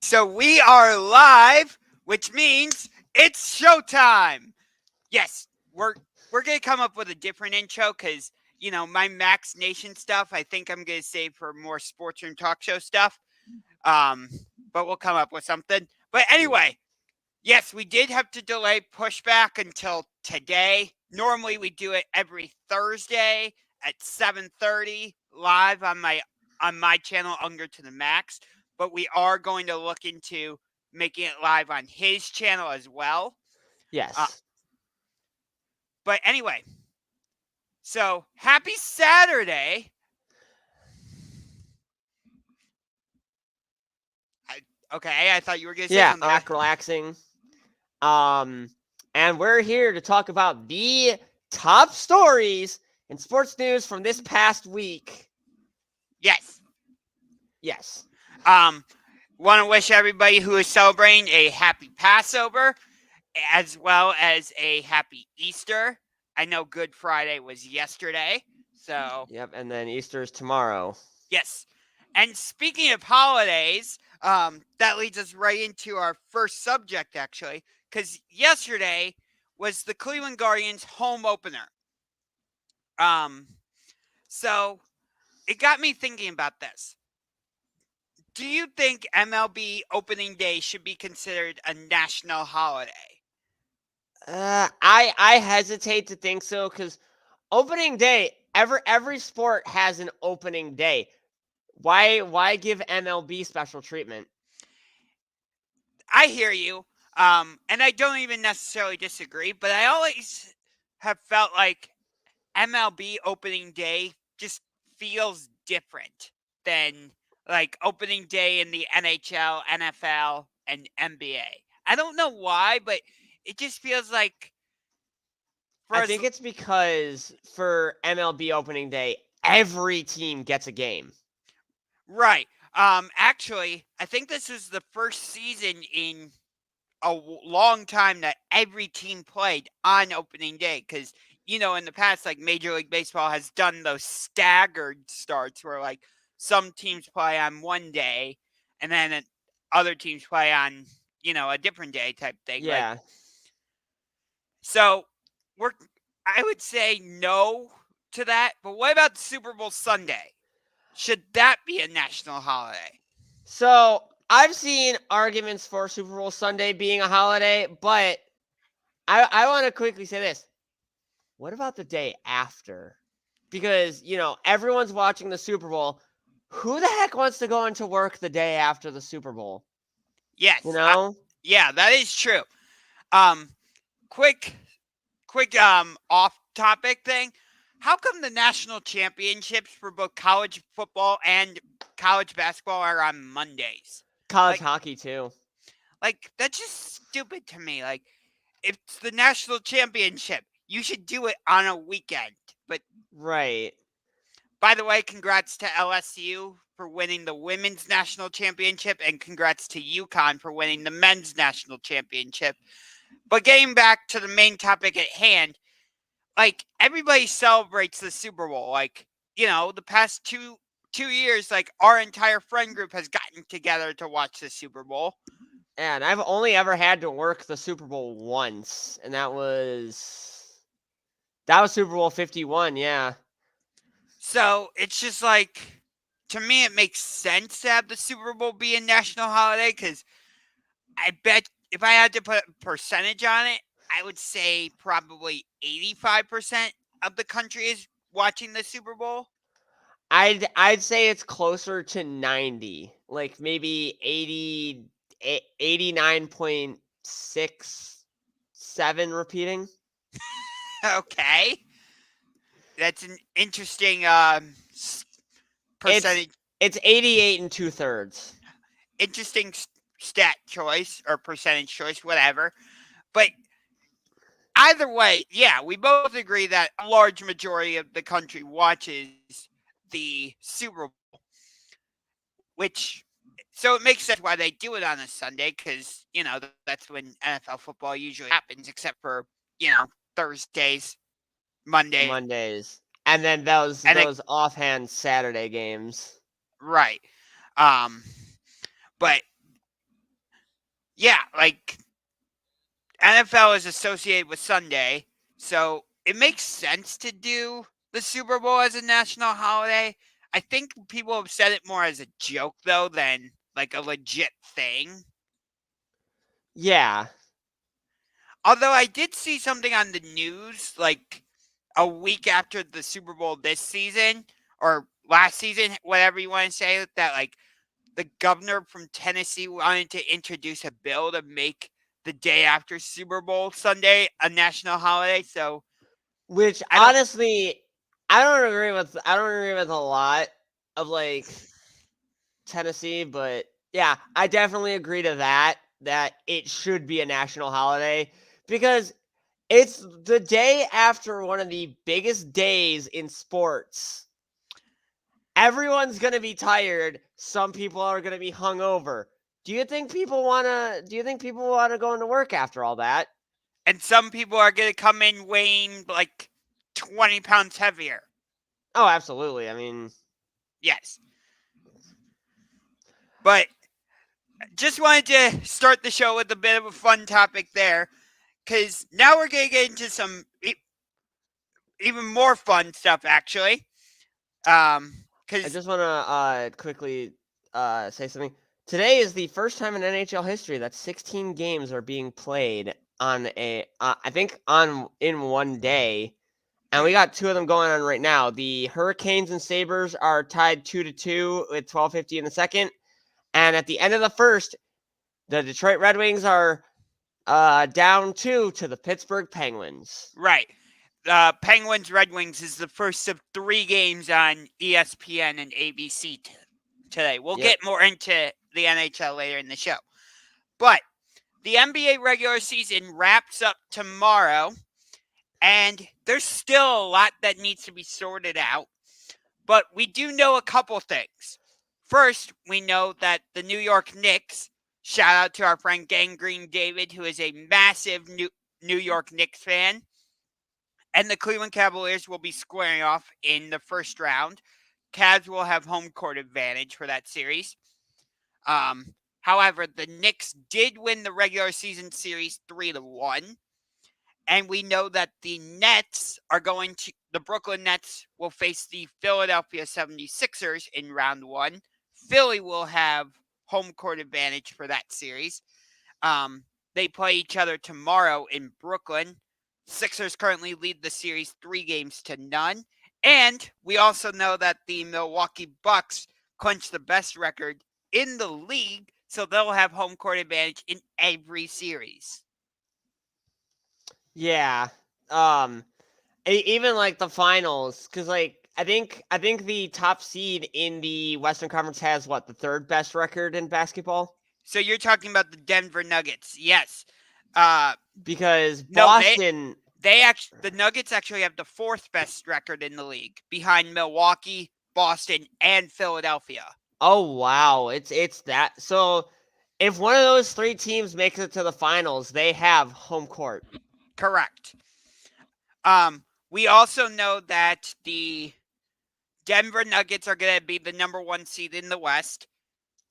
So we are live, which means it's showtime. Yes, we're gonna come up with a different intro because my Max Nation stuff. I think I'm gonna save for more sports room talk show stuff. Um, but we'll come up with something. But anyway, yes, we did have to delay pushback until today. Normally we do it every Thursday at 7:30 live on my channel Unger to the Max, but we are going to look into making it live on his channel as well. Yes. But anyway, so happy Saturday. Okay, I thought you were going to say Yeah, something. relaxing. And we're here to talk about the top stories in sports news from this past week. Yes. Yes. Want to wish everybody who is celebrating a happy Passover, as well as a happy Easter. I know Good Friday was yesterday, so Yep, and then Easter's tomorrow. yes. And speaking of holidays, that leads us right into our first subject, actually, because yesterday was the Cleveland Guardians' home opener. So it got me thinking about this. Do you think MLB opening day should be considered a national holiday? I hesitate to think so because opening day, every sport has an opening day. Why give MLB special treatment? I hear you. And I don't even necessarily disagree, but I always have felt like MLB opening day just feels different than like opening day in the NHL, NFL, and NBA. I don't know why, but it just feels like I think it's because for MLB opening day, every team gets a game. right. Actually, I think this is the first season in a long time that every team played on opening day because in the past, like Major League Baseball has done those staggered starts where like some teams play on one day and then other teams play on a different day type thing. Like, Yeah. so I would say no to that. But what about the Super Bowl Sunday? Should that be a national holiday? So I've seen arguments for Super Bowl Sunday being a holiday, but I want to quickly say this. What about the day after? Because, everyone's watching the Super Bowl. Who the heck wants to go into work the day after the Super Bowl? You Yes. know? Yeah, that is true. Quick off topic thing. How come the national championships for both college football and college basketball are on Mondays? College Like hockey, too. that's just stupid to me. Like if it's the national championship, you should do it on a weekend. But Right. by the way, congrats to LSU for winning the women's national championship and congrats to UConn for winning the men's national championship. But getting back to the main topic at hand, like everybody celebrates the Super Bowl. Like, the past two years, like our entire friend group has gotten together to watch the Super Bowl. And I've only ever had to work the Super Bowl once, and that was Super Bowl 51, yeah. So it's just like, to me, it makes sense to have the Super Bowl be a national holiday because I bet if I had to put a percentage on it, I would say probably 85% of the country is watching the Super Bowl. I'd say it's closer to 90. Like maybe 89.67 repeating. Okay. That's an interesting percentage. It's 88 and 2/3. Interesting stat choice or percentage choice, whatever. But either way, yeah, we both agree that a large majority of the country watches the Super Bowl, which so it makes sense why they do it on a Sunday because that's when NFL football usually happens, except for Thursdays, Monday, Mondays. And then those and offhand Saturday games. right. But Yeah, like NFL is associated with Sunday, so it makes sense to do the Super Bowl as a national holiday. I think people have said it more as a joke though than like a legit thing. Yeah. Although I did see something on the news like a week after the Super Bowl this season or last season, whatever you want to say, that like the governor from Tennessee wanted to introduce a bill to make the day after Super Bowl Sunday a national holiday. So Which I don't. honestly, I don't agree with a lot of like Tennessee, but yeah, I definitely agree to that it should be a national holiday because it's the day after one of the biggest days in sports. Everyone's going to be tired. Some people are going to be hungover. Do you think people want to go into work after all that? And some people are going to come in weighing like 20 pounds heavier. Oh, absolutely. I mean, Yes. But just wanted to start the show with a bit of a fun topic there because now we're going to get into some even more fun stuff, actually. I Because just want to quickly say something. Today is the first time in NHL history that 16 games are being played on I think in one day, and we got two of them going on right now. The Hurricanes and Sabres are tied 2-2 with 12:50 in the second, and at the end of the first, the Detroit Red Wings are down 2 to the Pittsburgh Penguins. right. Penguins Red Wings is the first of 3 games on ESPN and ABC today. We'll Yep. get more into the NHL later in the show. But the NBA regular season wraps up tomorrow, and there's still a lot that needs to be sorted out. But we do know a couple things. First, we know that the New York Knicks, shout out to our friend Gangrene David, who is a massive New York Knicks fan, and the Cleveland Cavaliers will be squaring off in the first round. Cavs will have home court advantage for that series. However, the Knicks did win the regular season series 3-1. And we know that the Brooklyn Nets will face the Philadelphia 76ers in round 1. Philly will have home court advantage for that series. They play each other tomorrow in Brooklyn. Sixers currently lead the series 3-0. And we also know that the Milwaukee Bucks clinched the best record in the league, so they'll have home court advantage in every series. Yeah. Even like the finals, because like I think the top seed in the Western Conference has what, the third best record in basketball? So you're talking about the Denver Nuggets, yes? Because No, Boston, the Nuggets actually have the 4th best record in the league, behind Milwaukee, Boston, and Philadelphia. oh wow, it's that. So if one of those three teams makes it to the finals, they have home court. Correct. We also know that the Denver Nuggets are going to be the number 1 seed in the West.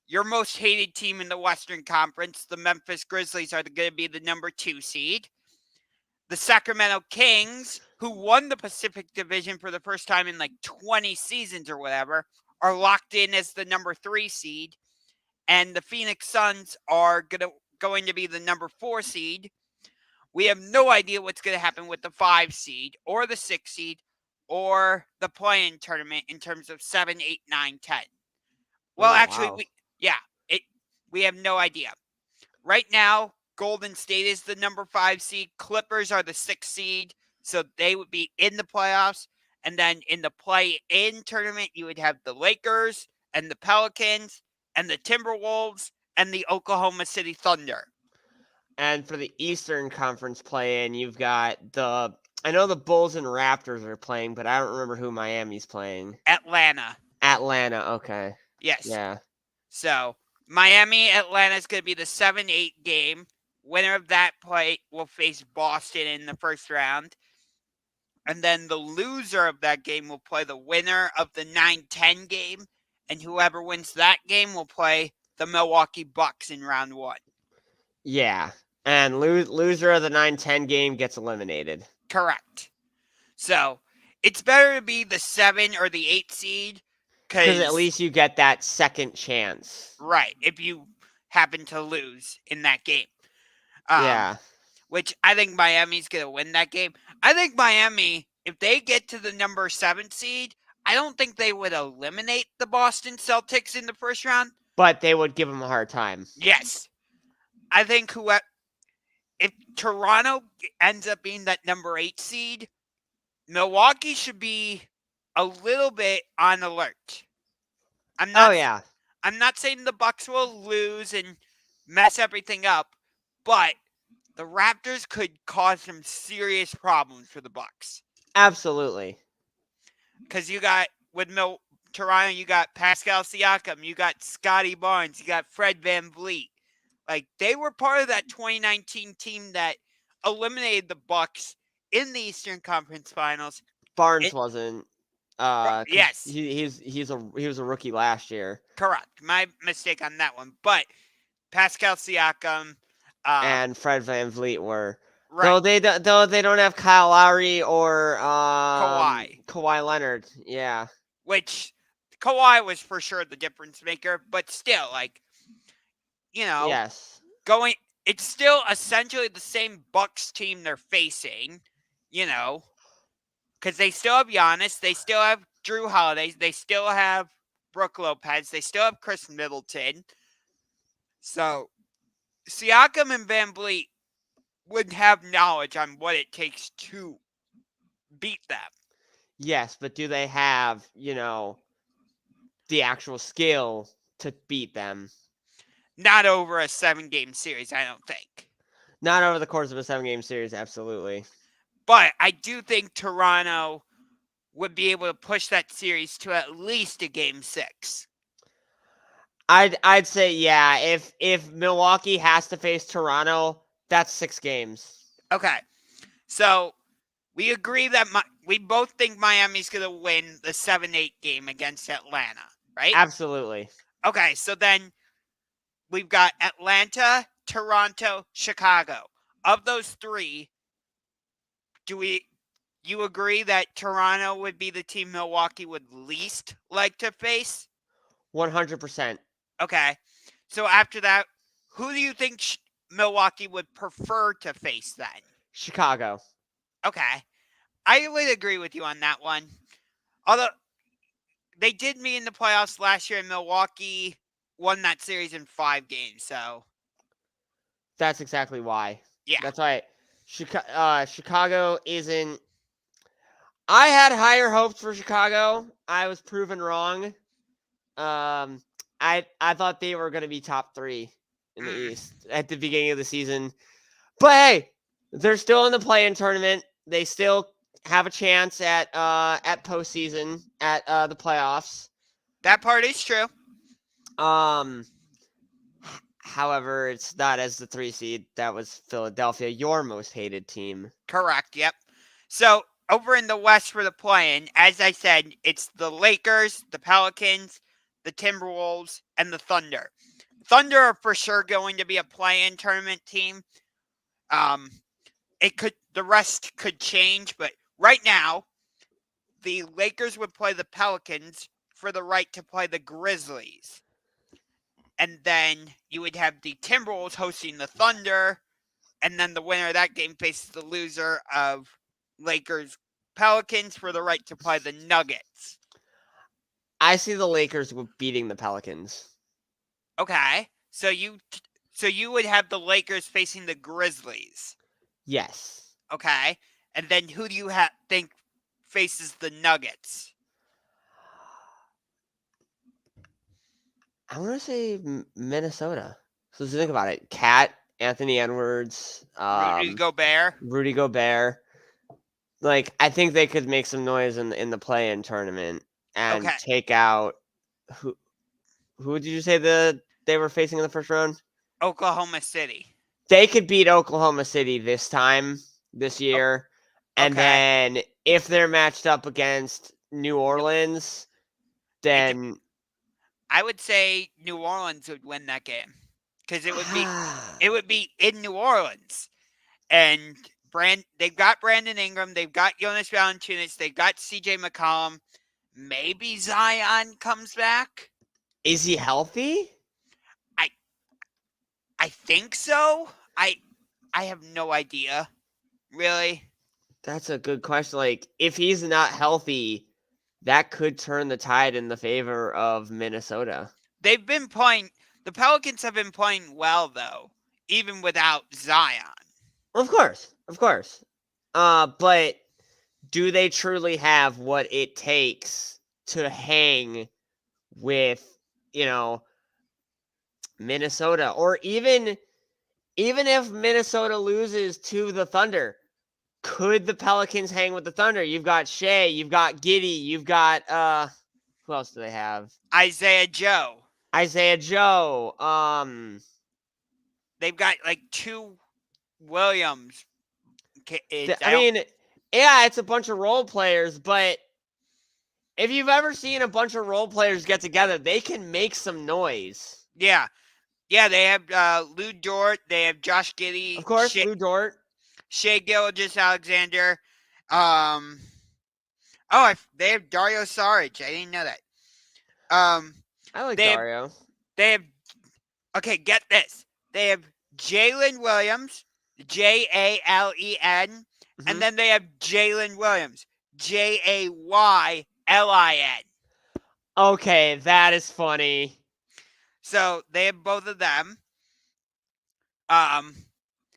Your most hated team in the Western Conference, the Memphis Grizzlies, are going to be the number 2 seed. The Sacramento Kings, who won the Pacific Division for the first time in like 20 seasons or whatever, are locked in as the number 3 seed. And the Phoenix Suns are going to be the number 4 seed. We have no idea what's going to happen with the 5 seed or the 6 seed or the play-in tournament in terms of 7, 8, 9, 10. Well, Oh, actually, wow. we have no idea. Right now, Golden State is the number 5 seed. Clippers are the 6th seed, so they would be in the playoffs. And then in the play-in tournament, you would have the Lakers and the Pelicans and the Timberwolves and the Oklahoma City Thunder. And for the Eastern Conference play-in, you've got I know the Bulls and Raptors are playing, but I don't remember who Miami's playing. Atlanta. Okay. Yes. Yeah. So Miami, Atlanta is going to be the 7-8 game. Winner of that play will face Boston in the first round. And then the loser of that game will play the winner of the 9-10 game. And whoever wins that game will play the Milwaukee Bucks in round 1. Yeah. And loser of the 9-10 game gets eliminated. Correct. So it's better to be the 7 or the 8 seed Because at because, least you get that second chance. right, if you happen to lose in that game. Yeah. Which I think Miami's going to win that game. I think Miami, if they get to the number 7 seed, I don't think they would eliminate the Boston Celtics in the first round. But they would give them a hard time. Yes. I think if Toronto ends up being that number 8 seed, Milwaukee should be a little bit on alert. I'm not saying the Bucks will lose and mess everything up, but the Raptors could cause some serious problems for the Bucks. Absolutely. Because you got with Toronto, you got Pascal Siakam, you got Scotty Barnes, you got Fred VanVleet. Like they were part of that 2019 team that eliminated the Bucks in the Eastern Conference Finals. Barnes wasn't. Yes, he was a rookie last year. Correct. My mistake on that one. But Pascal Siakam and Fred VanVleet were. right. Though they don't have Kyle Lowry or Kawhi Leonard. Yeah. Which Kawhi was for sure the difference maker, but still, like, Yes. It's still essentially the same Bucks team they're facing, because they still have Giannis, they still have Drew Holiday, they still have Brook Lopez, they still have Chris Middleton. So Siakam and VanVleet would have knowledge on what it takes to beat them. Yes, but do they have, the actual skill to beat them? Not over a 7-game series, I don't think. Not over the course of a 7-game series, absolutely. But I do think Toronto would be able to push that series to at least a game 6. I'd say yeah. If Milwaukee has to face Toronto, that's 6 games. Okay, so we agree that we both think Miami's going to win the 7-8 game against Atlanta, right? Absolutely. Okay, so then we've got Atlanta, Toronto, Chicago. Of those 3, you agree that Toronto would be the team Milwaukee would least like to face? 100%. Okay. So after that, who do you think Milwaukee would prefer to face then? Chicago. Okay. I would agree with you on that one. Although they did meet in the playoffs last year and Milwaukee won that series in 5 games, so. That's exactly why. Yeah. That's why Chicago isn't. I had higher hopes for Chicago. I was proven wrong. I thought they were going to be top 3 in the East at the beginning of the season. But hey, they're still in the play-in tournament. They still have a chance at postseason at the playoffs. That part is true. However, it's not as the 3 seed. That was Philadelphia, your most hated team. Correct. Yep. So over in the West for the play-in, as I said, it's the Lakers, the Pelicans, the Timberwolves, and the Thunder. Thunder are for sure going to be a play-in tournament team. The rest could change, but right now, the Lakers would play the Pelicans for the right to play the Grizzlies. And then you would have the Timberwolves hosting the Thunder, and then the winner of that game faces the loser of Lakers Pelicans for the right to play the Nuggets. I see the Lakers beating the Pelicans. Okay. So you would have the Lakers facing the Grizzlies. Yes. Okay. And then who do you think faces the Nuggets? I'm going to say Minnesota. So think about it. Cat, Anthony Edwards, Rudy Gobert. Like, I think they could make some noise in the play-in tournament and take out who did you say they were facing in the first round? Oklahoma City. They could beat Oklahoma City this year. And then if they're matched up against New Orleans, then I would say New Orleans would win that game. because it would be in New Orleans, and they've got Brandon Ingram, they've got Jonas Valanciunas, they've got CJ McCollum. Maybe Zion comes back. Is he healthy? I think so. I have no idea, really. That's a good question. Like, if he's not healthy, that could turn the tide in the favor of Minnesota. They've been playing. The Pelicans have been playing well, though, even without Zion. Of course. But do they truly have what it takes to hang with, Minnesota? Or even if Minnesota loses to the Thunder, could the Pelicans hang with the Thunder? You've got Shea, you've got Giddey, you've got who else do they have? Isaiah Joe. They've got like 2 Williams. It's a bunch of role players, but if you've ever seen a bunch of role players get together, they can make some noise. Yeah, they have Lou Dort, they have Josh Giddey. Of course, Lou Dort. Shea Gilgeous-Alexander. They have Dario Saric. I didn't know that. I like Dario. Okay, get this. They have Jalen Williams, Jalen, and then they have Jalen Williams, Jaylin. Okay, that is funny. So they have both of them.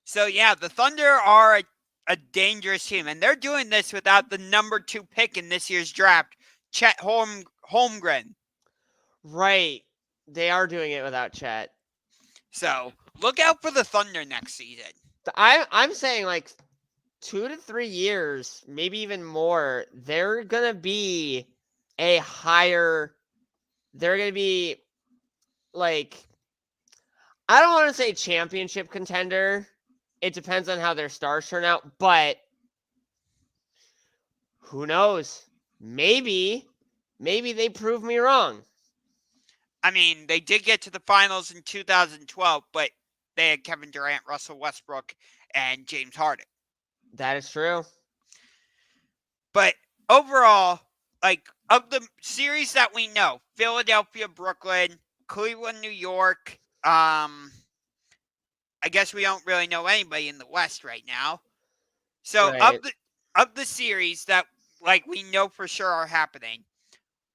So yeah, the Thunder are a dangerous team, and they're doing this without the number 2 pick in this year's draft, Chet Holmgren. Right, they are doing it without Chet. So look out for the Thunder next season. I'm saying like 2 to 3 years, maybe even more. They're gonna be like, I don't want to say championship contender. It depends on how their stars turn out, but who knows? Maybe they prove me wrong. I mean, they did get to the finals in 2012, but they had Kevin Durant, Russell Westbrook, and James Harden. That is true. But overall, like, of the series that we know, Philadelphia, Brooklyn, Cleveland, New York, I guess we don't really know anybody in the West right now. So right. of the series that like we know for sure are happening,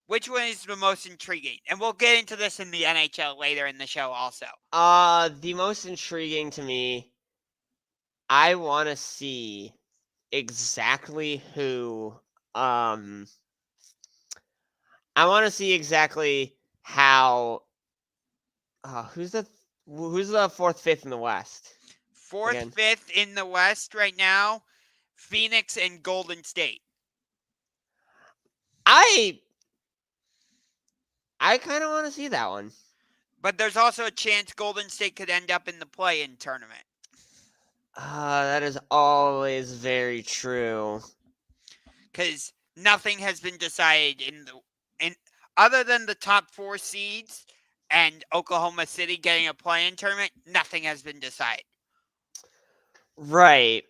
which one is the most intriguing? And we'll get into this in the NHL later in the show also. The most intriguing to me, I want to see exactly who I want to see exactly how who's the 4th, 5th in the West? 4th, 5th in the West right now, Phoenix and Golden State. I kind of want to see that one. But there's also a chance Golden State could end up in the play-in tournament. That is always very true. Because nothing has been decided in other than the top 4 seeds and Oklahoma City getting a play-in tournament, nothing has been decided. Right.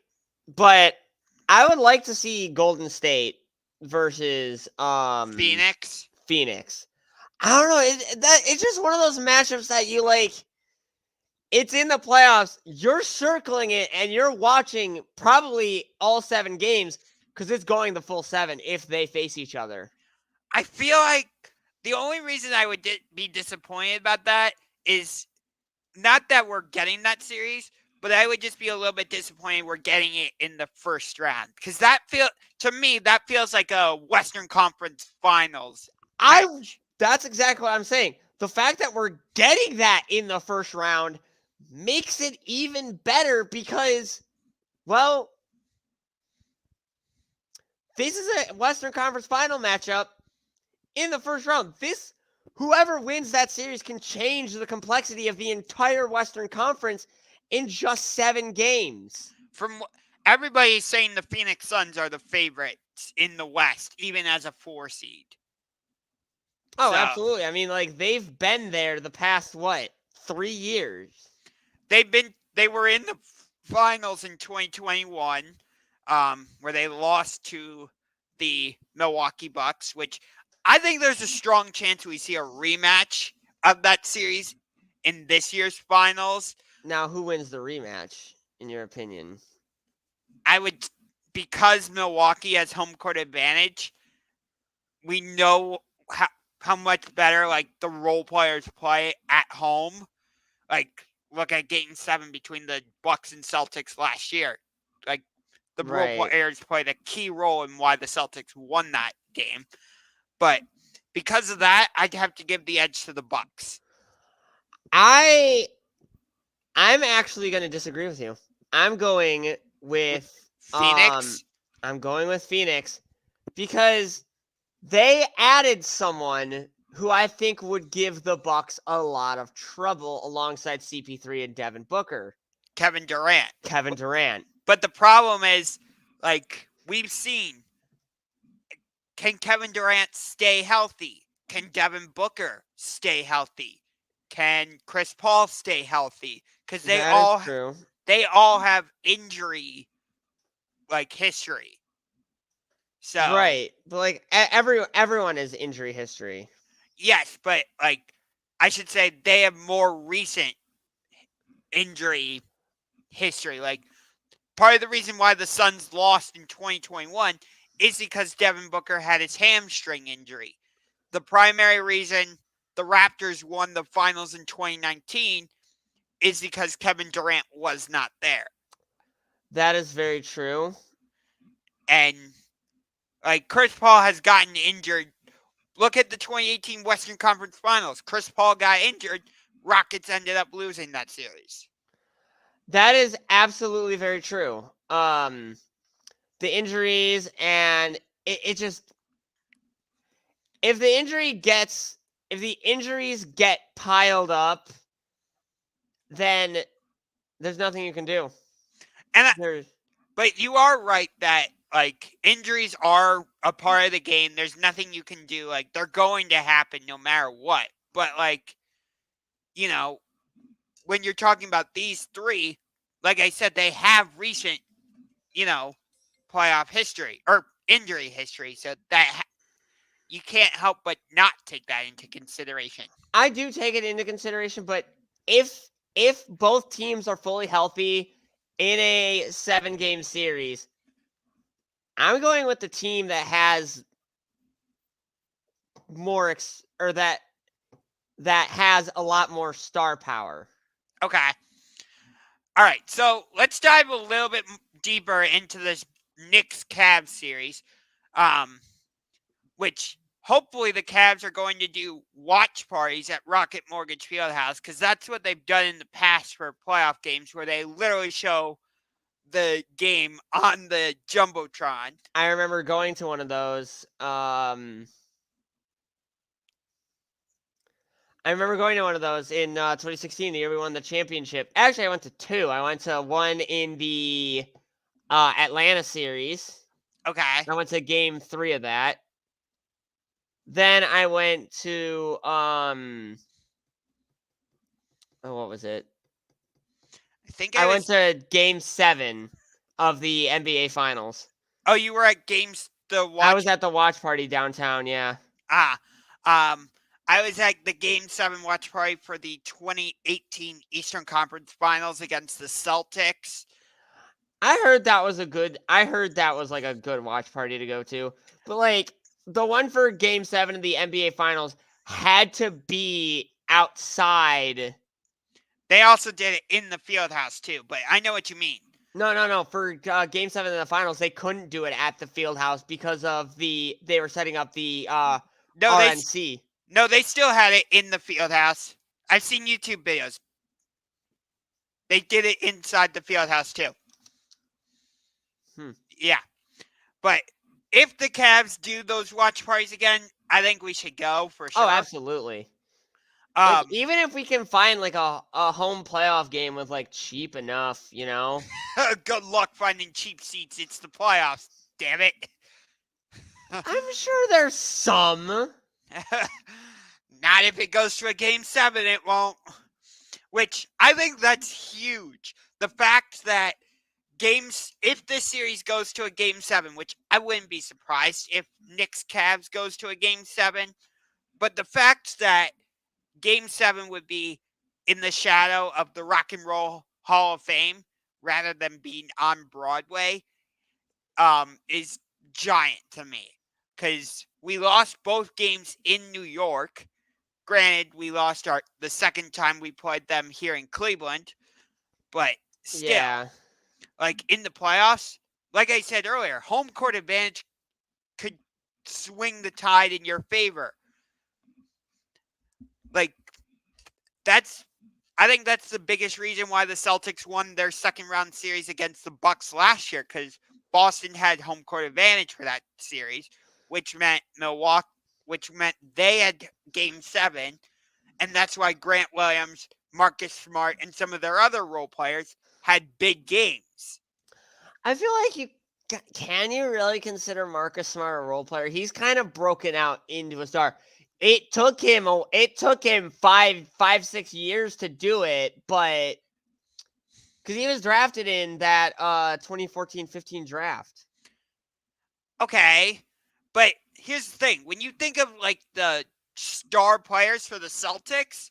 But I would like to see Golden State versus Phoenix. I don't know. It's just one of those matchups that you like. It's in the playoffs. You're circling it and you're watching probably all 7 games because it's going the full 7 if they face each other. I feel like the only reason I would be disappointed about that is not that we're getting that series, but I would just be a little bit disappointed we're getting it in the first round because to me that feels like a Western Conference Finals match. That's exactly what I'm saying. The fact that we're getting that in the first round makes it even better because, well, this is a Western Conference Final matchup in the first round. Whoever wins that series can change the complexity of the entire Western Conference in just 7 games. From everybody's saying the Phoenix Suns are the favorites in the West, even as a 4 seed. Oh, absolutely. I mean, like, they've been there the past, 3 years? they were in the finals in 2021, where they lost to the Milwaukee Bucks, which I think there's a strong chance we see a rematch of that series in this year's finals. Now, who wins the rematch, in your opinion? I would, because Milwaukee has home court advantage, we know how much better like the role players play at home. Like, look at Game 7 between the Bucks and Celtics last year. Like, the role Right. players played a key role in why the Celtics won that game. But because of that, I'd have to give the edge to the Bucks. I'm actually going to disagree with you. I'm going with Phoenix? I'm going with Phoenix because they added someone who I think would give the Bucks a lot of trouble alongside CP3 and Devin Booker. Kevin Durant. Kevin Durant. But the problem is, like, we've seen, can Kevin Durant stay healthy? Can Devin Booker stay healthy? Can Chris Paul stay healthy? Because they all have injury like history. So right, but like everyone has injury history. Yes, but like I should say they have more recent injury history. Like part of the reason why the Suns lost in 2021 is because Devin Booker had his hamstring injury. The primary reason the Raptors won the finals in 2019 is because Kevin Durant was not there. That is very true. And like Chris Paul has gotten injured. Look at the 2018 Western Conference Finals. Chris Paul got injured. Rockets ended up losing that series. That is absolutely very true. The injuries and it just if the injuries get piled up, then there's nothing you can do. But you are right that like injuries are a part of the game. There's nothing you can do. Like they're going to happen no matter what. But like, you know, when you're talking about these three, like I said, they have recent, playoff history or injury history. So that you can't help but not take that into consideration. I do take it into consideration, but if both teams are fully healthy in a 7-game series, I'm going with the team that has more that has a lot more star power. Okay. All right. So let's dive a little bit deeper into this Knicks Cavs series, which hopefully the Cavs are going to do watch parties at Rocket Mortgage Fieldhouse because that's what they've done in the past for playoff games where they literally show the game on the Jumbotron. I remember going to one of those. in 2016, the year we won the championship. Actually, I went to 2. I went to one in the Atlanta series. Okay. I went to game 3 of that. Then I went to what was it? I went to game 7 of the NBA Finals. Oh, you were at I was at the watch party downtown, yeah. I was at the Game 7 watch party for the 2018 Eastern Conference Finals against the Celtics. I heard that was like a good watch party to go to. But like the one for Game 7 of the NBA Finals had to be outside. They also did it in the field house too, but I know what you mean. No. For Game 7 of the Finals, they couldn't do it at the field house because of they were setting up the RNC. No, they still had it in the field house. I've seen YouTube videos. They did it inside the field house too. Yeah. But if the Cavs do those watch parties again, I think we should go for sure. Oh, absolutely. Like, even if we can find like a home playoff game with like cheap enough, Good luck finding cheap seats. It's the playoffs, damn it. I'm sure there's some. Not if it goes to a Game 7, it won't. which I think that's huge. The fact that if this series goes to a game 7, which I wouldn't be surprised if Knicks Cavs goes to a game 7, but the fact that game 7 would be in the shadow of the Rock and Roll Hall of Fame rather than being on Broadway is giant to me, because we lost both games in New York. Granted, we lost the second time we played them here in Cleveland, but still, Yeah. like in the playoffs, like I said earlier, home court advantage could swing the tide in your favor. Like, I think that's the biggest reason why the Celtics won their second round series against the Bucks last year, because Boston had home court advantage for that series, which meant they had game 7, and that's why Grant Williams, Marcus Smart, and some of their other role players had big games. I feel like can you really consider Marcus Smart a role player? He's kind of broken out into a star. It took him 6 years to do it, but because he was drafted in that 2014-15 draft. Okay, but here's the thing: when you think of like the star players for the Celtics,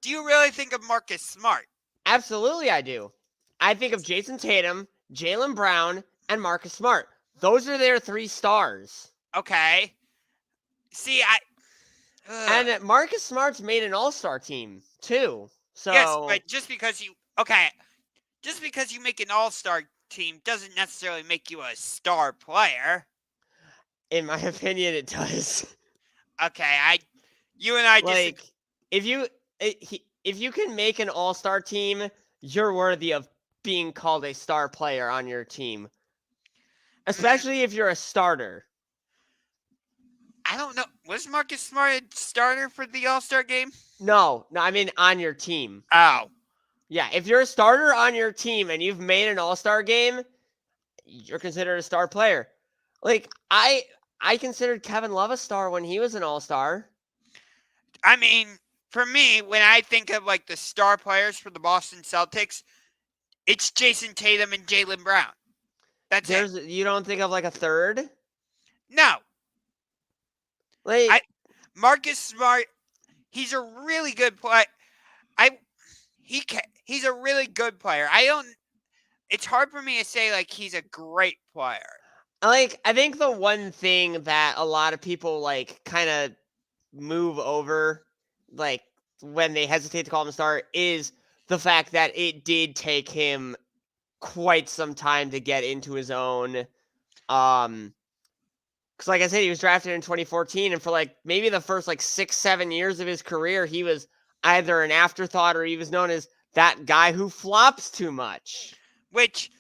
do you really think of Marcus Smart? Absolutely, I do. I think of Jason Tatum, Jaylen Brown, and Marcus Smart. Those are their 3 stars. Okay. See, and Marcus Smart's made an all-star team too. So yes, but just because you make an all-star team doesn't necessarily make you a star player. In my opinion, it does. Okay, you and I like if you can make an all-star team, you're worthy of being called a star player on your team, especially if you're a starter. I don't know. Was Marcus Smart a starter for the All-Star game? No, I mean on your team. Oh. Yeah, if you're a starter on your team and you've made an all-star game, you're considered a star player. Like, I considered Kevin Love a star when he was an all-star. I mean, for me, when I think of like the star players for the Boston Celtics, it's Jason Tatum and Jaylen Brown. That's it. You don't think of like a third? No. Like Marcus Smart, he's a really good player. He's a really good player. It's hard for me to say like he's a great player. Like, I think the one thing that a lot of people like kind of move over, like when they hesitate to call him a star, is the fact that it did take him quite some time to get into his own. Because like I said, he was drafted in 2014, and for like maybe the first like 6-7 years of his career, he was either an afterthought or he was known as that guy who flops too much. Which,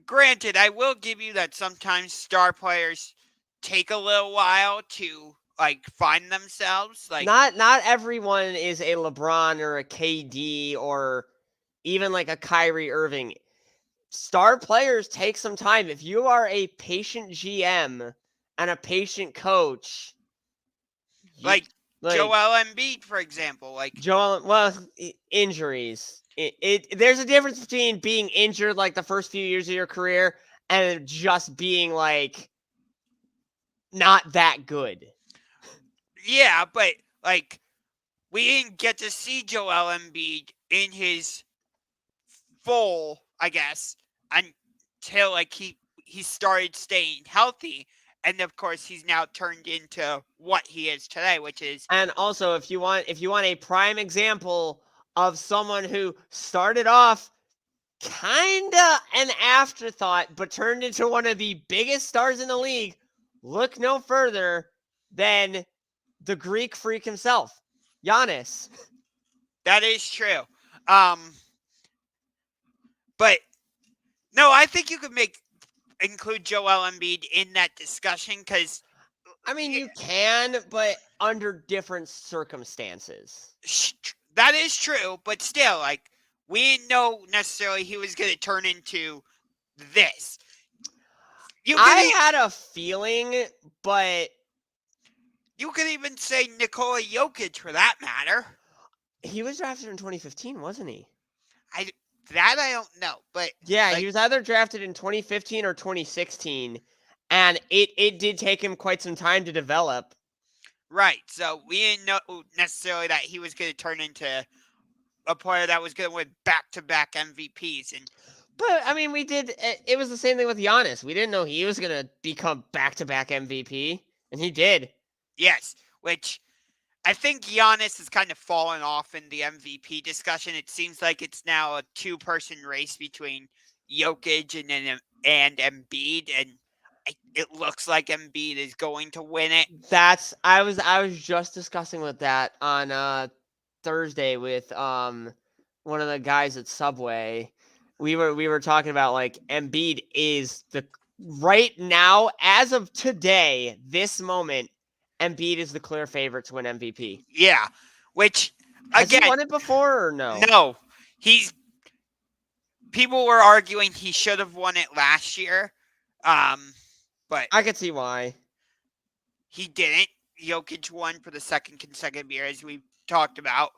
granted, I will give you that sometimes star players take a little while to like find themselves. Like not everyone is a LeBron or a KD or even like a Kyrie Irving. Star players take some time. If you are a patient GM and a patient coach, like Joel Embiid, for example, injuries. There's a difference between being injured like the first few years of your career and just being like not that good. Yeah, but like we didn't get to see Joel Embiid in his full, I guess, until like he started staying healthy. And of course, he's now turned into what he is today, which is. And also, if you want a prime example of someone who started off kinda an afterthought, but turned into one of the biggest stars in the league, look no further than the Greek freak himself, Giannis. That is true. But no, I think you could include Joel Embiid in that discussion, because I mean, you can, but under different circumstances. That is true, but still, like, we didn't know necessarily he was going to turn into this. I had a feeling, but you could even say Nikola Jokic for that matter. He was drafted in 2015, wasn't he? I don't know, but Yeah, he like was either drafted in 2015 or 2016, and it did take him quite some time to develop. right. So we didn't know necessarily that he was going to turn into a player that was going to win back-to-back MVPs, and But I mean, we did. It was the same thing with Giannis. We didn't know he was gonna become back-to-back MVP, and he did. yes, which I think Giannis has kind of fallen off in the MVP discussion. It seems like it's now a two-person race between Jokic and Embiid, and it looks like Embiid is going to win it. I was just discussing with that on Thursday with one of the guys at Subway. We were talking about like Embiid is the right now as of today, this moment, Embiid is the clear favorite to win MVP. Yeah, which Has he again, won it before or no? no, he's people were arguing he should have won it last year, but I could see why. he didn't. Jokic won for the second consecutive year, as we talked about.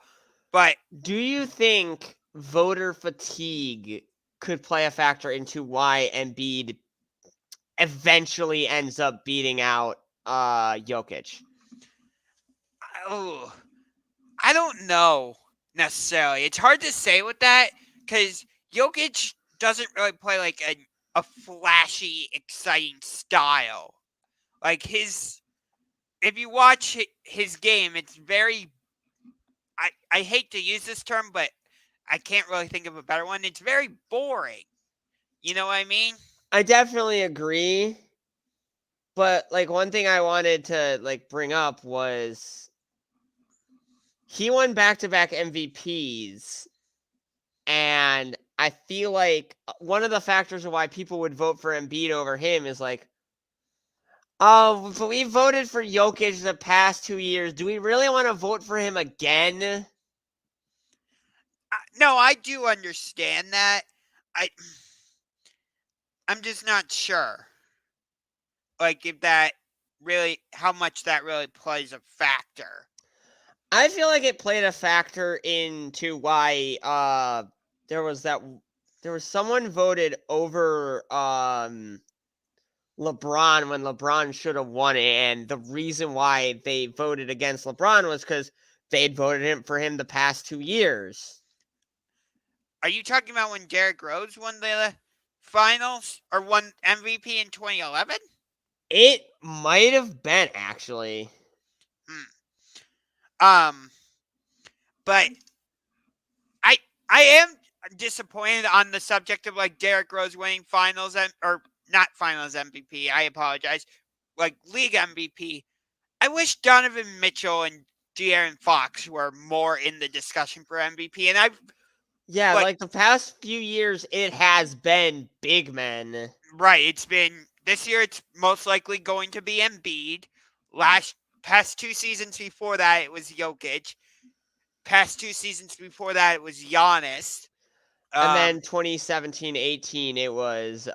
But Do you think voter fatigue could play a factor into why Embiid eventually ends up beating out Jokic? oh, I don't know necessarily. It's hard to say with that because Jokic doesn't really play like a flashy, exciting style. Like if you watch his game, it's very. I hate to use this term, but I can't really think of a better one. It's very boring. You know what I mean? I definitely agree. But like one thing I wanted to like bring up was he won back-to-back MVPs, and I feel like one of the factors of why people would vote for Embiid over him is like, oh, but we voted for Jokic the past 2 years. Do we really want to vote for him again? No, I do understand that. I I'm just not sure. Like if that really how much that really plays a factor. I feel like it played a factor into why there was someone voted over LeBron when LeBron should have won it, and the reason why they voted against LeBron was because they'd voted him for him the past 2 years. Are you talking about when Derrick Rose won the finals or won MVP in 2011? It might have been actually. But I am disappointed on the subject of like Derrick Rose winning finals or not finals MVP. I apologize. Like league MVP. I wish Donovan Mitchell and De'Aaron Fox were more in the discussion for MVP. And Yeah, like the past few years, it has been big men. right. It's been this year. It's most likely going to be Embiid. Past 2 seasons before that, it was Jokic. Past 2 seasons before that, it was Giannis. And then 2017-18, it was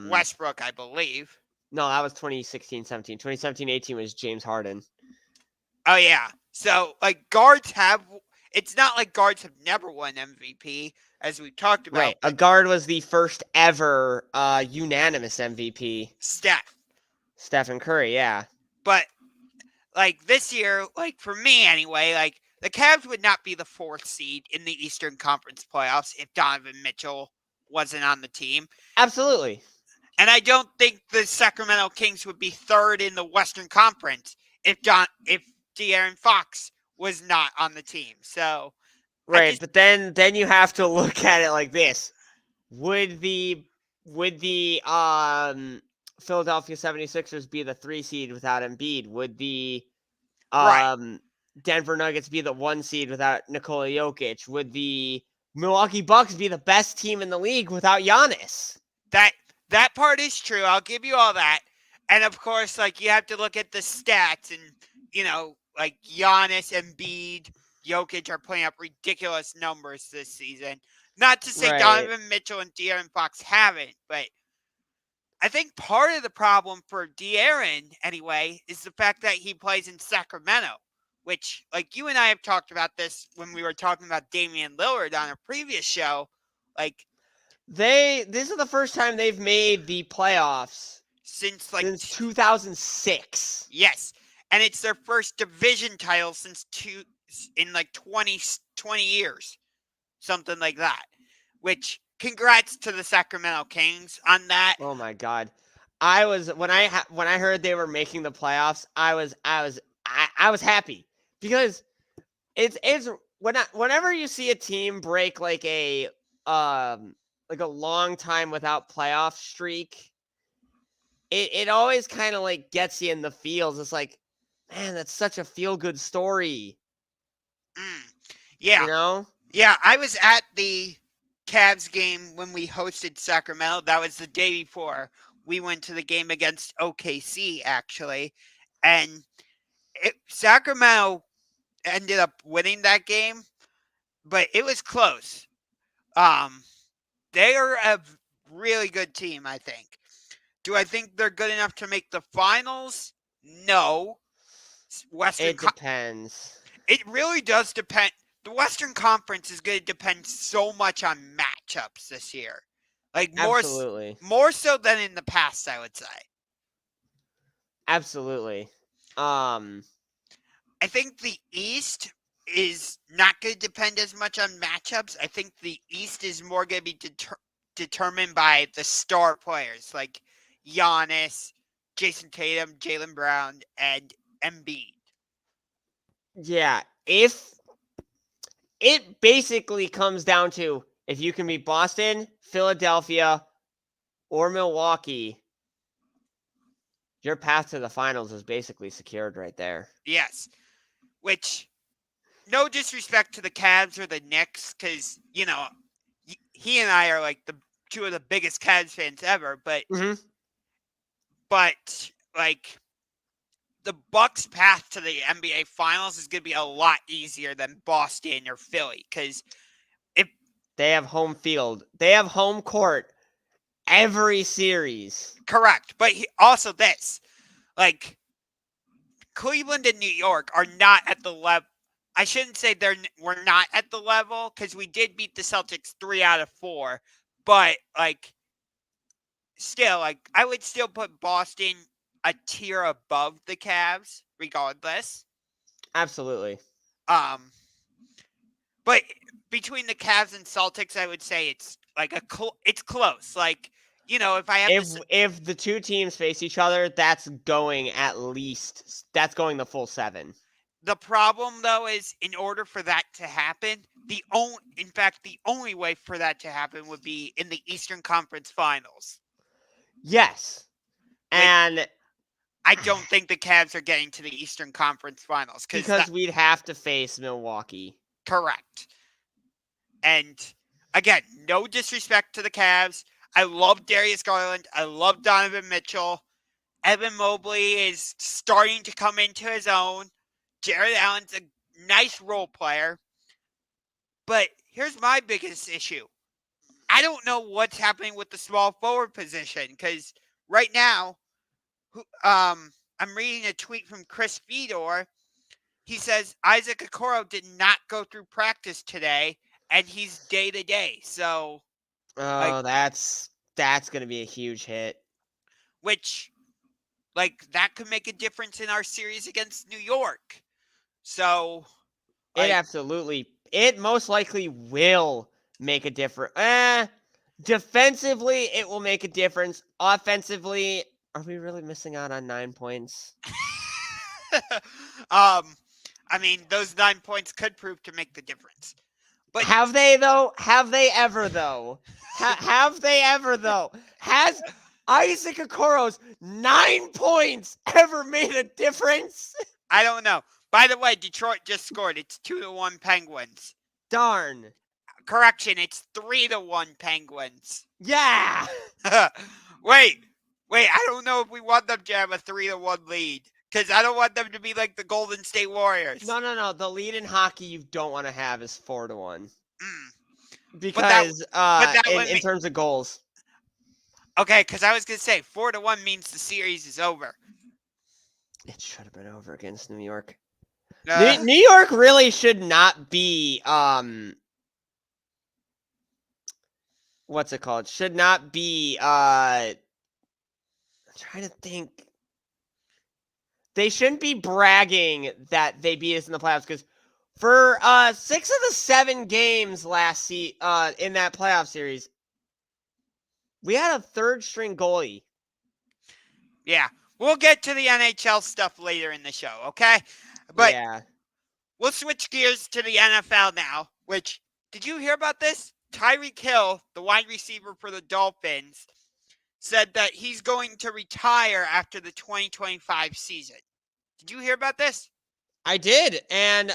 Westbrook, I believe. No, that was 2016-17. 2017-18 was James Harden. Oh yeah. So like guards have. It's not like guards have never won MVP, as we talked about. Right. A guard was the first ever unanimous MVP. Stephen Curry, yeah. But like this year, like for me anyway, like the Cavs would not be the 4th seed in the Eastern Conference playoffs if Donovan Mitchell wasn't on the team. Absolutely. And I don't think the Sacramento Kings would be 3rd in the Western Conference if De'Aaron Fox was not on the team. So right, but then you have to look at it like this. Would the Philadelphia 76ers be the 3 seed without Embiid? Would the Denver Nuggets be the 1 seed without Nikola Jokic? Would the Milwaukee Bucks be the best team in the league without Giannis? That part is true. I'll give you all that. And of course, like you have to look at the stats and, you know, like Giannis, Embiid, Jokic are putting up ridiculous numbers this season. Not to say Donovan Mitchell and De'Aaron Fox haven't, but I think part of the problem for De'Aaron, anyway, is the fact that he plays in Sacramento. which, like, you and I have talked about this when we were talking about Damian Lillard on a previous show. Like, this is the first time they've made the playoffs since 2006. Yes, and it's their first division title in like 20 years, something like that. Which, congrats to the Sacramento Kings on that. Oh my God, I was when I heard they were making the playoffs, I was happy because it's whenever you see a team break like a long time without playoff streak, it always kind of like gets you in the feels. It's like, man, that's such a feel good story. Yeah. You know? Yeah, I was at the Cavs game when we hosted Sacramento. That was the day before we went to the game against OKC, actually. And Sacramento ended up winning that game, but it was close. They are a really good team, I think. Do I think they're good enough to make the finals? No. It depends. It really does depend. The Western Conference is going to depend so much on matchups this year. Like, Absolutely. More so than in the past, I would say. Absolutely. I think the East is not going to depend as much on matchups. I think the East is more going to be determined by the star players like Giannis, Jason Tatum, Jaylen Brown, and Embiid. Yeah, if it basically comes down to if you can beat Boston, Philadelphia, or Milwaukee, your path to the finals is basically secured right there. Yes, which, no disrespect to the Cavs or the Knicks, because, you know, he and I are like the two of the biggest Cavs fans ever, but like, the Bucks' path to the NBA Finals is going to be a lot easier than Boston or Philly, because if they have home field, they have home court every series. Correct, but also this, like, Cleveland and New York are not at the level. I shouldn't say we're not at the level, because we did beat the Celtics 3 out of 4, but like, still, like, I would still put Boston a tier above the Cavs, regardless. Absolutely. But between the Cavs and Celtics, I would say it's like it's close. Like, you know, if the two teams face each other, that's going the full 7. The problem, though, is in order for that to happen, the only way for that to happen would be in the Eastern Conference Finals. Yes. And I don't think the Cavs are getting to the Eastern Conference Finals. Because we'd have to face Milwaukee. Correct. And, again, no disrespect to the Cavs. I love Darius Garland. I love Donovan Mitchell. Evan Mobley is starting to come into his own. Jared Allen's a nice role player. But here's my biggest issue. I don't know what's happening with the small forward position, because right now, I'm reading a tweet from Chris Fedor. He says Isaac Okoro did not go through practice today, and he's day-to-day. So, that's going to be a huge hit. Which, like, that could make a difference in our series against New York. So, it most likely will make a difference. Defensively, it will make a difference. Offensively, are we really missing out on 9 points? I mean, those 9 points could prove to make the difference. But have they though? Have they ever though? Have they ever though? Has Isaac Okoro's 9 points ever made a difference? I don't know. By the way, Detroit just scored. It's 2-1 Penguins. Darn. Correction, it's 3-1 Penguins. Yeah. Wait. I don't know if we want them to have a 3-1 lead, because I don't want them to be like the Golden State Warriors. No. The lead in hockey you don't want to have is 4-1. Because in terms of goals. Okay, because I was gonna say 4-1 means the series is over. It should have been over against New York. New York really should not be what's it called? Should not be I'm trying to think. They shouldn't be bragging that they beat us in the playoffs because for 6 of the 7 games in that playoff series, we had a third string goalie. Yeah, we'll get to the NHL stuff later in the show, okay? But yeah. We'll switch gears to the NFL now, which, did you hear about this? Tyreek Hill, the wide receiver for the Dolphins, said that he's going to retire after the 2025 season. Did you hear about this? I did, and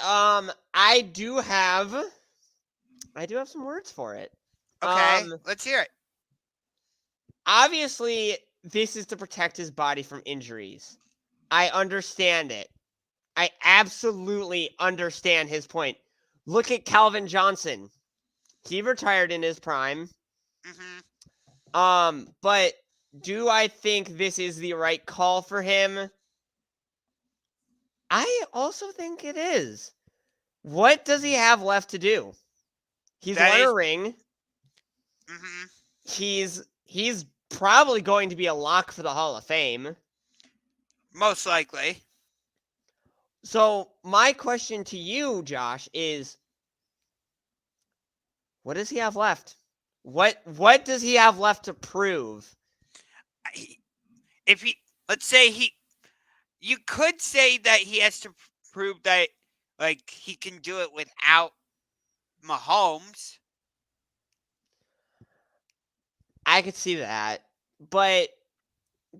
I do have some words for it. Okay, let's hear it. Obviously, this is to protect his body from injuries. I understand it. I absolutely understand his point. Look at Calvin Johnson. He retired in his prime. Mm-hmm. But do I think this is the right call for him? I also think it is. What does he have left to do? He's won a ring. Mm-hmm. He's probably going to be a lock for the Hall of Fame. Most likely. So my question to you, Josh, is what does he have left? What does he have left to prove? If he, let's say you could say that he has to prove that, like, he can do it without Mahomes. I could see that, but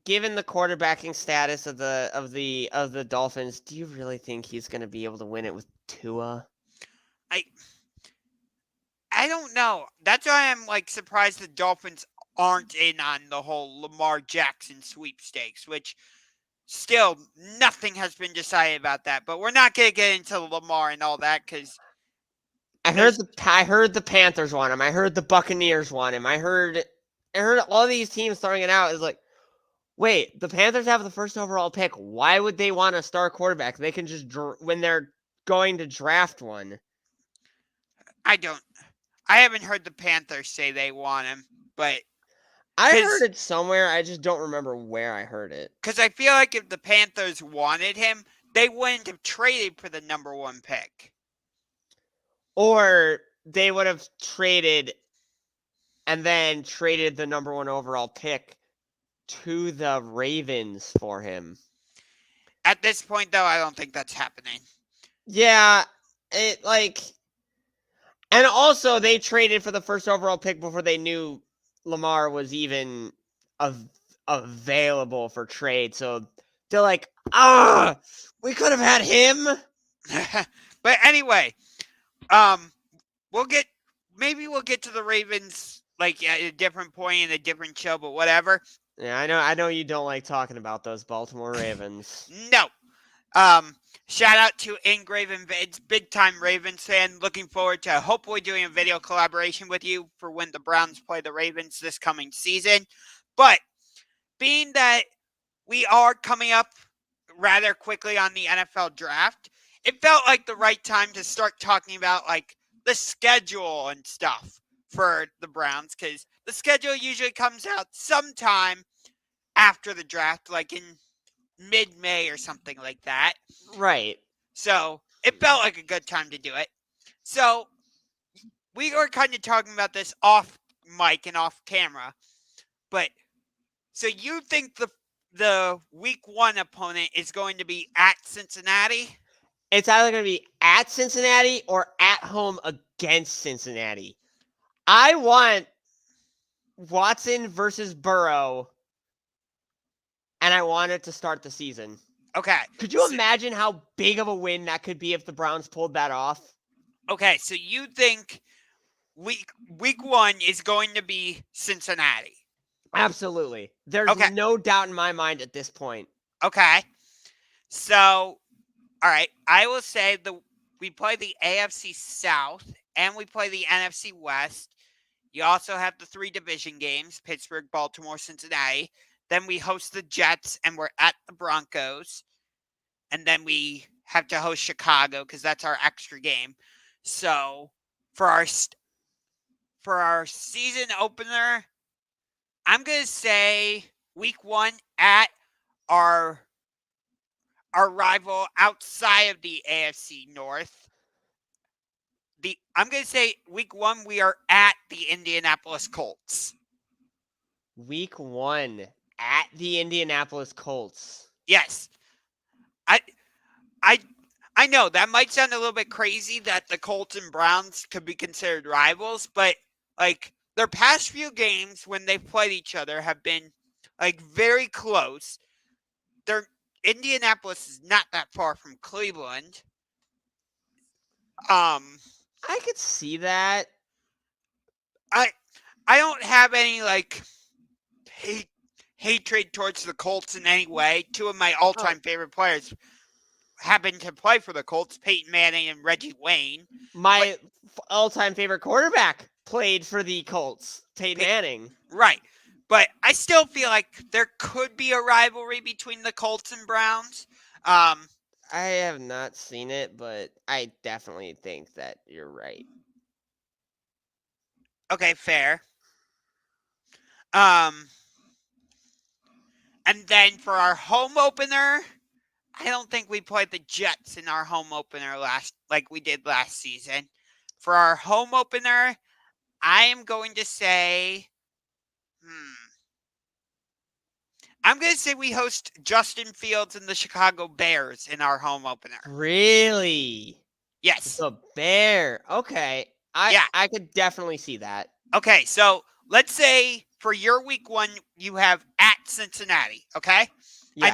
given the quarterbacking status of the Dolphins, do you really think he's going to be able to win it with Tua? I don't know. That's why I'm like surprised the Dolphins aren't in on the whole Lamar Jackson sweepstakes, which still nothing has been decided about that. But we're not going to get into Lamar and all that because I heard the Panthers want him. I heard the Buccaneers want him. I heard all these teams throwing it out. It's like, wait, the Panthers have the first overall pick. Why would they want a star quarterback? They can just when they're going to draft one. I haven't heard the Panthers say they want him, but I heard it somewhere. I just don't remember where I heard it. Because I feel like if the Panthers wanted him, they wouldn't have traded for the number 1 pick. Or they would have traded and then traded the number 1 overall pick to the Ravens for him. At this point, though, I don't think that's happening. Yeah, and also they traded for the first overall pick before they knew Lamar was even available for trade. So they're like, we could have had him. But anyway, we'll get to the Ravens like at a different point in a different show, but whatever. Yeah, I know you don't like talking about those Baltimore Ravens. No. Shout out to Engraven Vids, big time Ravens fan. Looking forward to hopefully doing a video collaboration with you for when the Browns play the Ravens this coming season. But being that we are coming up rather quickly on the NFL draft, it felt like the right time to start talking about like the schedule and stuff for the Browns, because the schedule usually comes out sometime after the draft, like in mid-May or something like that. Right. So it felt like a good time to do it. So we were kind of talking about this off mic and off camera, but so you think the week 1 opponent is going to be at Cincinnati? It's either going to be at Cincinnati or at home against Cincinnati. I want Watson versus Burrow, and I want it to start the season. Okay. Could you imagine how big of a win that could be if the Browns pulled that off? Okay, so you think week 1 is going to be Cincinnati? Absolutely. There's no doubt in my mind at this point. Okay. So, all right, I will say we play the AFC South and we play the NFC West. You also have the 3 division games, Pittsburgh, Baltimore, Cincinnati. Then we host the Jets and we're at the Broncos. And then we have to host Chicago because that's our extra game. So for our season opener, I'm gonna say week 1 at our rival outside of the AFC North. I'm gonna say week 1 we are at the Indianapolis Colts. Week 1 at the Indianapolis Colts. Yes. I know that might sound a little bit crazy that the Colts and Browns could be considered rivals, but like their past few games when they've played each other have been like very close. Indianapolis is not that far from Cleveland. I could see that. I don't have any like hatred towards the Colts in any way. Two of my all-time favorite players happen to play for the Colts, Peyton Manning and Reggie Wayne. My all-time favorite quarterback played for the Colts, Peyton Manning. Right. But I still feel like there could be a rivalry between the Colts and Browns. I have not seen it, but I definitely think that you're right. Okay, fair. And then for our home opener, I don't think we played the Jets in our home opener like we did last season. For our home opener, I am going to say, I'm going to say we host Justin Fields and the Chicago Bears in our home opener. Really? Yes. The Bear. Okay. I could definitely see that. Okay, so let's say for your week 1, you have at Cincinnati, okay? Yes.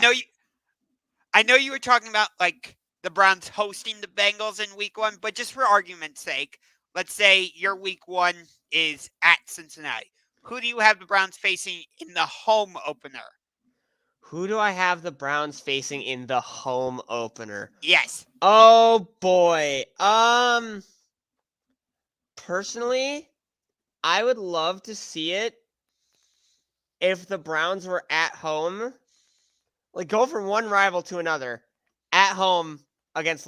I know you were talking about like the Browns hosting the Bengals in week 1, but just for argument's sake, let's say your week 1 is at Cincinnati. Who do you have the Browns facing in the home opener? Who do I have the Browns facing in the home opener? Yes. Oh boy. Personally, I would love to see it if the Browns were at home. Like go from one rival to another at home against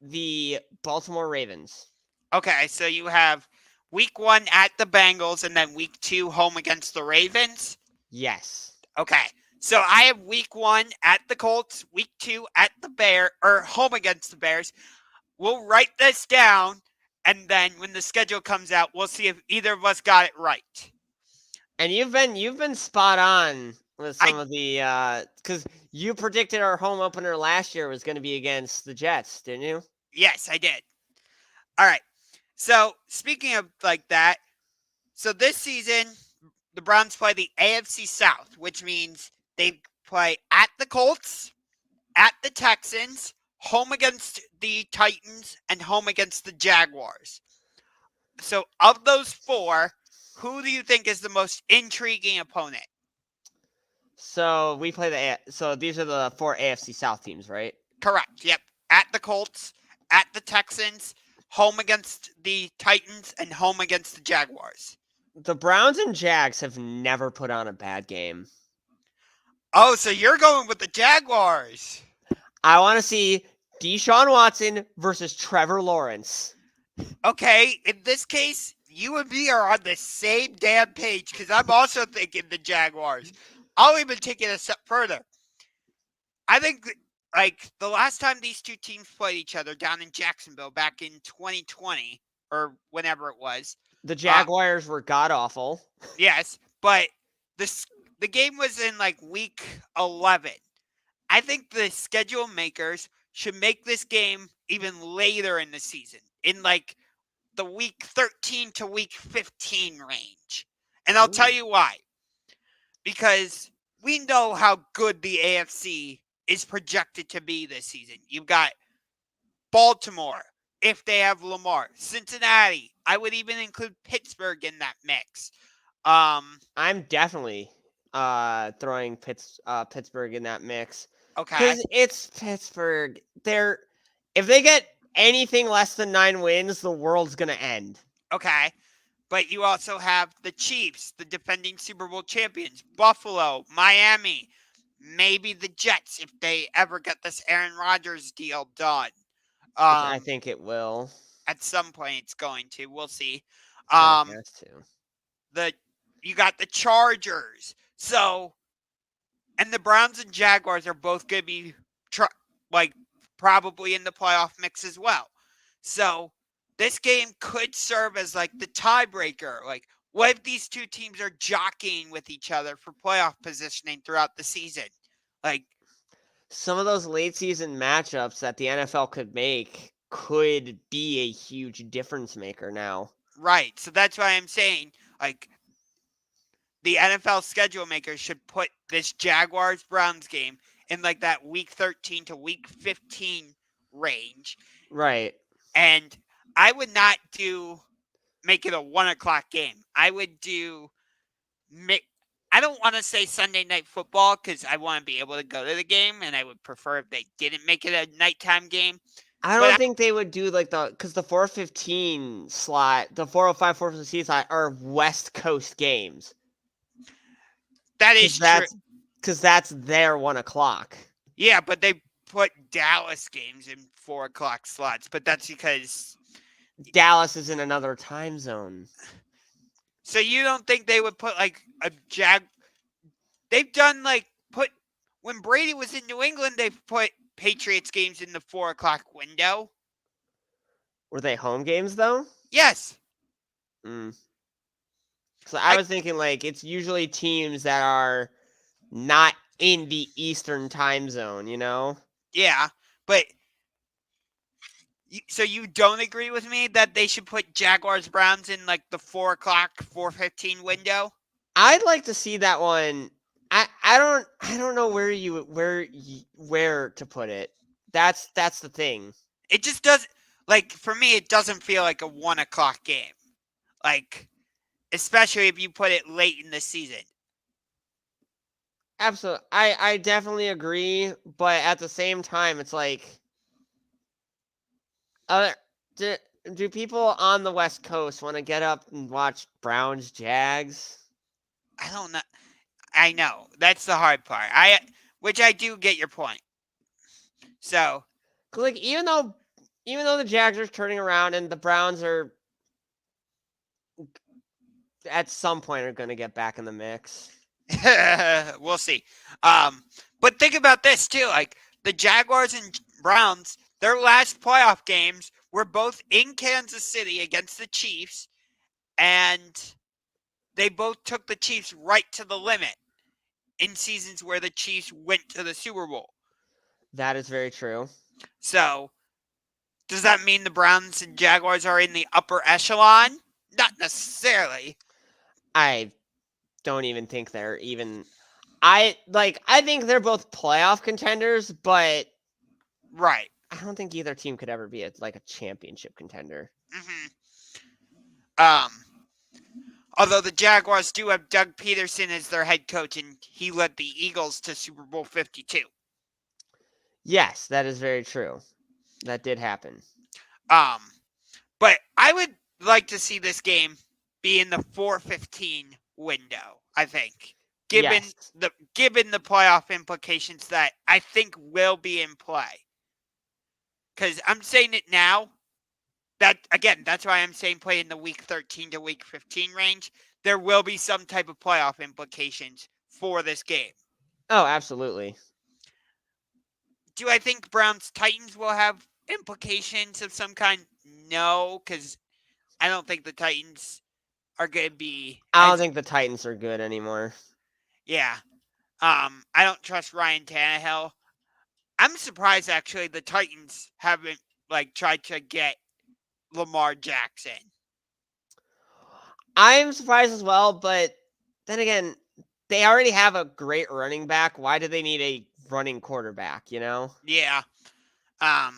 the Baltimore Ravens. Okay, so you have week 1 at the Bengals and then week 2 home against the Ravens? Yes. Okay. So I have week 1 at the Colts, week 2 at the home against the Bears. We'll write this down, and then when the schedule comes out, we'll see if either of us got it right. And you've been spot on with some of the because you predicted our home opener last year was going to be against the Jets, didn't you? Yes, I did. All right. So speaking of like that, so this season the Browns play the AFC South, which means they play at the Colts, at the Texans, home against the Titans, and home against the Jaguars. So of those 4, who do you think is the most intriguing opponent? So we play so these are the 4 AFC South teams, right? Correct. Yep. At the Colts, at the Texans, home against the Titans, and home against the Jaguars. The Browns and Jags have never put on a bad game. Oh, so you're going with the Jaguars. I want to see Deshaun Watson versus Trevor Lawrence. Okay, in this case, you and me are on the same damn page because I'm also thinking the Jaguars. I'll even take it a step further. I think like the last time these two teams played each other down in Jacksonville back in 2020 or whenever it was. The Jaguars were god-awful. Yes, but the game was in like week 11. I think the schedule makers should make this game even later in the season, in like the week 13 to week 15 range. And I'll tell you why. Because we know how good the AFC is projected to be this season. You've got Baltimore, if they have Lamar, Cincinnati. I would even include Pittsburgh in that mix. I'm definitely throwing Pittsburgh in that mix. Okay. Because it's Pittsburgh. If they get anything less than 9 wins, the world's going to end. Okay. But you also have the Chiefs, the defending Super Bowl champions, Buffalo, Miami, maybe the Jets if they ever get this Aaron Rodgers deal done. which I Um, think it will. at some point it's going to. We'll see. Kind of Um, has to. the you got the Chargers. So, and the Browns and Jaguars are both going to be like probably in the playoff mix as well. So, this game could serve as like the tiebreaker. Like, what if these two teams are jockeying with each other for playoff positioning throughout the season? Like, Some of those late season matchups that the NFL could make could be a huge difference maker now. right. So that's why I'm saying, like, the NFL schedule makers should put this Jaguars Browns game in like that week 13 to week 15 range. Right. And I would not make it a 1:00 game. I would I don't want to say Sunday Night Football because I want to be able to go to the game, and I would prefer if they didn't make it a nighttime game. I don't think they would do like because the 4:15 slot, the 4:05, 4:15 slot are West Coast games. That is true. Because that's their 1:00. Yeah, but they put Dallas games in 4:00 slots, but that's because Dallas is in another time zone. So you don't think they would put like a They've done like when Brady was in New England, they've put Patriots games in the 4:00 window. Were they home games though? Yes. So I was thinking like it's usually teams that are not in the Eastern time zone, you know? Yeah, but so you don't agree with me that they should put Jaguars Browns in like the 4:00, 4:15 window? I'd like to see that one. I don't know where to put it. That's the thing. It just does like for me it doesn't feel like a 1:00 game. Like especially if you put it late in the season. Absolutely. I definitely agree, but at the same time it's like do people on the West Coast want to get up and watch Browns Jags? I don't know. I know. That's the hard part. Which I do get your point. So, like even though the Jags are turning around and the Browns are at some point are going to get back in the mix. we'll see. But think about this too. Like the Jaguars and Browns, their last playoff games were both in Kansas City against the Chiefs, and they both took the Chiefs right to the limit in seasons where the Chiefs went to the Super Bowl. That is very true. So, does that mean the Browns and Jaguars are in the upper echelon? Not necessarily. I don't even think they're even. I think they're both playoff contenders, but right. I don't think either team could ever be a championship contender. Although the Jaguars do have Doug Peterson as their head coach, and he led the Eagles to Super Bowl 52. Yes, that is very true. That did happen. But I would like to see this game be in the 4:15 window, I think. Given the playoff implications that I think will be in play. Because I'm saying it now. That's why I'm saying play in the week 13 to week 15 range. There will be some type of playoff implications for this game. Oh, absolutely. Do I think Browns-Titans will have implications of some kind? No, because I don't think the Titans are going to be... I don't think the Titans are good anymore. Yeah. I don't trust Ryan Tannehill. I'm surprised, actually, the Titans haven't tried to get Lamar Jackson. I'm surprised as well, but then again, they already have a great running back. Why do they need a running quarterback, you know? Yeah. And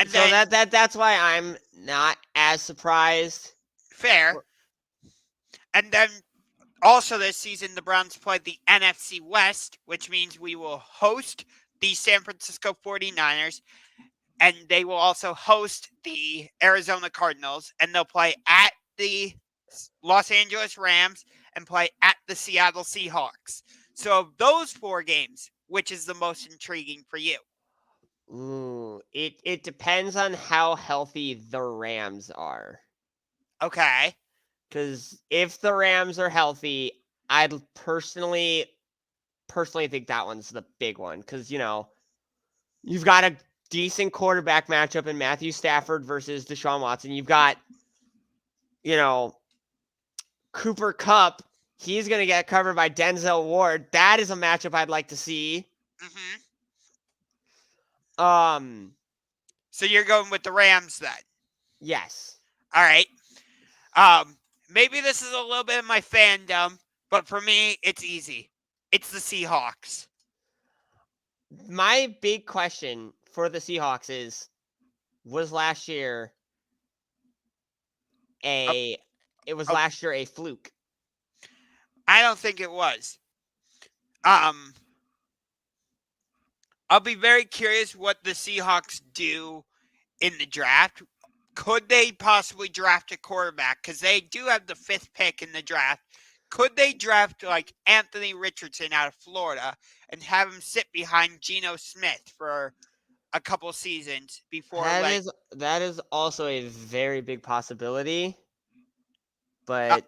so that's why I'm not as surprised. Fair. And then also this season, the Browns played the NFC West, which means we will host the San Francisco 49ers, and they will also host the Arizona Cardinals, and they'll play at the Los Angeles Rams and play at the Seattle Seahawks. So of those 4 games, which is the most intriguing for you? Ooh, it depends on how healthy the Rams are. Okay. Because if the Rams are healthy, I'd personally think that one's the big one. Because you've got a decent quarterback matchup in Matthew Stafford versus Deshaun Watson. You've got Cooper Kupp. He's going to get covered by Denzel Ward. That is a matchup I'd like to see. Mhm. So you're going with the Rams then? Yes. All right. Maybe this is a little bit of my fandom, but for me, it's easy. It's the Seahawks. My big question for the Seahawks was last year a fluke? I don't think it was. I'll be very curious what the Seahawks do in the draft. Could they possibly draft a quarterback? Because they do have the 5th pick in the draft. Could they draft like Anthony Richardson out of Florida and have him sit behind Geno Smith for a couple seasons before That is also a very big possibility. But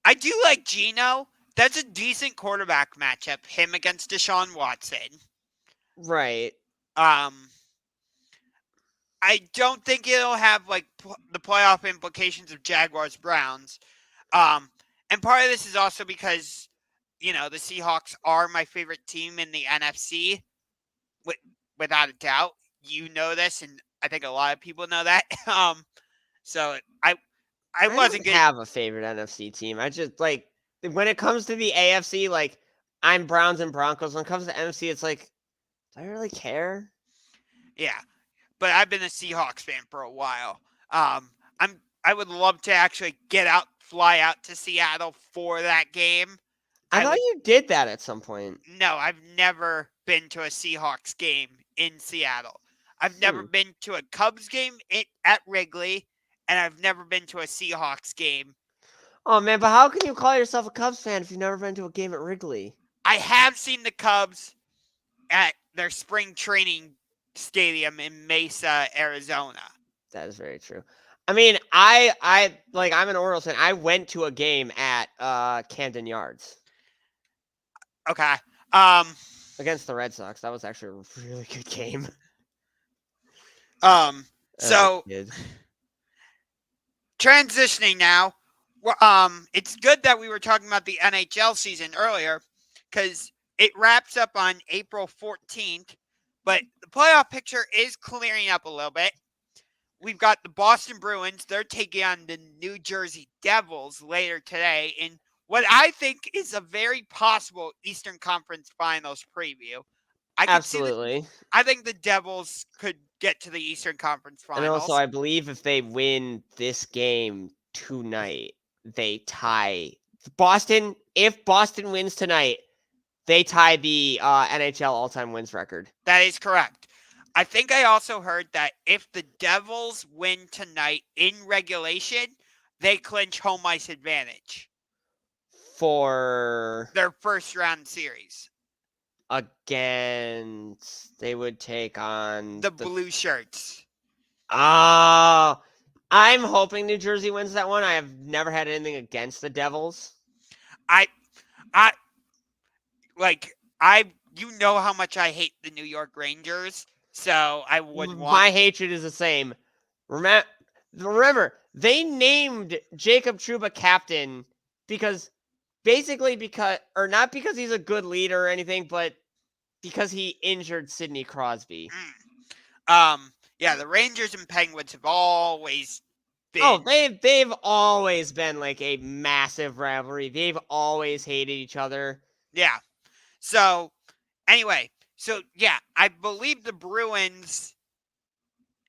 I do like Geno. That's a decent quarterback matchup. Him against Deshaun Watson. Right. I don't think it'll have like the playoff implications of Jaguars Browns. And part of this is also because the Seahawks are my favorite team in the NFC, without a doubt. You know this, and I think a lot of people know that. So I wasn't don't have a favorite NFC team. I just when it comes to the AFC, I'm Browns and Broncos. When it comes to NFC, it's like, do I really care? Yeah, but I've been a Seahawks fan for a while. I would love to actually fly out to Seattle for that game. I thought you did that at some point. No, I've never been to a Seahawks game in Seattle. I've never been to a Cubs game at Wrigley, and I've never been to a Seahawks game. Oh, man, but how can you call yourself a Cubs fan if you've never been to a game at Wrigley? I have seen the Cubs at their spring training stadium in Mesa, Arizona. That is very true. I mean, I'm an Orioles fan. I went to a game at Camden Yards. Okay. Against the Red Sox. That was actually a really good game. So transitioning now, it's good that we were talking about the NHL season earlier because it wraps up on April 14th, but the playoff picture is clearing up a little bit. We've got the Boston Bruins. They're taking on the New Jersey Devils later today in what I think is a very possible Eastern Conference Finals preview. Absolutely. I think the Devils could get to the Eastern Conference Finals. And also, I believe if they win this game tonight, they tie Boston. If Boston wins tonight, they tie the NHL all-time wins record. That is correct. I think I also heard that if the Devils win tonight in regulation, they clinch home ice advantage for their first round series. They would take on the blue shirts. I'm hoping New Jersey wins that one. I have never had anything against the Devils. You know how much I hate the New York Rangers, so I would want. My hatred is the same. Remember, they named Jacob Trouba captain not because he's a good leader or anything, but because he injured Sidney Crosby. Yeah, the Rangers and Penguins have always been. Oh, they've always been like a massive rivalry. They've always hated each other. Yeah. So, anyway, I believe the Bruins.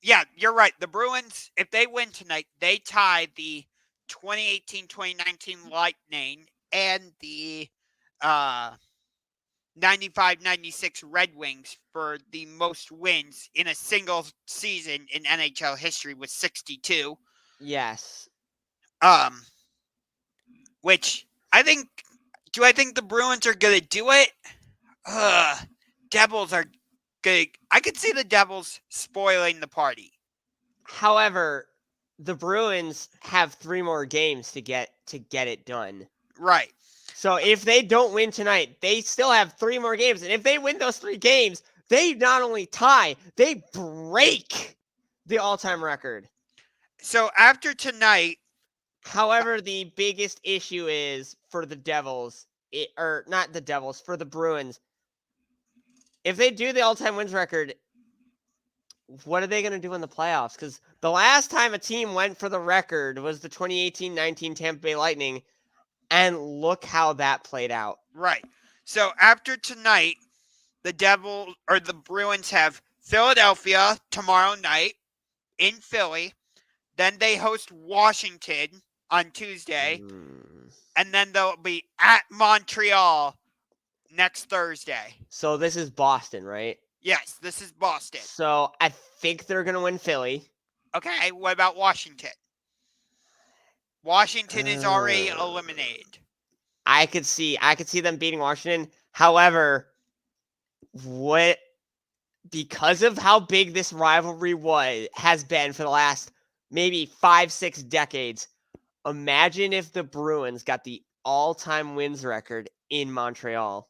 Yeah, you're right. The Bruins, if they win tonight, they tie the 2018-2019 Lightning and the 95-96 Red Wings for the most wins in a single season in NHL history with 62. Yes. Which I think Do I think the Bruins are going to do it? Devils are good. I could see the Devils spoiling the party. However, the Bruins have 3 more games to get it done. Right. So if they don't win tonight, they still have 3 more games. And if they win those 3 games, they not only tie, they break the all-time record. So after tonight, However, the biggest issue is for the Devils, or not the Devils, for the Bruins. If they do the all-time wins record, what are they going to do in the playoffs? Because the last time a team went for the record was the 2018-19 Tampa Bay Lightning, and look how that played out. right. So after tonight, the Bruins have Philadelphia tomorrow night in Philly. Then they host Washington on Tuesday. And then they'll be at Montreal next Thursday. So this is Boston, right? Yes, this is Boston. So I think they're going to win Philly. Okay, what about Washington? Washington is already eliminated. I could see them beating Washington. However, because of how big this rivalry has been for the last maybe 5-6 decades, imagine if the Bruins got the all-time wins record in Montreal.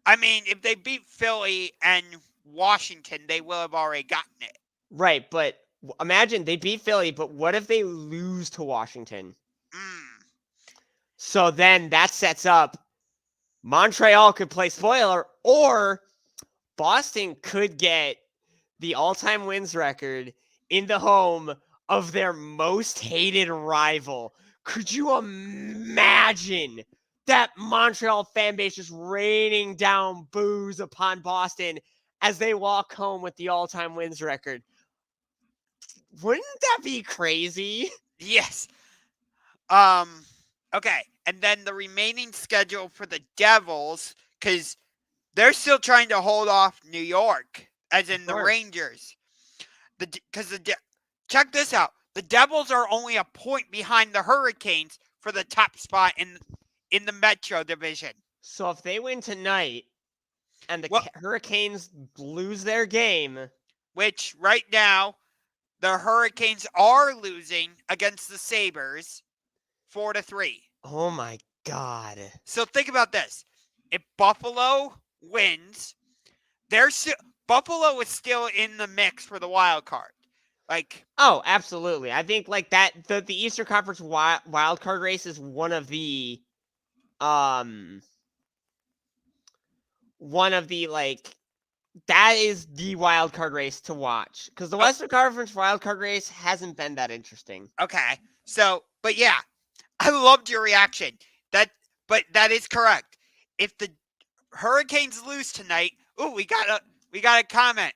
I mean, if they beat Philly and Washington, they will have already gotten it. Right, but imagine they beat Philly, but what if they lose to Washington? So then that sets up Montreal could play spoiler, or Boston could get the all-time wins record in the home of their most hated rival. Could you imagine that Montreal fan base just raining down boos upon Boston as they walk home with the all-time wins record? Wouldn't that be crazy? Yes. Okay, and then the remaining schedule for the Devils, because they're still trying to hold off New York, as in the Rangers. Check this out. The Devils are only a point behind the Hurricanes for the top spot in the Metro Division. So if they win tonight and the Hurricanes lose their game, which right now the Hurricanes are losing against the Sabres 4-3. Oh my God. So think about this. If Buffalo wins, Buffalo is still in the mix for the wild card. Oh, absolutely. I think that the Eastern Conference wild card race is one of the that is the wild card race to watch, because the Western Conference wild card race hasn't been that interesting. Okay. So, but yeah, I loved your reaction. But that is correct. If the Hurricanes lose tonight, we got a comment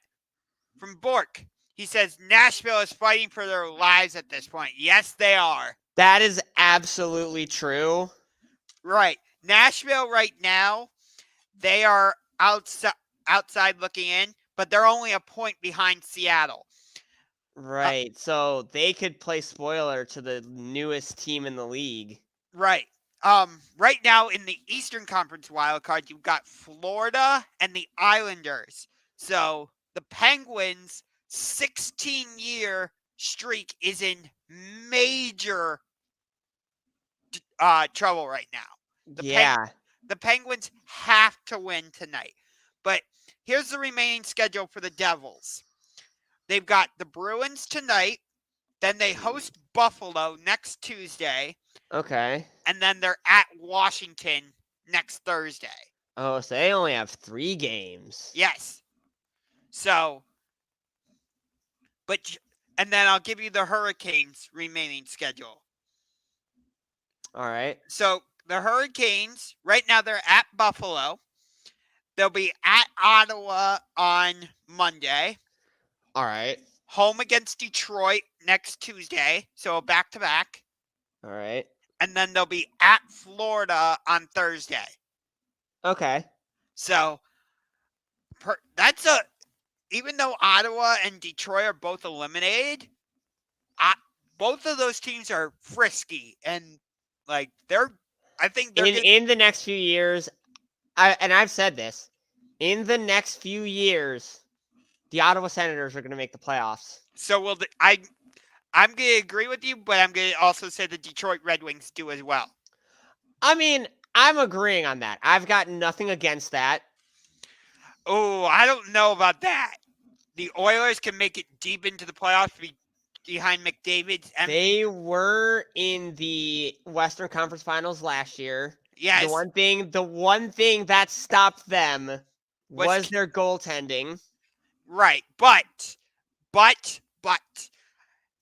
from Bork. He says Nashville is fighting for their lives at this point. Yes, they are. That is absolutely true. Right. Nashville right now, they are outside looking in, but they're only a point behind Seattle. Right. So they could play spoiler to the newest team in the league. Right. Right now in the Eastern Conference wildcard, you've got Florida and the Islanders. So the Penguins' 16-year streak is in major trouble right now. The Penguins have to win tonight. But here's the remaining schedule for the Devils. They've got the Bruins tonight. Then they host Buffalo next Tuesday. Okay. And then they're at Washington next Thursday. Oh, so they only have 3 games. Yes. So, and then I'll give you the Hurricanes' remaining schedule. All right. So the Hurricanes, right now they're at Buffalo. They'll be at Ottawa on Monday. All right. Home against Detroit next Tuesday. So a back-to-back. All right. And then they'll be at Florida on Thursday. Okay. So even though Ottawa and Detroit are both eliminated, both of those teams are frisky and they're I think they're In the next few years, I've said this, in the next few years, the Ottawa Senators are going to make the playoffs. So I'm going to agree with you, but I'm going to also say the Detroit Red Wings do as well. I mean, I'm agreeing on that. I've got nothing against that. Oh, I don't know about that. The Oilers can make it deep into the playoffs behind McDavid's MVP. They were in the Western Conference Finals last year. Yes. The one thing that stopped them was their goaltending. Right, but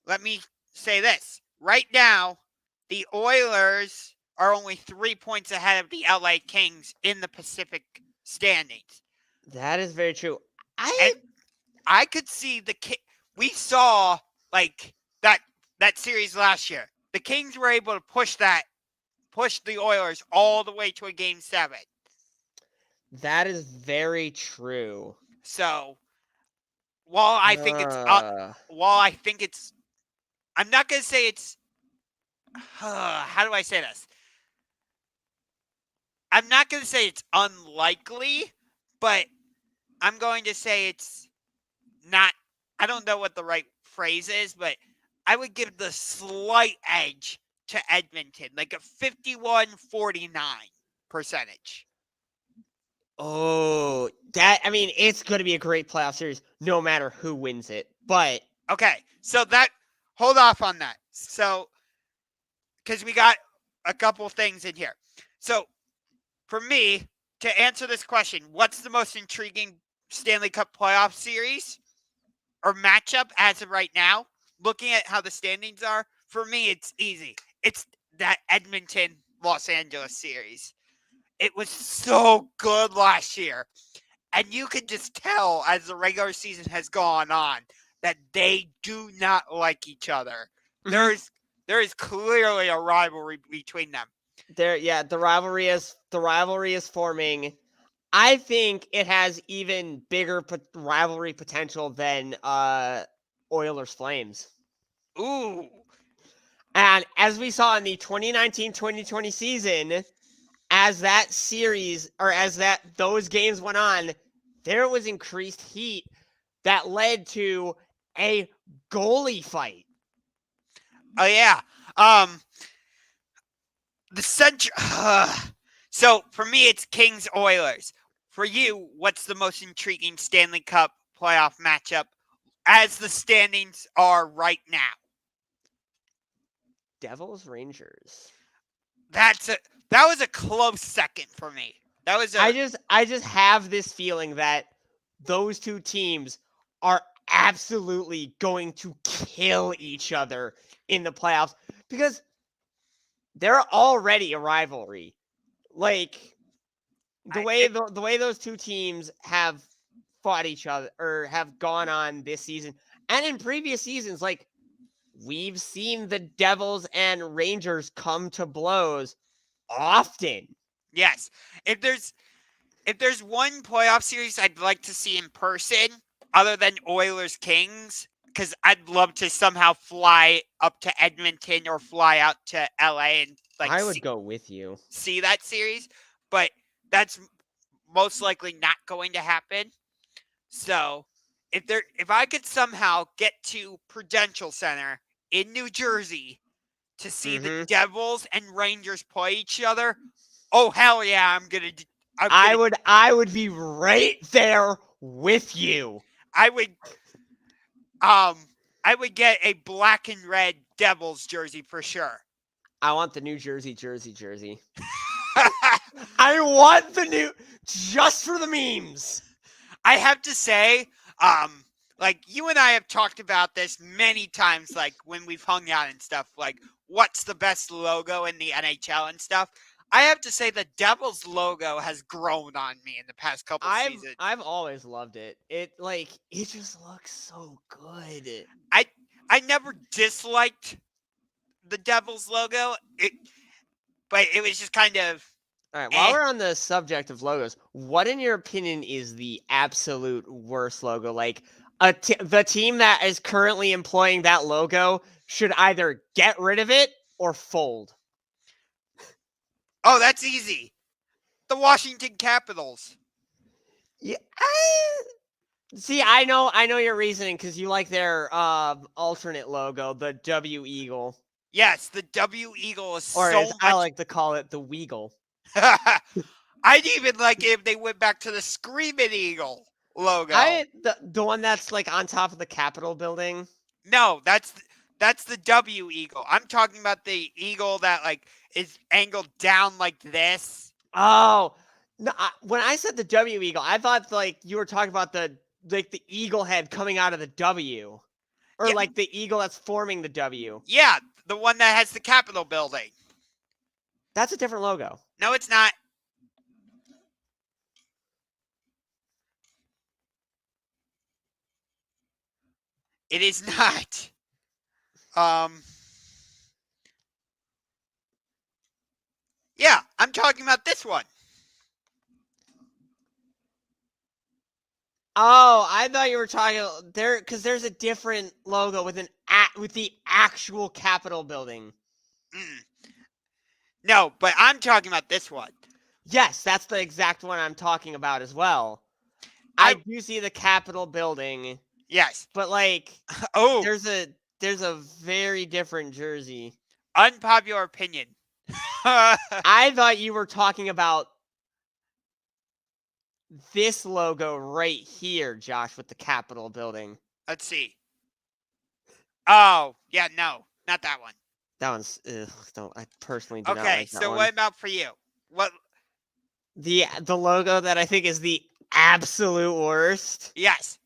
let me say this. Right now, the Oilers are only 3 points ahead of the LA Kings in the Pacific standings. That is very true. I could see we saw like that series last year. The Kings were able to push the Oilers all the way to a game 7. That is very true. So, while I think it's I'm not going to say it's how do I say this? I'm not going to say it's unlikely, but I'm going to say it's not. I don't know what the right phrase is, but I would give the slight edge to Edmonton, like a 51-49 percentage. Oh, it's going to be a great playoff series no matter who wins it. But okay, so hold off on that. So, because we got a couple things in here. So, for me, to answer this question, what's the most intriguing Stanley Cup playoff series or matchup as of right now? Looking at how the standings are, for me, it's easy. It's that Edmonton-Los Angeles series. It was so good last year. And you can just tell as the regular season has gone on that they do not like each other. There is clearly a rivalry between them. The rivalry is forming. I think it has even bigger rivalry potential than Oilers Flames. Ooh. And as we saw in the 2019-2020 season, as that series or as those games went on, there was increased heat that led to a goalie fight. Oh yeah. So for me it's Kings Oilers. For you, what's the most intriguing Stanley Cup playoff matchup as the standings are right now? Devils Rangers. That was a close second for me. I just have this feeling that those two teams are absolutely going to kill each other in the playoffs because they're already a rivalry. Like the way those two teams have fought each other or have gone on this season and in previous seasons, like we've seen the Devils and Rangers come to blows often. Yes. If there's one playoff series I'd like to see in person other than Oilers Kings, because I'd love to somehow fly up to Edmonton or fly out to LA and I would go with you. See that series, but that's most likely not going to happen. So if I could somehow get to Prudential Center in New Jersey to see the Devils and Rangers play each other, oh hell yeah, I would be right there with you. I would get a black and red Devils jersey for sure. I want the New Jersey jersey. I want the new just for the memes. I have to say, like you and I have talked about this many times, like when we've hung out and stuff, like what's the best logo in the NHL and stuff. I have to say the Devils logo has grown on me in the past couple seasons. I've always loved it. It just looks so good. I never disliked the Devils logo. But it was just kind of all right. While we're on the subject of logos, what in your opinion is the absolute worst logo? Like the team that is currently employing that logo should either get rid of it or fold. Oh, that's easy. The Washington Capitals. Yeah. See, I know your reasoning because you like their alternate logo, the W Eagle, Yes, the W Eagle is or so as I much. like to call it, the Weagle. I'd even like it if they went back to the Screaming Eagle logo. The one that's like on top of the Capitol building. No, that's the W Eagle. I'm talking about the eagle that like is angled down like this. Oh, no! When I said the W Eagle, I thought like you were talking about the eagle head coming out of the W, or Yeah. like the eagle that's forming the W. Yeah, the one that has the Capitol building. That's a different logo. No, it's not. It is not. Yeah, I'm talking about this one. Oh, I thought you were talking there because there's a different logo with with the actual Capitol building. No, but I'm talking about this one. Yes, that's the exact one I'm talking about as well. I do see the Capitol building, Yes. but like, Oh, there's a very different jersey. unpopular opinion. I thought you were talking about this logo right here, Josh, with the Capitol building. Let's see. Oh, yeah, no, not that one. That one's I personally do not Okay, like that so one. what about for you? What? The logo that I think is the absolute worst. Yes.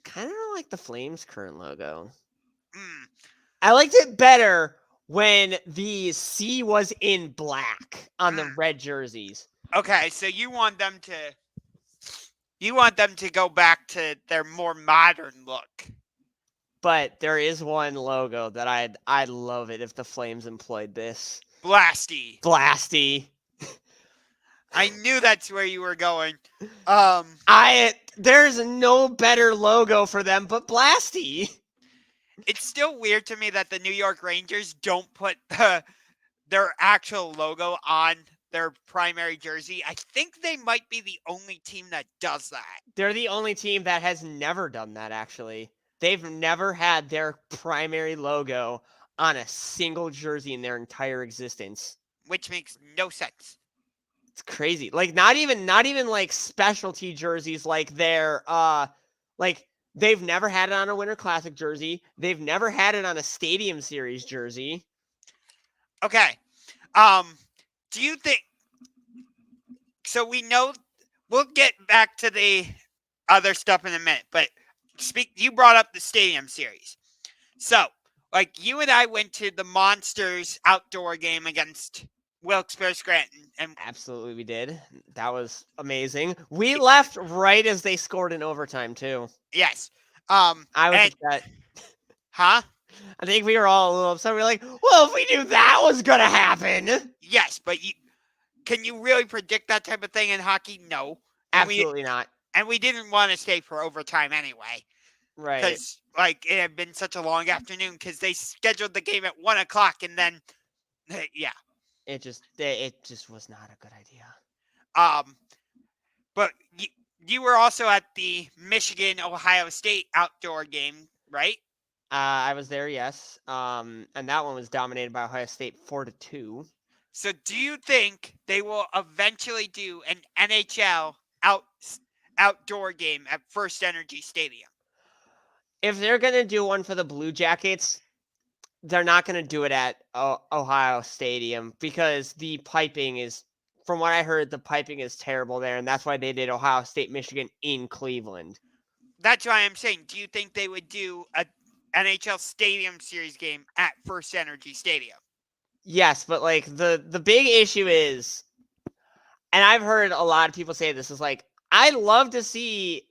Kind of don't like the Flames' current logo. Mm. I liked it better when the C was in black on the red jerseys. Okay, so you want them to go back to their more modern look. But there is one logo that I'd love it if the Flames employed this. Blasty. I knew that's where you were going. There's no better logo for them but Blasty. It's still weird to me that the New York Rangers don't put their actual logo on their primary jersey. I think they might be the only team that does that. They're the only team that has never done that, actually. They've never had their primary logo on a single jersey in their entire existence. Which makes no sense. It's crazy. Like not even like specialty jerseys like their like they've never had it on a Winter Classic jersey. They've never had it on a Stadium Series jersey. Okay. Do you think so we know we'll get back to the other stuff in a minute, but you brought up the Stadium Series. So, like you and I went to the Monsters outdoor game against Wilkes-Barre Scranton, and absolutely we did. That was amazing. We left right as they scored in overtime too. Yes. I was upset. Huh? I think we were all a little upset. We were like, well, if we knew that was gonna happen. Yes, but can you really predict that type of thing in hockey? No. Absolutely not. And we didn't want to stay for overtime anyway. Right. Because like it had been such a long afternoon because they scheduled the game at 1:00 and then yeah. It just was not a good idea. But you were also at the Michigan-Ohio State outdoor game, right? I was there, yes. And that one was dominated by Ohio State 4-2. So do you think they will eventually do an NHL outdoor game at First Energy Stadium? If they're going to do one for the Blue Jackets, they're not going to do it at Ohio Stadium because the piping is, from what I heard, the piping is terrible there, and that's why they did Ohio State, Michigan in Cleveland. That's why I'm saying, do you think they would do a NHL Stadium Series game at First Energy Stadium? Yes, but like the big issue is, and I've heard a lot of people say this, is like, I'd love to see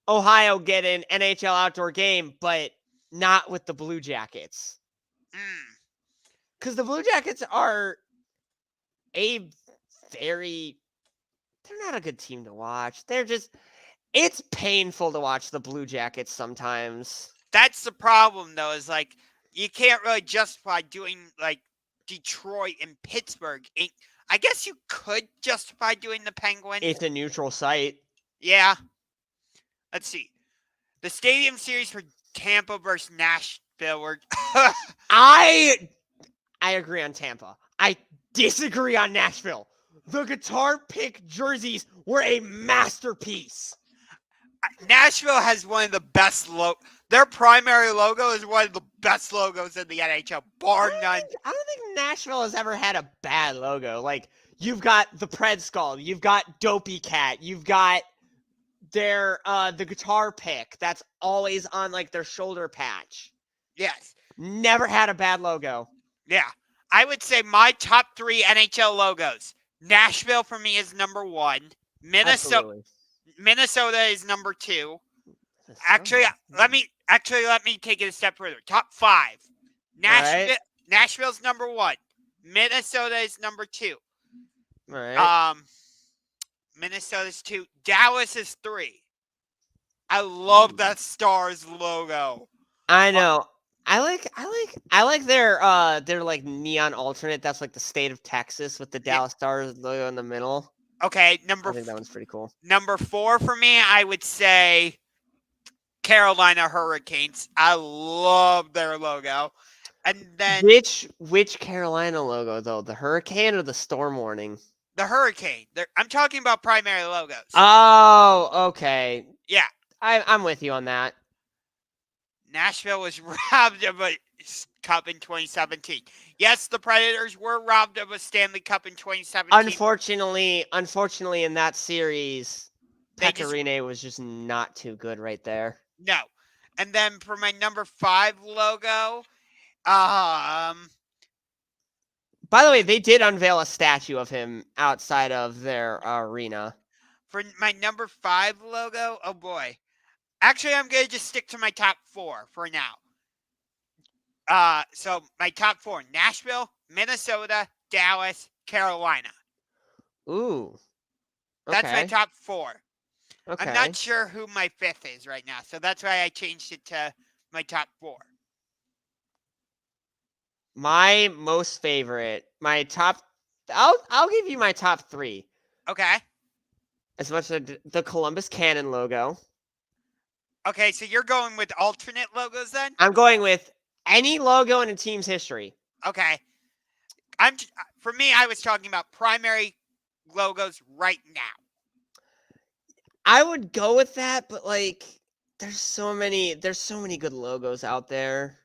Ohio get an NHL outdoor game, but not with the Blue Jackets. Because the Blue Jackets are they're not a good team to watch. It's painful to watch the Blue Jackets sometimes. That's the problem, though, is like, you can't really justify doing like Detroit and Pittsburgh. I guess you could justify doing the Penguins. It's a neutral site. Yeah. Let's see. The Stadium Series for Tampa versus Nashville were. I agree on Tampa. I disagree on Nashville. The guitar pick jerseys were a masterpiece. Nashville has one of the best Their primary logo is one of the best logos in the NHL, bar none. I don't think Nashville has ever had a bad logo. Like, you've got the Pred Skull, you've got Dopey Cat, you've got their the guitar pick that's always on like their shoulder patch. Yes. Never had a bad logo. Yeah. I would say my top 3 NHL logos. Nashville for me is number 1. Minnesota is number 2. Actually, let me take it a step further. Top 5. Nashville's number 1. Minnesota is number 2. All right. Minnesota's 2. Dallas is 3. I love that Stars logo. I know. I like their like neon alternate. That's like the state of Texas with the Dallas Stars logo in the middle. Okay, I think that one's pretty cool. Number 4 for me, I would say Carolina Hurricanes. I love their logo. And then which Carolina logo though? The Hurricane or the Storm Warning? The Hurricane. I'm talking about primary logos. Oh, okay. Yeah. I'm with you on that. Nashville was robbed of a Cup in 2017. Yes, the Predators were robbed of a Stanley Cup in 2017. Unfortunately, in that series, Pecorine was just not too good right there. No. And then for my number 5 logo, by the way, they did unveil a statue of him outside of their arena. For my number 5 logo, oh boy. Actually, I'm going to just stick to my top 4 for now. So my top 4, Nashville, Minnesota, Dallas, Carolina. Ooh. Okay. That's my top 4. Okay. I'm not sure who my 5th is right now, so that's why I changed it to my top 4. My most favorite, my top, I'll give you my top 3. Okay. As much as the Columbus Cannon logo. Okay, so you're going with alternate logos then? I'm going with any logo in a team's history. Okay. For me, I was talking about primary logos right now. I would go with that, but like there's so many good logos out there.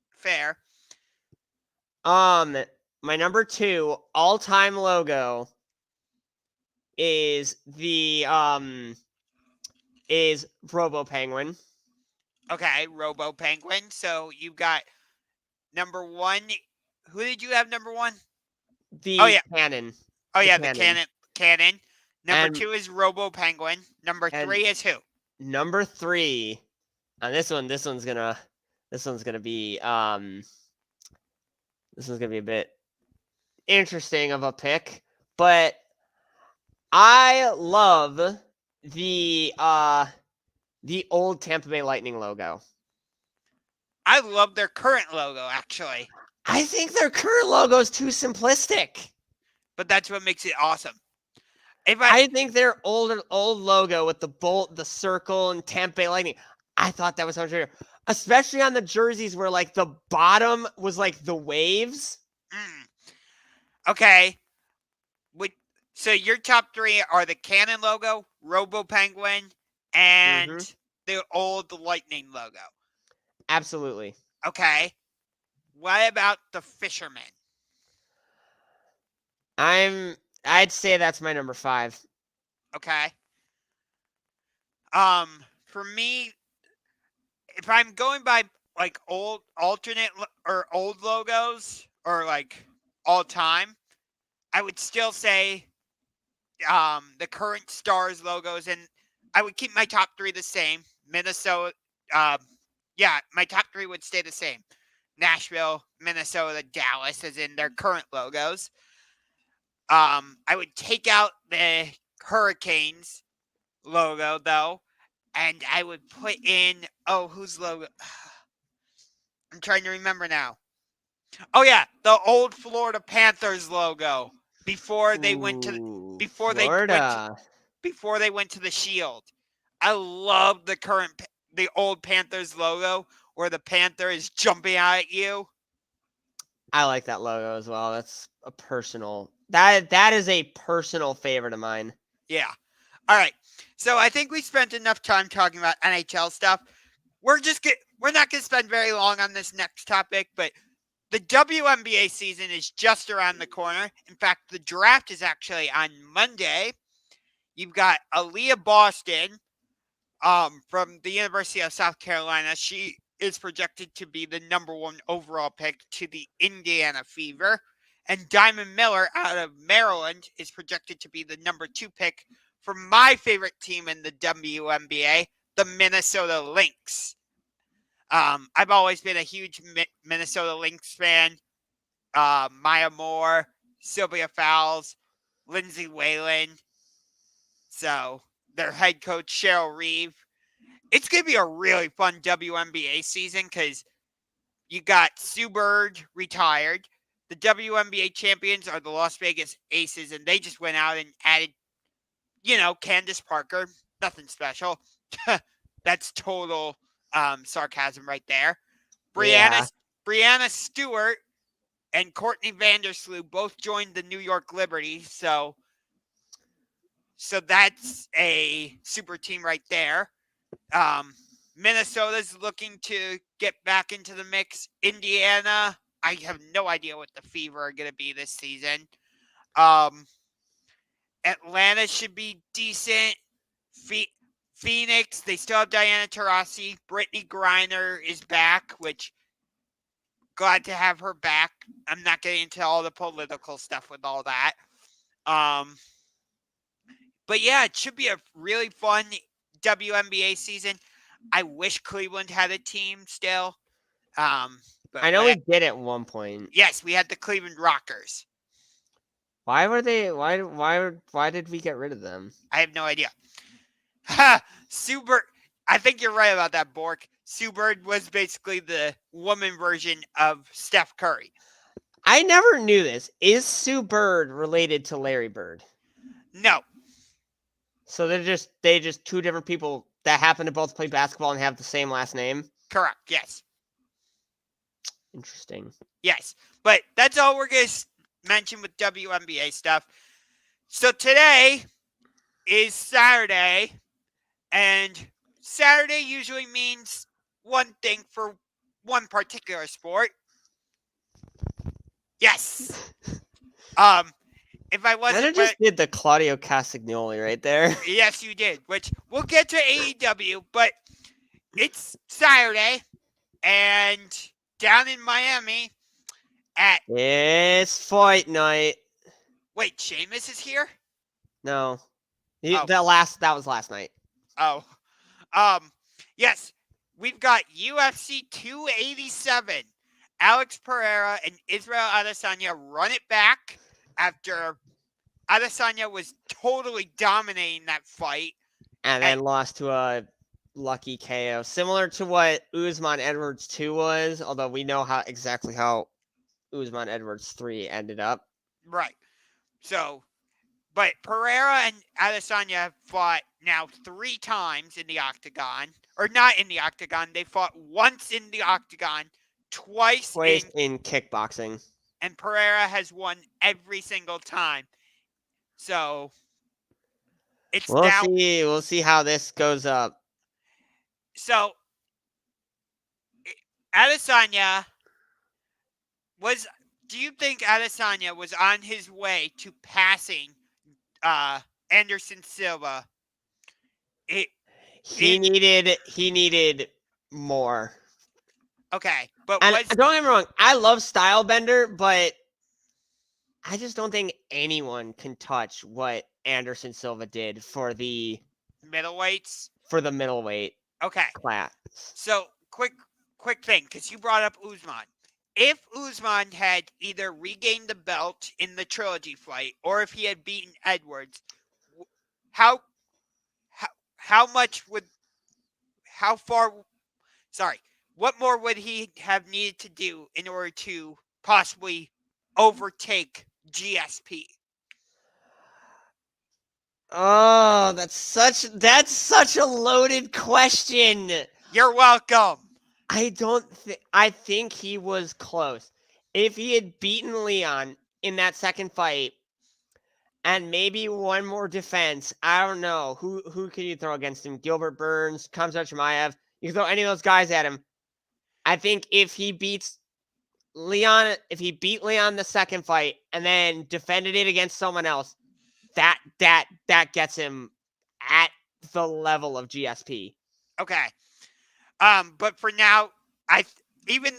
Fair. My number 2 all-time logo is the is Robo Penguin. Okay, Robo Penguin. So you've got number 1. Who did you have number 1? The Cannon. The Cannon. Number 2 is Robo Penguin. Number 3 is who? Number 3. And this one's gonna be a bit interesting of a pick, but I love the old Tampa Bay Lightning logo. I love their current logo, actually. I think their current logo is too simplistic. But that's what makes it awesome. I think their old logo with the bolt, the circle, and Tampa Bay Lightning, I thought that was so much better. Especially on the jerseys where like the bottom was like the waves. Okay. So your top 3 are the Cannon logo, Robo Penguin, and the old Lightning logo. Absolutely. Okay. What about the Fisherman? I'd say that's my number 5. Okay. For me, if I'm going by like old alternate or old logos or like all time, I would still say the current Stars logos, and I would keep my top 3 the same. Minnesota, my top 3 would stay the same. Nashville, Minnesota, Dallas, as in their current logos. I would take out the Hurricanes logo though, and I would put in whose logo? I'm trying to remember now. Oh yeah, the old Florida Panthers logo before they went to Ooh, before they went to, Florida. before they went to the Shield. I love the old Panthers logo where the panther is jumping out at you. I like that logo as well. That's a personal. That is a personal favorite of mine. Yeah. All right. So I think we spent enough time talking about NHL stuff. We're not going to spend very long on this next topic, but the WNBA season is just around the corner. In fact, the draft is actually on Monday. You've got Aaliyah Boston from the University of South Carolina. She is projected to be the number 1 overall pick to the Indiana Fever. And Diamond Miller out of Maryland is projected to be the number 2 pick for my favorite team in the WNBA, the Minnesota Lynx. I've always been a huge Minnesota Lynx fan. Maya Moore, Sylvia Fowles, Lindsay Whalen. So their head coach, Cheryl Reeve. It's going to be a really fun WNBA season because you got Sue Bird retired. The WNBA champions are the Las Vegas Aces, and they just went out and added, Candace Parker. Nothing special. That's total sarcasm right there. Yeah. Brianna Stewart and Courtney Vandersloot both joined the New York Liberty, so that's a super team right there. Minnesota's looking to get back into the mix. Indiana, I have no idea what the Fever are going to be this season. Atlanta should be decent. Phoenix, they still have Diana Taurasi. Brittany Griner is back, which glad to have her back. I'm not getting into all the political stuff with all that. But yeah, it should be a really fun WNBA season. I wish Cleveland had a team still. But I know we did at one point. yes, we had the Cleveland Rockers. Why were they? Why did we get rid of them? I have no idea. Ha! Sue Bird. I think you're right about that, Bork. Sue Bird was basically the woman version of Steph Curry. I never knew this. Is Sue Bird related to Larry Bird? No. So they're just two different people that happen to both play basketball and have the same last name? Correct. Yes. Interesting. Yes. But that's all we're going to mention with WNBA stuff. So today is Saturday, and Saturday usually means one thing for one particular sport. Yes. If I wasn't, I just did the Claudio Castagnoli right there. Yes, you did. Which we'll get to AEW, but it's Saturday, and down in Miami It's fight night. Wait, Sheamus is here? No, Oh. that was last night. Oh, yes, we've got UFC 287. Alex Pereira and Israel Adesanya run it back after Adesanya was totally dominating that fight. And then lost to a lucky KO. Similar to what Usman Edwards 2 was, although we know exactly how Usman Edwards 3 ended up. Right. So, but Pereira and Adesanya have fought now 3 times in the octagon. Or not in the octagon. They fought once in the octagon, twice in kickboxing. And Pereira has won every single time. So, we'll see how this goes up. So, Adesanya do you think Adesanya was on his way to passing Anderson Silva? He needed more. Okay, but don't get me wrong, I love Stylebender, but I just don't think anyone can touch what Anderson Silva did for the middleweights. For the middleweight class. So quick thing, because you brought up Usman. If Usman had either regained the belt in the trilogy fight or if he had beaten Edwards, what more would he have needed to do in order to possibly overtake GSP? Oh, that's such a loaded question. You're welcome. I think he was close. If he had beaten Leon in that second fight and maybe one more defense, I don't know. Who can you throw against him? Gilbert Burns, Khamzat Chimaev. You can throw any of those guys at him. I think if he beat Leon the second fight and then defended it against someone else, that gets him at the level of GSP. Okay. But for now, even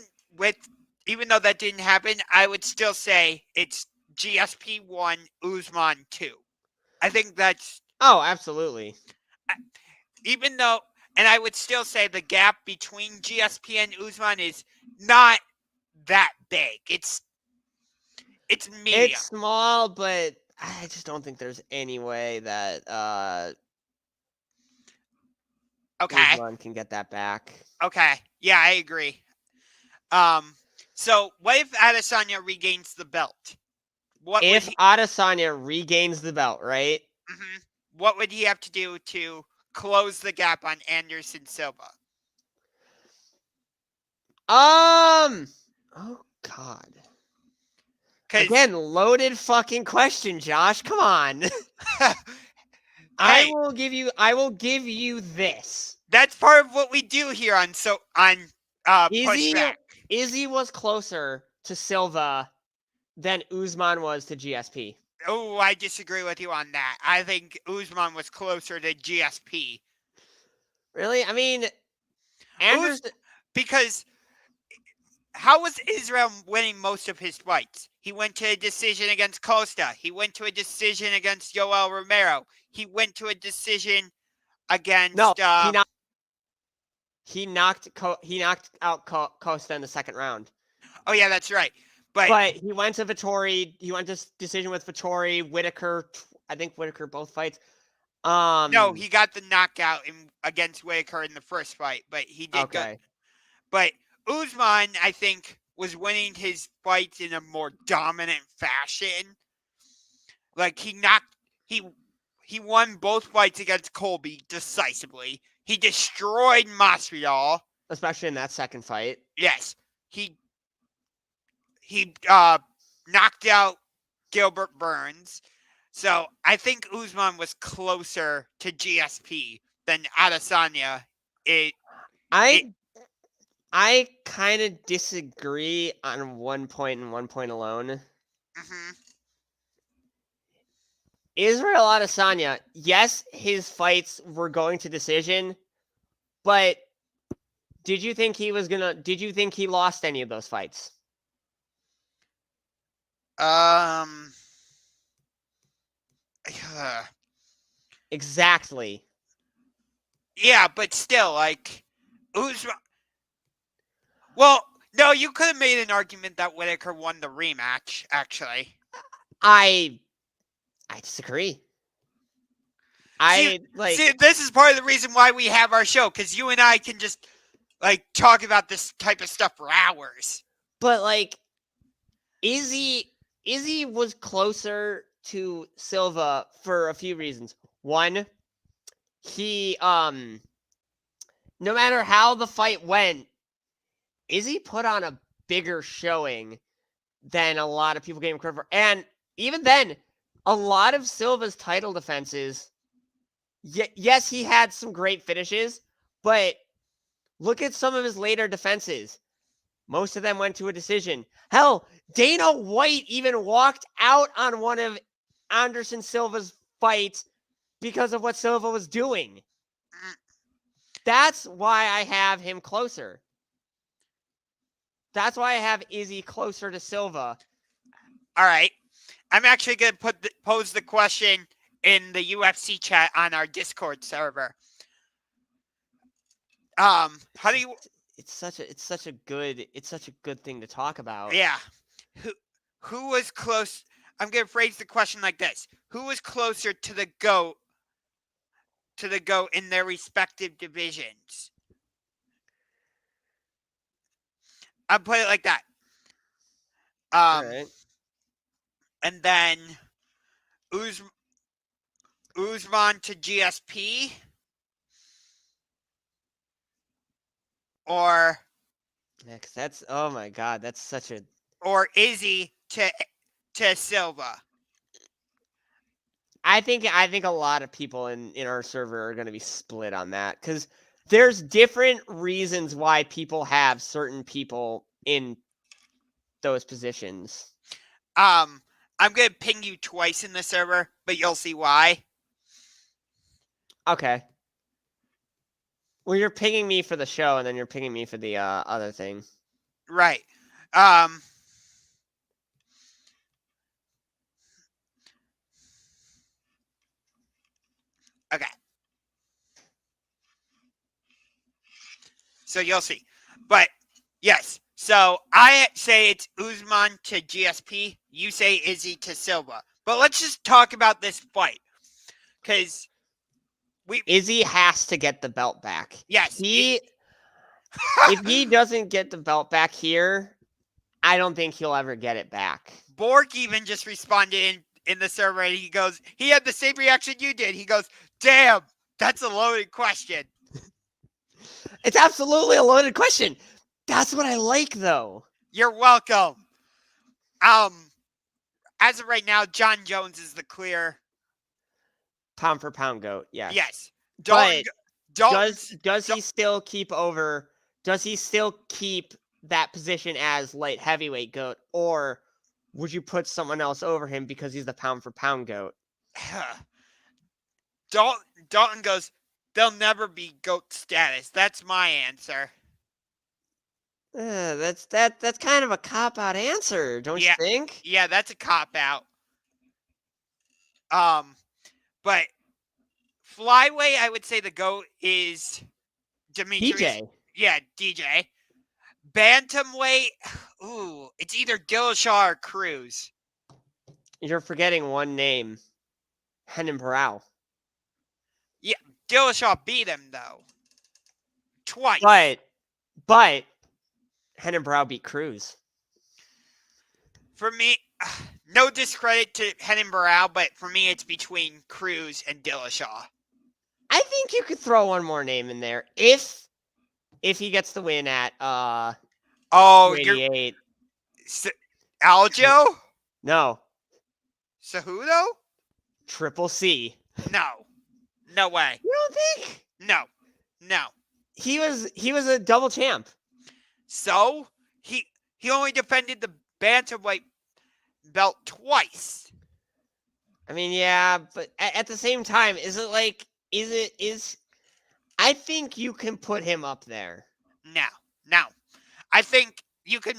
though that didn't happen, I would still say it's GSP 1, Usman 2. I think that's Oh, absolutely. even though, and I would still say the gap between GSP and Usman is not that big. It's medium. It's small, but I just don't think there's any way that Okay. Usman can get that back. Okay. Yeah, I agree. So what if Adesanya regains the belt? If Adesanya regains the belt, right? Mhm. What would he have to do to close the gap on Anderson Silva? Oh God. 'Cause Again, loaded fucking question, Josh. Come on. I Hey. will give you this. That's part of what we do here on Pushback. Izzy was closer to Silva than Usman was to GSP. Oh, I disagree with you on that. I think Usman was closer to GSP. Really? I mean, Anderson. Because how was Israel winning most of his fights? He went to a decision against Costa. He went to a decision against Yoel Romero. He went to a decision against. No, he knocked out Costa in the second round. Oh yeah, that's right. But he went to Vettori. He went to decision with Vettori, Whitaker. I think Whitaker both fights. No, he got the knockout against Whitaker in the first fight, but he did okay. But Usman, I think, was winning his fights in a more dominant fashion. Like he won both fights against Colby decisively. He destroyed Masvidal, especially in that second fight. Yes, he knocked out Gilbert Burns. So I think Usman was closer to GSP than Adesanya. I kind of disagree on one point and one point alone. Mm-hmm. Israel Adesanya, yes, his fights were going to decision, but did you think he lost any of those fights? Exactly. Yeah, but still, like, Usman. Well, no, you could have made an argument that Whitaker won the rematch, actually. I disagree. See, this is part of the reason why we have our show, because you and I can just, like, talk about this type of stuff for hours. But, like, Izzy was closer to Silva for a few reasons. One, he, no matter how the fight went, Izzy put on a bigger showing than a lot of people gave him credit for. And even then, a lot of Silva's title defenses, yes, he had some great finishes, but look at some of his later defenses. Most of them went to a decision. Hell, Dana White even walked out on one of Anderson Silva's fights because of what Silva was doing. That's why I have him closer. That's why I have Izzy closer to Silva. All right. I'm actually going to pose the question in the UFC chat on our Discord server. How do you... It's such a good thing to talk about. Yeah. Who was close? I'm going to phrase the question like this. Who was closer to the GOAT in their respective divisions? I'll put it like that. All Um, right. and then Uz- Uzman to GSP, or Yeah, 'cause that's oh my god, that's such a. Izzy to Silva. I think a lot of people in our server are going to be split on that because there's different reasons why people have certain people in those positions. I'm gonna ping you twice in the server, but you'll see why. Okay. Well, you're pinging me for the show, and then you're pinging me for the other thing. Right. Okay. So you'll see. But yes. So I say it's Uzman to GSP. You say Izzy to Silva. But let's just talk about this fight. Because Izzy has to get the belt back. yes. If he doesn't get the belt back here, I don't think he'll ever get it back. Bork even just responded in the server and he goes, he had the same reaction you did. He goes, damn, that's a loaded question. It's absolutely a loaded question. That's what I like, though. You're welcome. As of right now, John Jones is the clear Pound for pound goat, yes. Yes. But Dalton's, does he still keep over? Does he still keep that position as light heavyweight goat, or would you put someone else over him because he's the pound for pound goat? Dalton goes, they'll never be GOAT status. That's my answer. That's kind of a cop-out answer, don't you think? Yeah, that's a cop-out. But flyweight, I would say the GOAT is Demetrius. DJ. Yeah, DJ. Bantamweight, ooh, it's either Dillashaw or Cruz. You're forgetting one name. Henan Barrow. Yeah, Dillashaw beat him, though. Twice. But Henan Barrow beat Cruz. For me, no discredit to Henan Barrow, but for me, it's between Cruz and Dillashaw. I think you could throw one more name in there if he gets the win at 88. Aljo? No. Cejudo? Triple C. No way. You don't think? No. He was a double champ. So he only defended the bantamweight belt twice. I mean, yeah, but at the same time, I think you can put him up there. No. I think you can.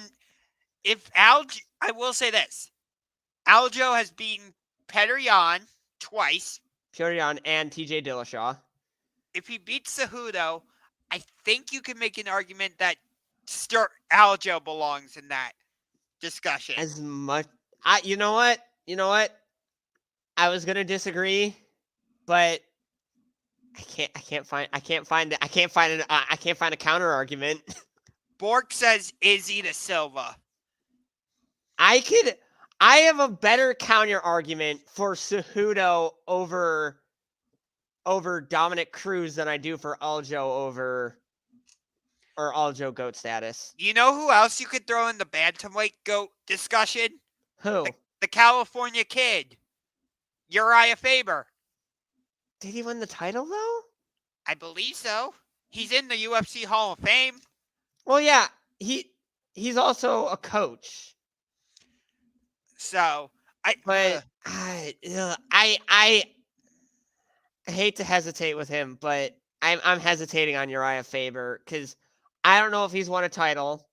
If Aljo, I will say this: Aljo has beaten Petr Yan twice. Petr Yan and TJ Dillashaw. If he beats Cejudo, I think you can make an argument that Aljo belongs in that discussion. As much, you know what? I was gonna disagree, but I can't find a counter argument. Bork says Izzy to Silva. I have a better counter argument for Cejudo over Dominic Cruz than I do for Aljo Aljo GOAT status. You know who else you could throw in the bantamweight GOAT discussion? Who? The California Kid, Uriah Faber. Did he win the title though? I believe so. He's in the UFC Hall of Fame. Well, yeah, he's also a coach. So I hate to hesitate with him, but I'm hesitating on Uriah Faber because I don't know if he's won a title.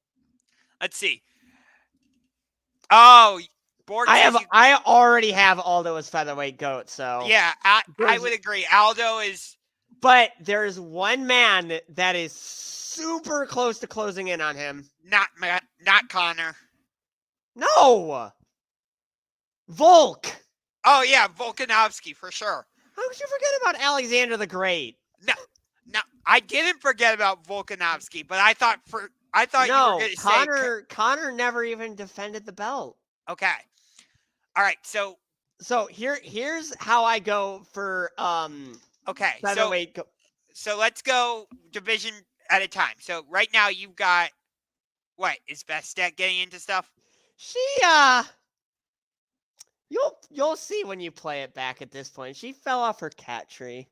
Let's see. Oh, Borg. I already have Aldo as featherweight GOAT, so yeah, I would agree. Aldo is, but there's one man that is super close to closing in on him. Not Connor. No, Volk. Oh yeah, Volkanovski for sure. How could you forget about Alexander the Great? No, I didn't forget about Volkanovski, but I I thought you were No, going to say Connor never even defended the belt. okay. All right, so Here's how I go for okay, featherweight. so let's go division at a time. So right now you've got what is best at getting into stuff? She you'll see when you play it back at this point. She fell off her cat tree.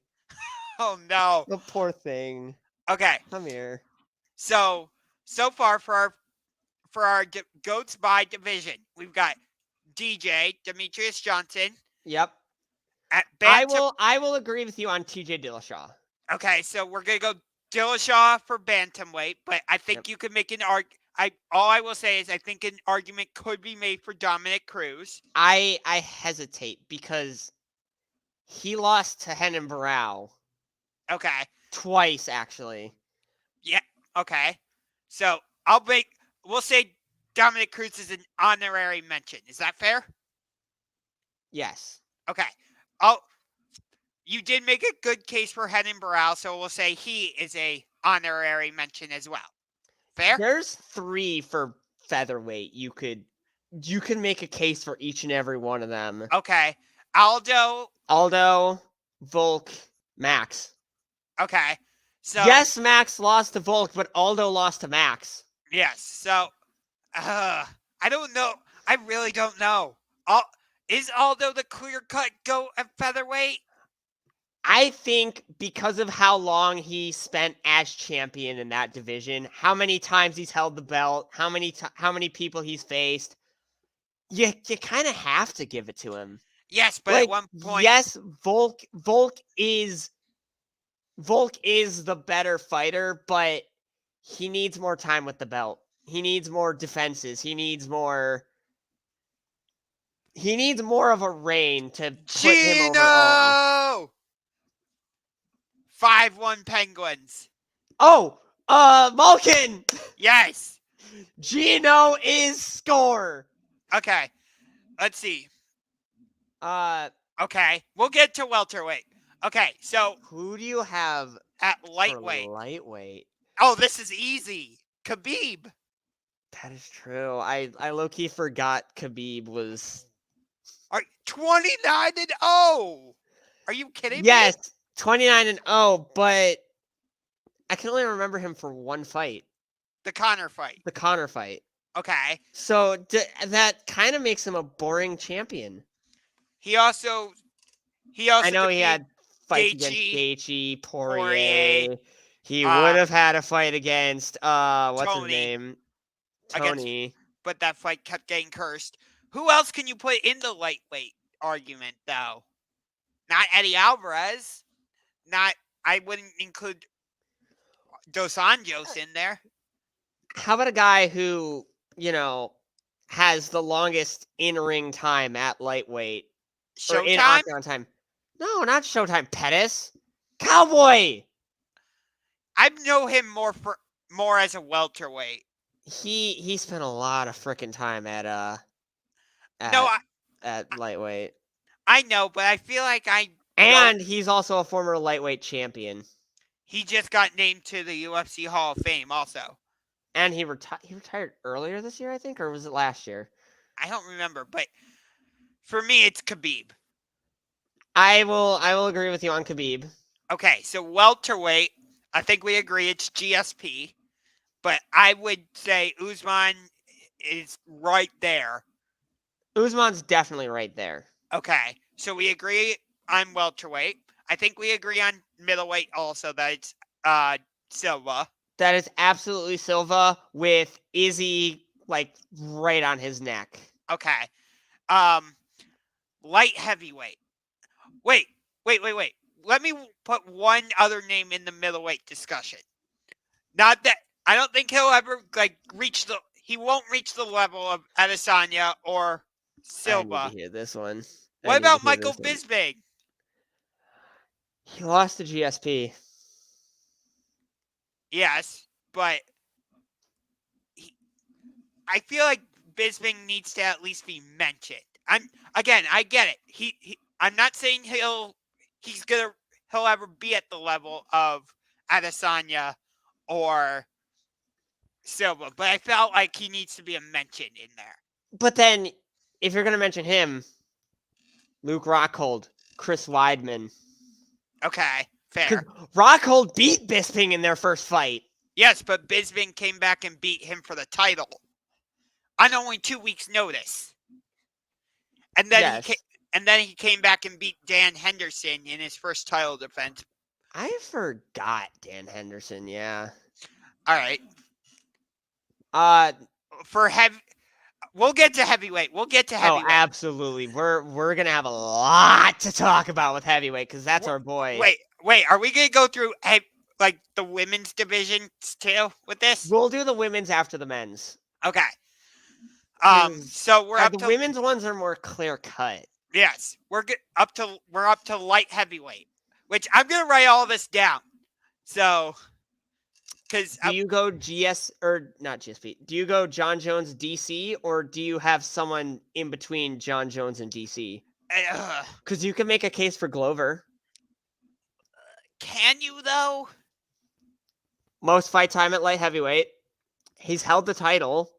Oh no. The poor thing. Okay. Come here. So far for our goats by division, we've got DJ Demetrius Johnson Yep. at bantam. I will agree with you on TJ Dillashaw. Okay, so we're gonna go Dillashaw for bantamweight, but I think you could make an all I will say is I think an argument could be made for Dominic Cruz. I hesitate because he lost to Henan Barrow Okay. twice, actually. Yeah. Okay. So we'll say Dominic Cruz is an honorary mention. Is that fair? Yes. Okay. You did make a good case for Henan Barrow, so we'll say he is a honorary mention as well. Fair? There's 3 for featherweight. You could make a case for each and every one of them. Okay. Aldo, Volk, Max. okay. So yes, Max lost to Volk, but Aldo lost to Max. yes. So I don't know. I really don't know. Is Aldo the clear-cut GOAT at featherweight? I think because of how long he spent as champion in that division, how many times he's held the belt, how many people he's faced, you kind of have to give it to him. Yes, but at one point, yes, Volk is the better fighter, but he needs more time with the belt. He needs more defenses. He needs more of a reign to put him over all. 5-1 Penguins. Oh, Malkin. Yes. Gino is score. Okay. Let's see. Okay, we'll get to welterweight. Okay, so who do you have at lightweight? Lightweight. Oh, this is easy. Khabib. That is true. I low-key forgot Khabib was 29-0. Are you kidding me? Yes, 29-0, but I can only remember him for one fight. The Conor fight. Okay. So that kind of makes him a boring champion. He also I know he had fights against Gaethje, Poirier. He would have had a fight against what's his name? Tony. But that fight kept getting cursed. Who else can you put in the lightweight argument though? Not Eddie Alvarez. I wouldn't include Dos Anjos in there. How about a guy who, has the longest in-ring time at lightweight? Showtime? Or in octagon time. No, not Showtime. Pettis. Cowboy. I know him more as a welterweight. He spent a lot of freaking time at lightweight. I know, but I feel like he's also a former lightweight champion. He just got named to the UFC Hall of Fame also. And he retired earlier this year, I think, or was it last year? I don't remember, but for me it's Khabib. I will agree with you on Khabib. Okay, so welterweight, I think we agree it's GSP, but I would say Usman is right there. Usman's definitely right there. Okay, so we agree on welterweight. I think we agree on middleweight also that it's Silva. That is absolutely Silva with Izzy right on his neck. Okay. Light heavyweight. Wait. Let me put one other name in the middleweight discussion. Not that I don't think he'll ever he won't reach the level of Adesanya or Silva. I need to hear this one. What about Michael Bisping? He lost to GSP. Yes, but I feel like Bisping needs to at least be mentioned. I get it. I'm not saying he'll ever be at the level of Adesanya or Silva, but I felt like he needs to be a mention in there. But then, if you're gonna mention him, Luke Rockhold, Chris Weidman, Okay, because fair. Rockhold beat Bisping in their first fight. Yes, but Bisping came back and beat him for the title on only 2 weeks' notice, and then he came back and beat Dan Henderson in his first title defense. I forgot Dan Henderson. Yeah. All right, For we'll get to heavyweight. Oh, absolutely. We're gonna have a lot to talk about with heavyweight because that's our boy. Wait. Are we gonna go through like the women's divisions too with this? We'll do the women's after the men's. Okay. 'Cause So we're up the to women's ones are more clear cut. yes. We're up to light heavyweight, which I'm gonna write all this down. So, because Do you go GS or not GSP? Do you go John Jones DC or do you have someone in between John Jones and DC? Because you can make a case for Glover. Can you though? Most fight time at light heavyweight. He's held the title.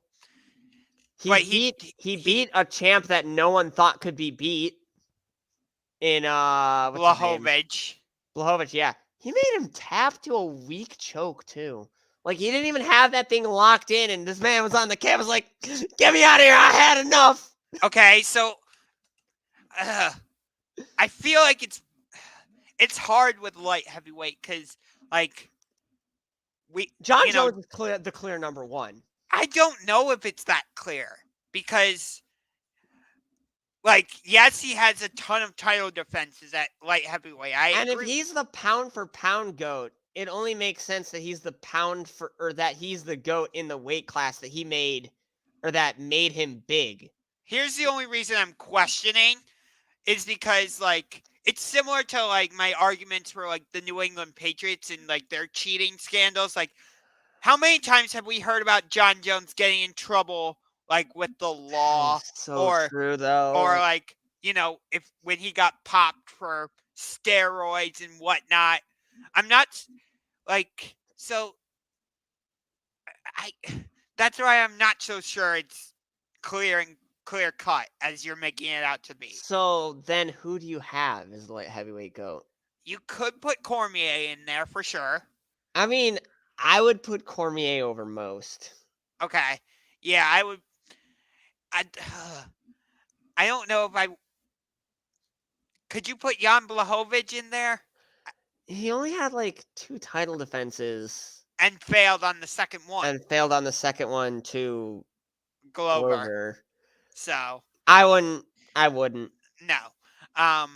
He beat a champ that no one thought could be beat in Blachowicz. Blachowicz, yeah. He made him tap to a weak choke too. Like he didn't even have that thing locked in, and this man was on the cam was like, "Get me out of here! I had enough." Okay, so I feel like it's hard with light heavyweight because like John Jones is the clear number one. I don't know if it's that clear because, like, yes, he has a ton of title defenses at light heavyweight. And if he's the pound for pound GOAT, it only makes sense that he's the he's the GOAT in the weight class that he made or that made him big. Here's the only reason I'm questioning is because, like, it's similar to, like, my arguments for, like, the New England Patriots and, like, their cheating scandals. Like, how many times have we heard about John Jones getting in trouble, like, with the law? True, though. Or, like, when he got popped for steroids and whatnot. I'm not, like, so, that's why I'm not so sure it's clear cut as you're making it out to be. So then who do you have as the light heavyweight GOAT? You could put Cormier in there for sure. I mean, I would put Cormier over most. Okay. Yeah, I would. I don't know if I. Could you put Jan Blachowicz in there? He only had like 2 title defenses. And failed on the second one. And failed on the second one to Glover. So. I wouldn't. No. I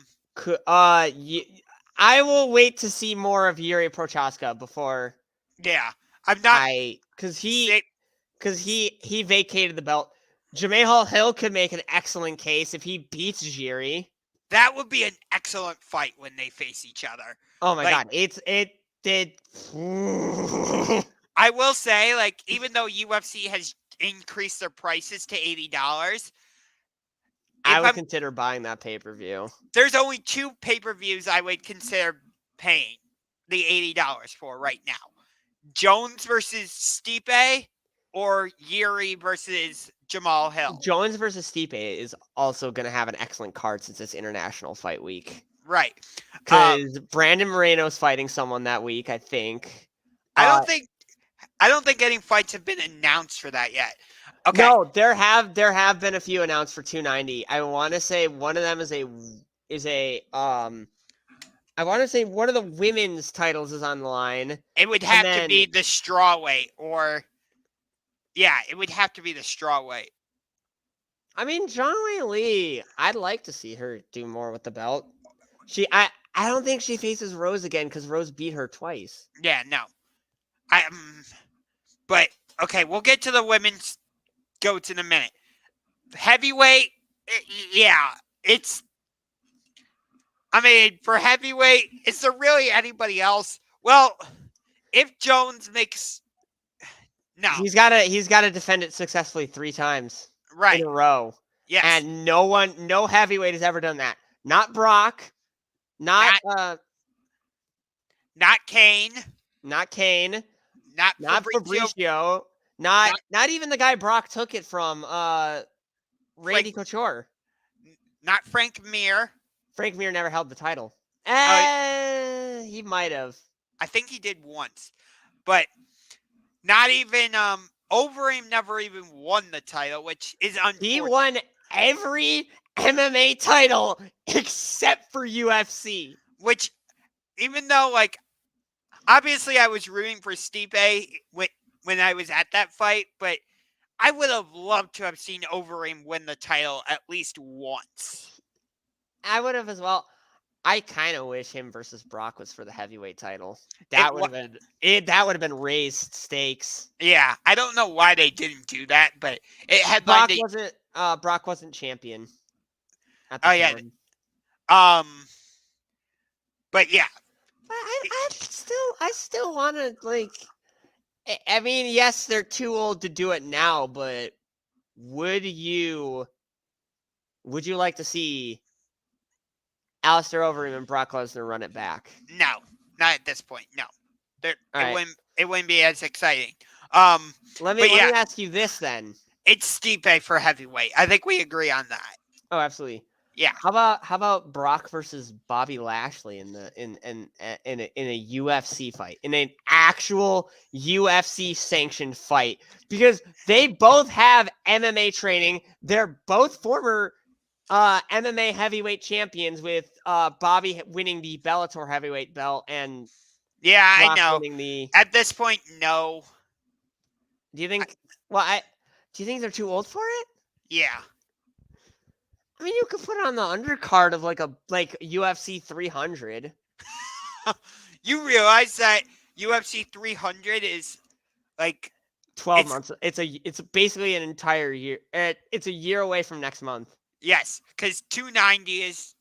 will wait to see more of Yuri Prochaska before. Yeah, I'm not. Because he vacated the belt. Jamahal Hill could make an excellent case if he beats Jiri. That would be an excellent fight when they face each other. Oh my god, it did. I will say, like, even though UFC has increased their prices to $80, I would consider buying that pay-per-view. There's only 2 pay-per-views I would consider paying the $80 for right now. Jones versus Stipe or Yuri versus Jamal Hill. Jones versus Stipe is also going to have an excellent card since it's International Fight Week. Right. Because Brandon Moreno's fighting someone that week, I think. I don't think any fights have been announced for that yet. Okay. No, there have been a few announced for 290. I want to say one of them I want to say one of the women's titles is on the line. It would have to be the strawweight it would have to be the strawweight. I mean, Zhang Weili, I'd like to see her do more with the belt. I don't think she faces Rose again because Rose beat her twice. Yeah, no. But okay, we'll get to the women's GOATs in a minute. Heavyweight, for heavyweight, is there really anybody else? Well, if Jones makes no. He's gotta defend it successfully 3 times in a row. Yes. And no heavyweight has ever done that. Not Brock. Not Kane. Not Kane. Not Fabricio. Not even the guy Brock took it from. Randy Couture. Not Frank Mir. Frank Mir never held the title. He might have. I think he did once, but not even Overeem never even won the title, which is unfortunate. He won every MMA title except for UFC. Which, even though, like, obviously I was rooting for Stipe when I was at that fight, but I would have loved to have seen Overeem win the title at least once. I would have as well. I kind of wish him versus Brock was for the heavyweight title. That would have been raised stakes. Yeah, I don't know why they didn't do that, but it had Brock wasn't champion at the time. Yeah. But yeah. I still want to, like, I mean, yes, they're too old to do it now, but would you like to see Alistair Overeem and Brock Lesnar run it back? No, not at this point. No, it wouldn't be as exciting. Let me ask you this then. It's Stipe for heavyweight. I think we agree on that. Oh, absolutely. Yeah. How about Brock versus Bobby Lashley in a UFC fight, in an actual UFC sanctioned fight? Because they both have MMA training. They're both former MMA heavyweight champions, with Bobby winning the Bellator heavyweight belt and Brock I know. At this point, no. Do you think? Do you think they're too old for it? Yeah. I mean, you could put it on the undercard of like UFC 300. You realize that UFC 300 is like 12 months. It's basically an entire year. It's a year away from next month. Yes, because 290 is,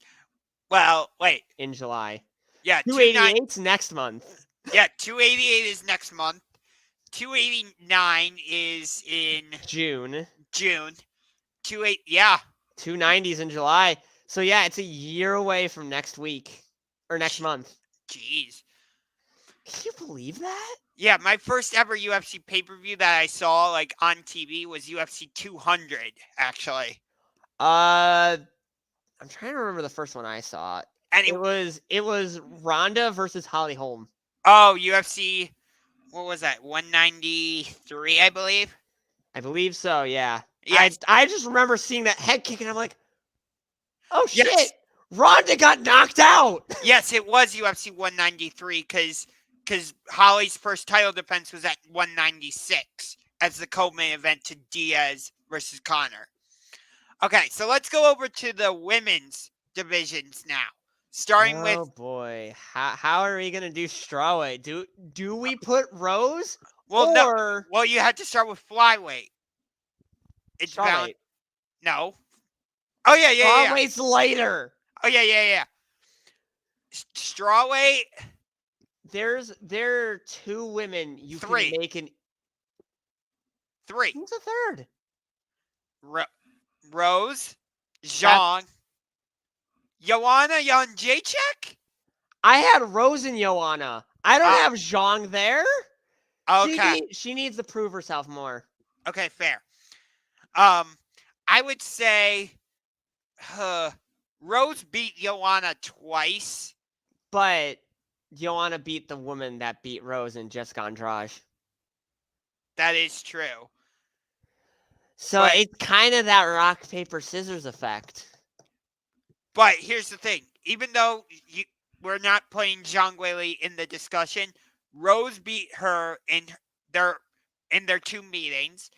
well, wait. In July. Yeah, 288's next month. Yeah, 288 is next month. 289 is in June. 290's in July. So yeah, it's a year away from next week or next month. Jeez. Can you believe that? Yeah, my first ever UFC pay-per-view that I saw like on TV was UFC 200, actually. I'm trying to remember the first one I saw. And it was Ronda versus Holly Holm. Oh, UFC, what was that? 193, I believe. I believe so, yeah. Yeah. I just remember seeing that head kick, and I'm like, oh shit, Ronda got knocked out. Yes, it was UFC 193 because Holly's first title defense was at 196 as the co-main event to Diaz versus Conor. Okay, so let's go over to the women's divisions now. Starting with... Oh boy, how are we gonna do strawweight? Do we put Rose? No. Well, you have to start with flyweight. It's strawweight. No. Oh yeah. Strawweight's later. Oh yeah. Strawweight. There are two women you can make an. Three. Who's the third? Rose, Zhang, Joanna Jędrzejczyk? I had Rose and Joanna. I don't have Zhang there. Okay. She needs to prove herself more. Okay, fair. I would say Rose beat Joanna twice. But Joanna beat the woman that beat Rose and Jessica Andrade. That is true. So it's kind of that rock, paper, scissors effect. But here's the thing. Even though we're not putting Zhang Weili in the discussion, Rose beat her in their two meetings.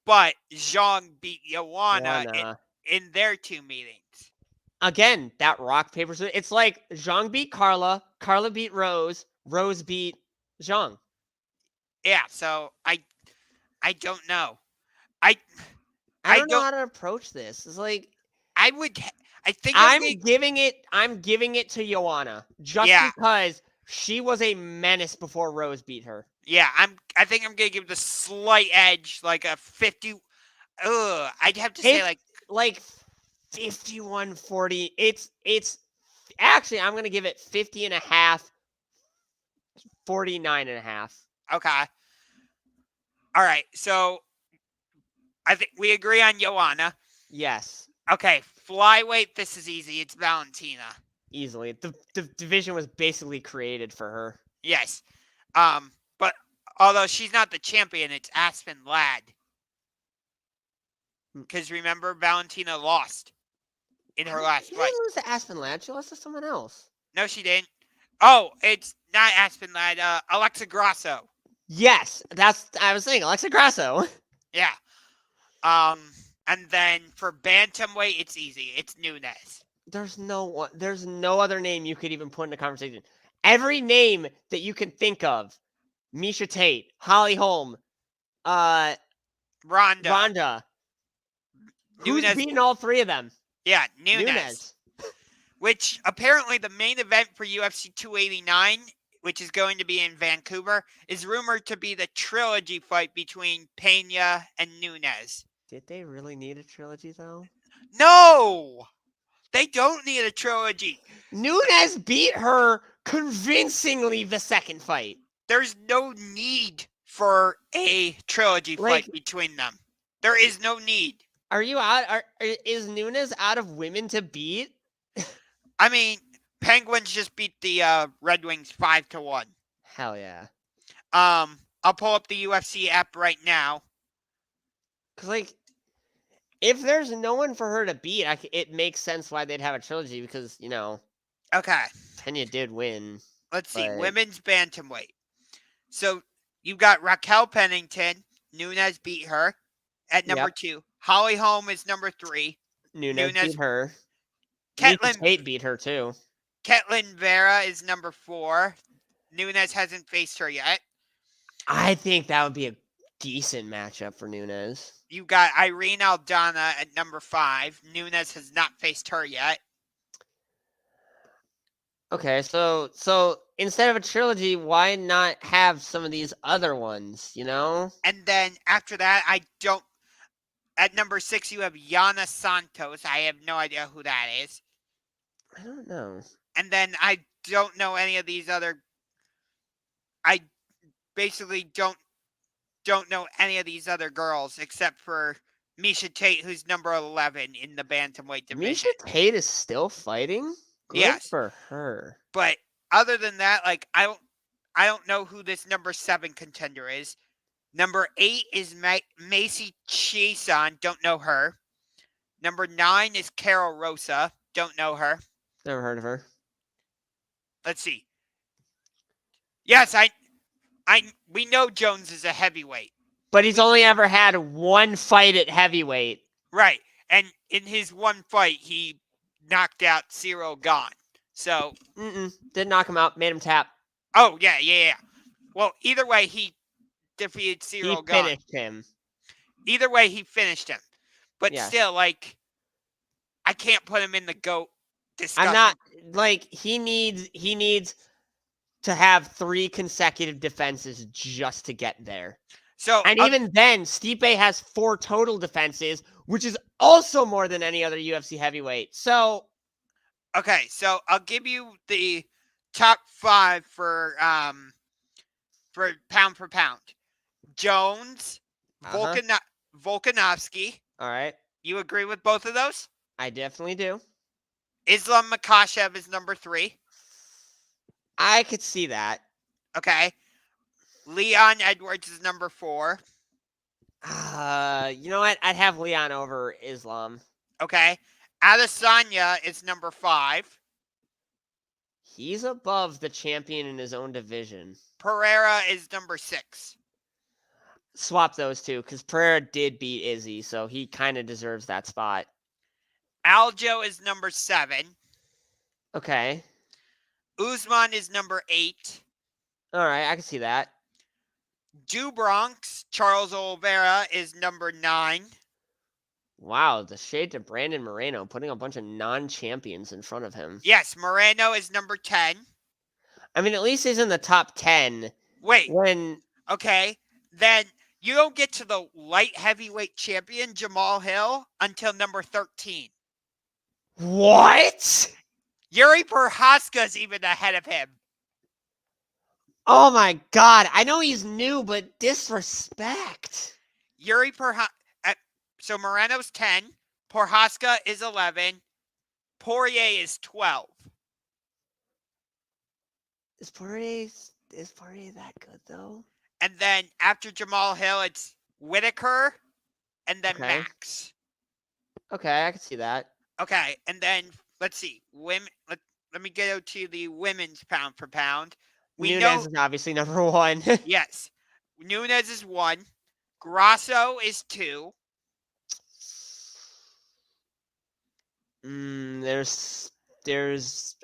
But Zhang beat Joanna in their two meetings. Again, that rock, paper, scissors. It's like Zhang beat Carla beat Rose beat Zhang. Yeah, so I don't know. I don't know how to approach this. It's like I'm giving it to Joanna just because she was a menace before Rose beat her. Yeah, I think I'm gonna give the slight edge, like a 50. I'd have to say like 51-40. It's actually, I'm gonna give it 50.5, 49.5. Okay. All right, so I think we agree on Joanna. Yes, Okay, flyweight. This is easy. It's Valentina. easily. The division was basically created for her. Yes. But although she's not the champion, it's Aspen Ladd. Because remember, Valentina lost in her last She fight. didn't lose to Aspen Ladd. She lost to someone else. No, she didn't. Oh, it's not Aspen Ladd. Alexa Grasso. Yes, I was saying Alexa Grasso. Yeah. And then for bantamweight, it's easy. It's Nunes. There's no other name you could even put in the conversation. Every name that you can think of, Misha Tate, Holly Holm, Ronda. Who's Nunes. beating all three of them? Yeah, Nunes. Which apparently the main event for UFC 289, which is going to be in Vancouver, is rumored to be the trilogy fight between Pena and Nunes. Did they really need a trilogy, though? No! They don't need a trilogy. Nunes beat her convincingly the second fight. There's no need for a trilogy fight between them. There is no need. Are you out? Is Nunes out of women to beat? I mean, Penguins just beat the Red Wings 5-1. Hell yeah. I'll pull up the UFC app right now. Because, if there's no one for her to beat, it makes sense why they'd have a trilogy because, Okay. Pena did win. Let's see. Women's bantamweight. So you've got Raquel Pennington. Nunes beat her at number 2. Holly Holm is number 3. Nunes beat her. Ketlin Tate beat her too. Ketlin Vera is number 4. Nunes hasn't faced her yet. I think that would be a decent matchup for Nunes. You got Irene Aldana at number 5. Nunes has not faced her yet. Okay, so instead of a trilogy, why not have some of these other ones, And then after that, at number 6, you have Yana Santos. I have no idea who that is. I don't know. And then I don't know any of these other. I basically don't know any of these other girls except for Misha Tate, who's number 11 in the bantamweight division. Misha Tate is still fighting? Good for her. But other than that, I don't know who this number 7 contender is. Number 8 is Macy Chiasson. Don't know her. Number 9 is Carol Rosa. Don't know her. Never heard of her. Let's see. Yes, we know Jones is a heavyweight. But he's only ever had one fight at heavyweight. Right. And in his one fight, he knocked out Cyril Gane. So. Didn't knock him out. Made him tap. Oh, yeah. Well, either way, he defeated Cyril Gane. He finished him. Either way, he finished him. But still, I can't put him in the GOAT discussion. I'm not, he needs to have 3 consecutive defenses just to get there. So, and even then, Stipe has 4 total defenses, which is also more than any other UFC heavyweight. So, okay, so I'll give you the top 5 for pound for pound. Jones, Volkanovski. All right. You agree with both of those? I definitely do. Islam Makhachev is number 3. I could see that. Okay. Leon Edwards is number 4. You know what? I'd have Leon over Islam. Okay. Adesanya is number 5. He's above the champion in his own division. Pereira is number 6. Swap those two, because Pereira did beat Izzy, so he kind of deserves that spot. Aljo is number 7. Okay. Usman is number 8. All right, I can see that. Do Bronx, Charles Oliveira is number 9. Wow, the shade to Brandon Moreno, putting a bunch of non-champions in front of him. Yes, Moreno is number 10. I mean, at least he's in the top 10. Wait. Okay, then you don't get to the light heavyweight champion, Jamal Hill, until number 13. What? Yuri Prohaska's even ahead of him. Oh my god. I know he's new, but disrespect. Yuri so Moreno's 10. Prohaska is 11. Poirier is 12. Is Poirier that good though? And then after Jamal Hill, it's Whitaker and then Okay. Max. Okay, I can see that. Okay, and then let's see. Women. Let me go to the women's pound for pound. We Nunes know, is obviously number 1. yes, Nunes is 1. Grasso is 2.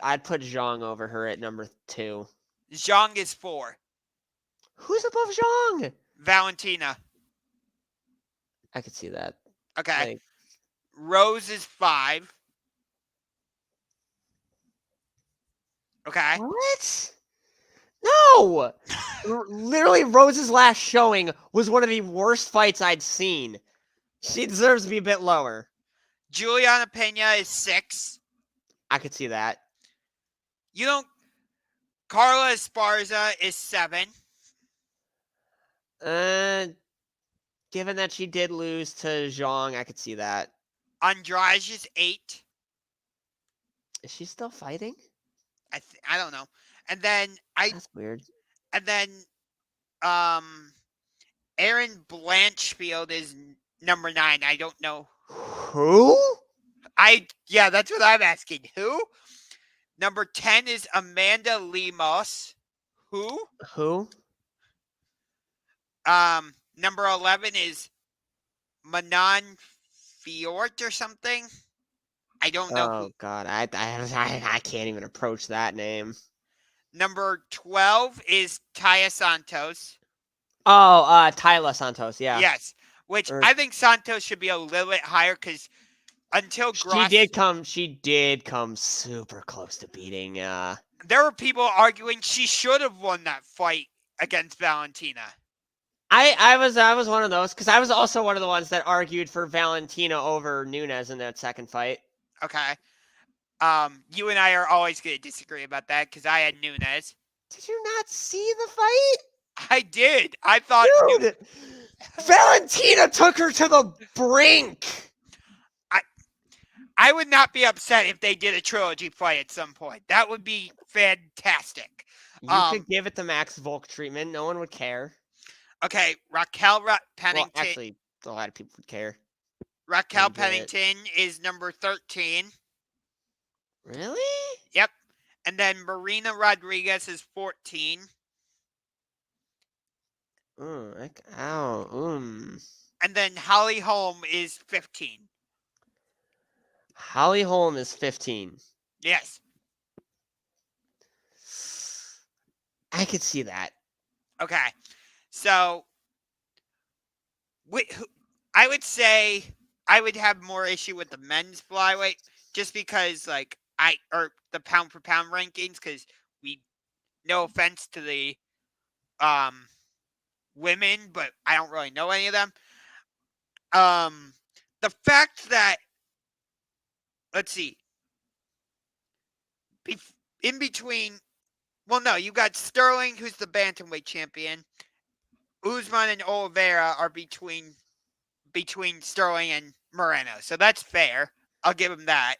I'd put Zhang over her at number 2. Zhang is 4. Who's above Zhang? Valentina. I could see that. Okay. Like, Rose is 5. Okay. what? No! Literally, Rose's last showing was one of the worst fights I'd seen. She deserves to be a bit lower. Juliana Pena is 6. I could see that. You don't. Carla Esparza is 7. Given that she did lose to Zhang, I could see that. Andrade is 8. Is she still fighting? I don't know. And then That's weird. And then Aaron Blanchfield is number 9. I don't know. Who? Yeah, that's what I'm asking. Who? Number 10 is Amanda Lemos. Who? Who? Number 11 is Manon Fiort or something. I don't know. Oh God, I can't even approach that name. Number 12 is Taya Santos. Oh, Tyler Santos, yeah. Yes, which I think Santos should be a little bit higher because until she did come super close to beating. There were people arguing she should have won that fight against Valentina. I was one of those because I was also one of the ones that argued for Valentina over Nunes in that second fight. Okay. You and I are always going to disagree about that because I had Nunes. Did you not see the fight? I did. I thought. Dude, Valentina took her to the brink. I would not be upset if they did a trilogy fight at some point. That would be fantastic. You could give it the Max Volk treatment. No one would care. Okay, Raquel Pennington. Well, actually, a lot of people would care. Raquel Pennington is number 13. Really? Yep. And then Marina Rodriguez is 14. And then Holly Holm is 15. Holly Holm is 15. Yes. I could see that. Okay. So, I would say I would have more issue with the men's flyweight just because, or the pound for pound rankings, because no offense to the women, but I don't really know any of them. The fact that, let's see, in between, well, no, you got Sterling, who's the bantamweight champion. Usman and Oliveira are between Sterling and Moreno, so that's fair. I'll give him that.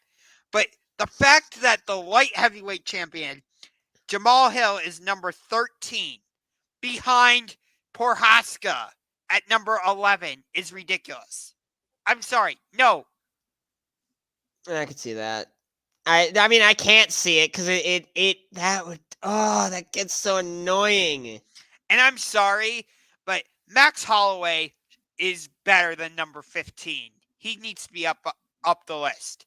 But the fact that the light heavyweight champion, Jamal Hill, is number 13 behind Prohaska at number 11 is ridiculous. I'm sorry. No. I could see that. I mean, I can't see it because that gets so annoying. And I'm sorry, but Max Holloway is better than number 15. He needs to be up the list.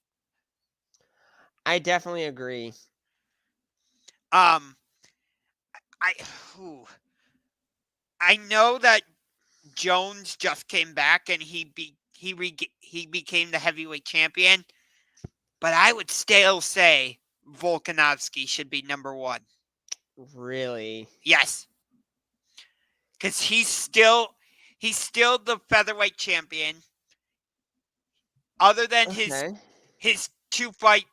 I definitely agree. I know that Jones just came back and he became the heavyweight champion, but I would still say Volkanovski should be number 1. Really? Yes. Because he's still the featherweight champion. Other than his two fight,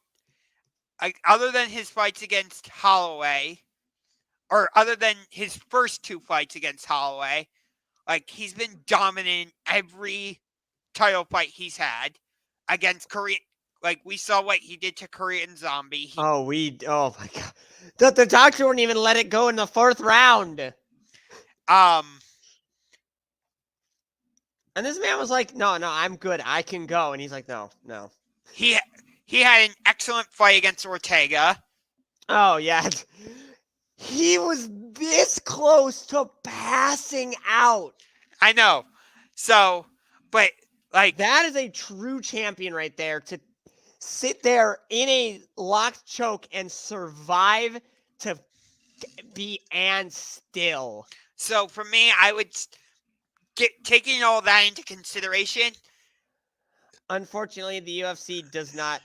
other than his fights against Holloway, or other than his first 2 fights against Holloway, like he's been dominant in every title fight he's had against Korean. Like we saw what he did to Korean Zombie. Oh my God. The doctor wouldn't even let it go in the 4th round. And this man was like, no, I'm good. I can go. And he's like, no. He had an excellent fight against Ortega. Oh, yeah. He was this close to passing out. I know. So, but like that is a true champion right there, to sit there in a locked choke and survive to be and still. So for me, I would taking all that into consideration. Unfortunately, the UFC does not,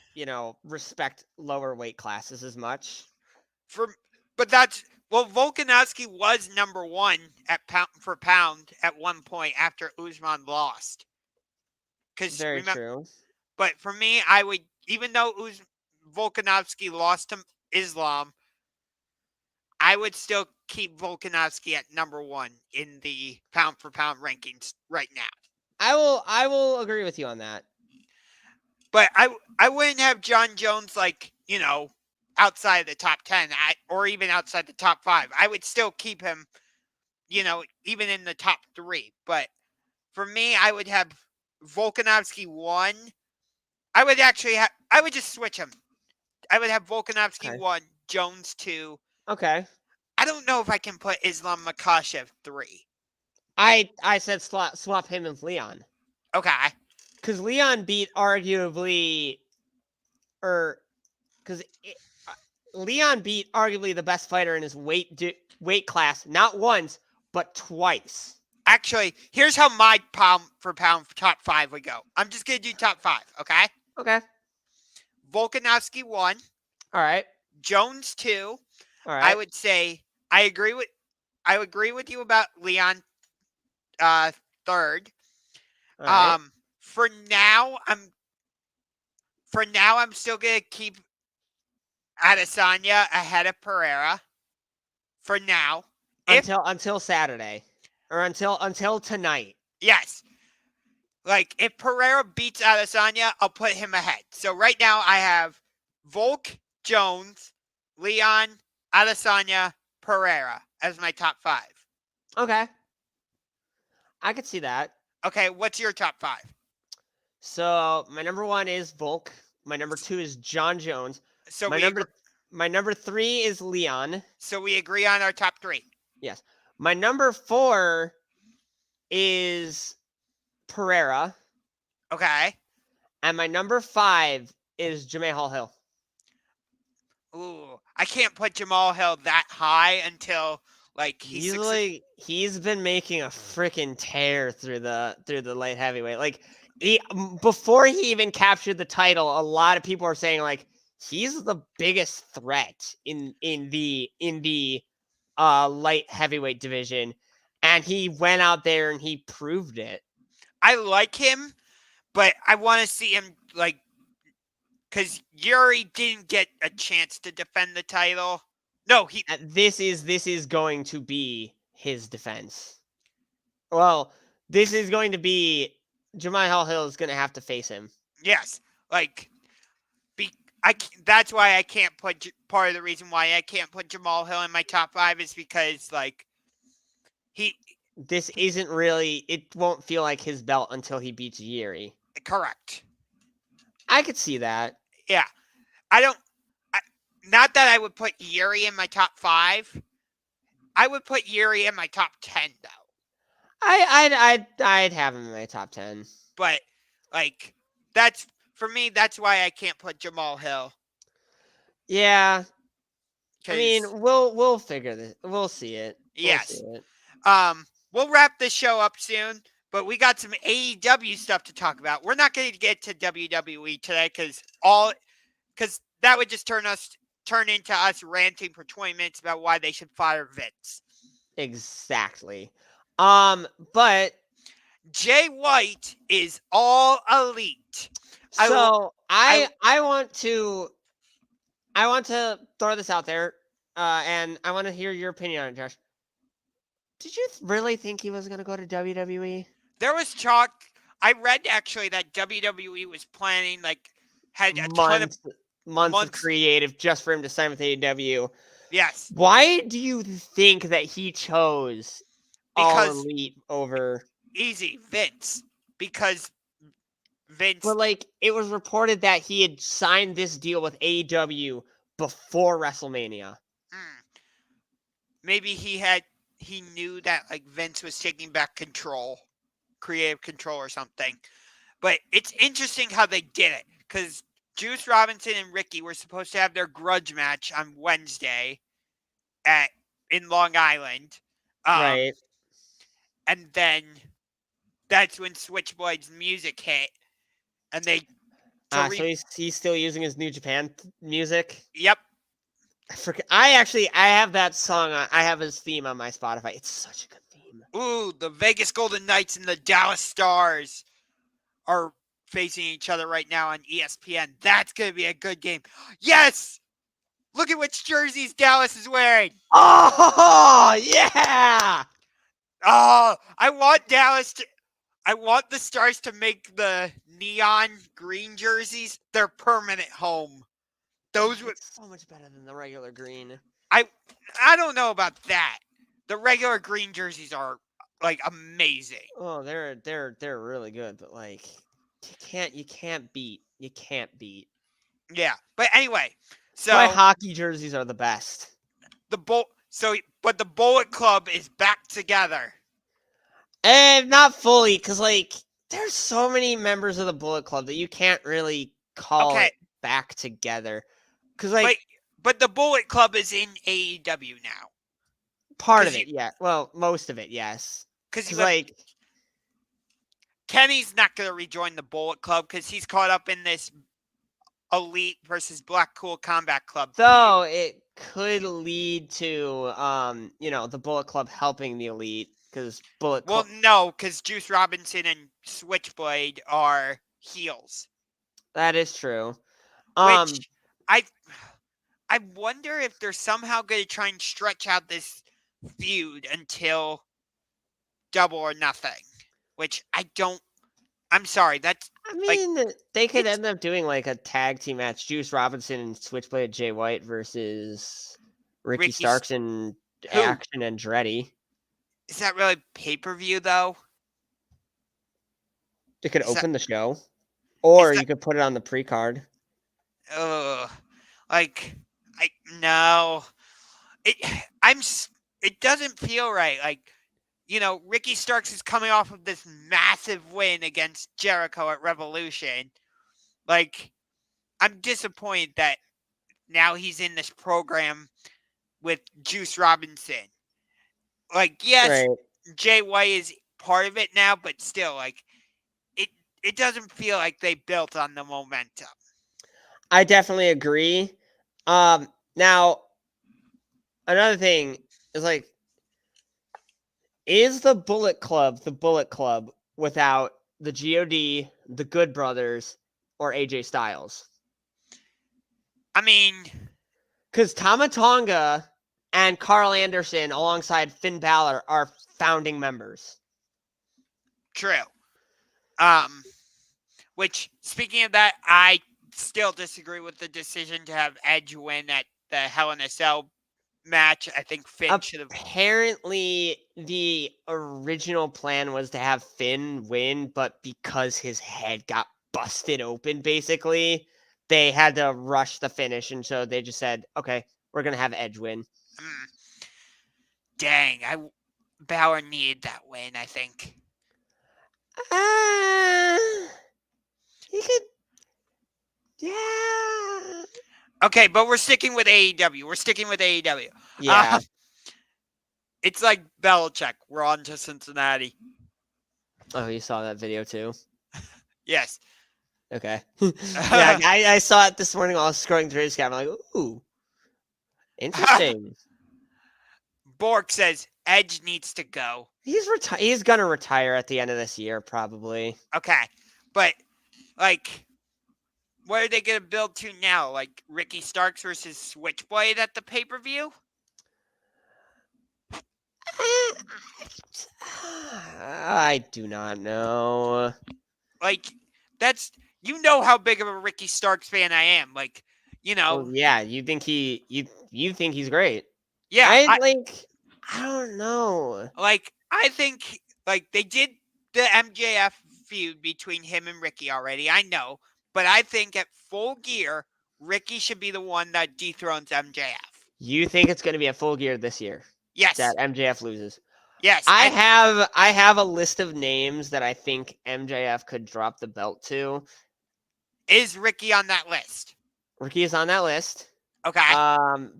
respect lower weight classes as much. But Volkanovski was number 1 at pound for pound at one point after Usman lost. Very true. But for me, I would, even though Volkanovski lost to Islam, I would still keep Volkanovski at number 1 in the pound for pound rankings right now. I will agree with you on that. But I wouldn't have John Jones outside the top 10 or even outside the top 5. I would still keep him, even in the top 3. But for me, I would have Volkanovski 1. I would just switch him. I would have Volkanovski 1, Jones 2. Okay. I don't know if I can put Islam Makhachev 3. I said swap him with Leon. Okay. Because Leon beat arguably, Leon beat arguably the best fighter in his weight class, not once, but twice. Actually, here's how my pound for pound top 5 would go. I'm just going to do top 5, okay? Okay. Volkanovski 1. All right. Jones 2. All right. I would say I agree with you about Leon 3rd. Right. For now I'm still gonna keep Adesanya ahead of Pereira. For now, until Saturday, or until tonight. Yes. Like if Pereira beats Adesanya, I'll put him ahead. So right now I have Volk, Jones, Leon, Adesanya, Pereira as my top 5. Okay. I could see that. Okay, what's your top 5? So my number 1 is Volk. My number 2 is John Jones. So my number 3 is Leon. So we agree on our top 3. Yes. My number 4 is Pereira. Okay. And my number 5 is Jamahal Hill. Ooh, I can't put Jamal Hill that high until he's been making a freaking tear through the light heavyweight. Like before he even captured the title, a lot of people are saying like he's the biggest threat in the light heavyweight division, and he went out there and he proved it. I like him, but I want to see him because Yuri didn't get a chance to defend the title. No, this is going to be his defense. Well, this is going to be Jamahal Hill is going to have to face him. Yes, that's why I can't put. Part of the reason why I can't put Jamal Hill in my top 5 is because this isn't really. It won't feel like his belt until he beats Yuri. Correct. I could see that. Yeah, not that I would put Yuri in my top 5. I would put Yuri in my top 10 though. I'd have him in my top 10. But that's for me. That's why I can't put Jamal Hill. Yeah. I mean, we'll figure this. We'll see it. Yes. We'll wrap this show up soon, but we got some AEW stuff to talk about. We're not going to get to WWE today because that would just turn into us ranting for 20 minutes about why they should fire Vince. Exactly. But Jay White is all elite. So I want to throw this out there. and I want to hear your opinion on it, Josh. Did you really think he was going to go to WWE? There was talk. I read actually that WWE was planning, had a ton of Months of months. creative just for him to sign with AEW. Yes, Why do you think that he chose All because Elite over? easy Vince. Because Vince. But it was reported that he had signed this deal with AEW before WrestleMania. Maybe he knew that Vince was taking back control, creative control or something. But it's interesting how they did it, because Juice Robinson and Ricky were supposed to have their grudge match on Wednesday in Long Island. Right. And then that's when Switchblade's music hit, and they So he's still using his New Japan music. Yep. I have that song. I have his theme on my Spotify. It's such a good theme. Ooh, the Vegas Golden Knights and the Dallas Stars are facing each other right now on ESPN. That's going to be a good game. Yes! Look at which jerseys Dallas is wearing. Oh, yeah! Oh, I want the Stars to make the neon green jerseys their permanent home. Those would so much better than the regular green. I don't know about that. The regular green jerseys are amazing. Oh, they're really good, but you can't beat. Yeah, but anyway, so my hockey jerseys are the best. But the Bullet Club is back together. And not fully, because there's so many members of the Bullet Club that you can't really call it back together. Because but the Bullet Club is in AEW now. Part of it, yeah. Well, most of it, yes. Because Kenny's not going to rejoin the Bullet Club because he's caught up in this Elite versus Blackpool Combat Club. So it could lead to, the Bullet Club helping the Elite because Bullet Club. Well, no, because Juice Robinson and Switchblade are heels. That is true. Which I wonder if they're somehow going to try and stretch out this feud until Double or Nothing, which I'm sorry. They could end up doing a tag team match: Juice Robinson and Switchblade Jay White versus Ricky Starks and Action Andretti. Is that really pay-per-view though? It could open the show, or you could put it on the pre-card. No. It doesn't feel right. Ricky Starks is coming off of this massive win against Jericho at Revolution. I'm disappointed that now he's in this program with Juice Robinson. Yes, right. Jay White is part of it now, but still, it doesn't feel like they built on the momentum. I definitely agree. Now, another thing is is the Bullet Club without the GOD, the Good Brothers, or AJ Styles? I mean, because Tama Tonga and Carl Anderson alongside Finn Balor are founding members. True. Which, speaking of that, I still disagree with the decision to have Edge win at the Hell in a Cell match. I think Finn should have. Apparently, the original plan was to have Finn win, but because his head got busted open, basically, they had to rush the finish, and so they just said, "Okay, we're gonna have Edge win." Dang, Balor needed that win. I think. He could. Yeah. Okay, but we're sticking with AEW. Yeah. It's like Belichick. We're on to Cincinnati. Oh, you saw that video too? Yes. Okay. Yeah, I saw it this morning while I was scrolling through his camera. I'm like, ooh, interesting. Bork says Edge needs to go. He's gonna retire at the end of this year, probably. Okay, but what are they gonna build to now? Ricky Starks versus Switchblade at the pay-per-view? I do not know. Like, that's how big of a Ricky Starks fan I am. Like, Well, yeah, you think he's great. yeah, I don't know. I think they did the MJF feud between him and Ricky already. I know, but I think at Full Gear, Ricky should be the one that dethrones MJF. You think it's going to be a Full Gear this year Yes, that MJF loses? yes. I have a list of names that I think MJF could drop the belt to. Is Ricky on that list? Ricky is on that list. Okay.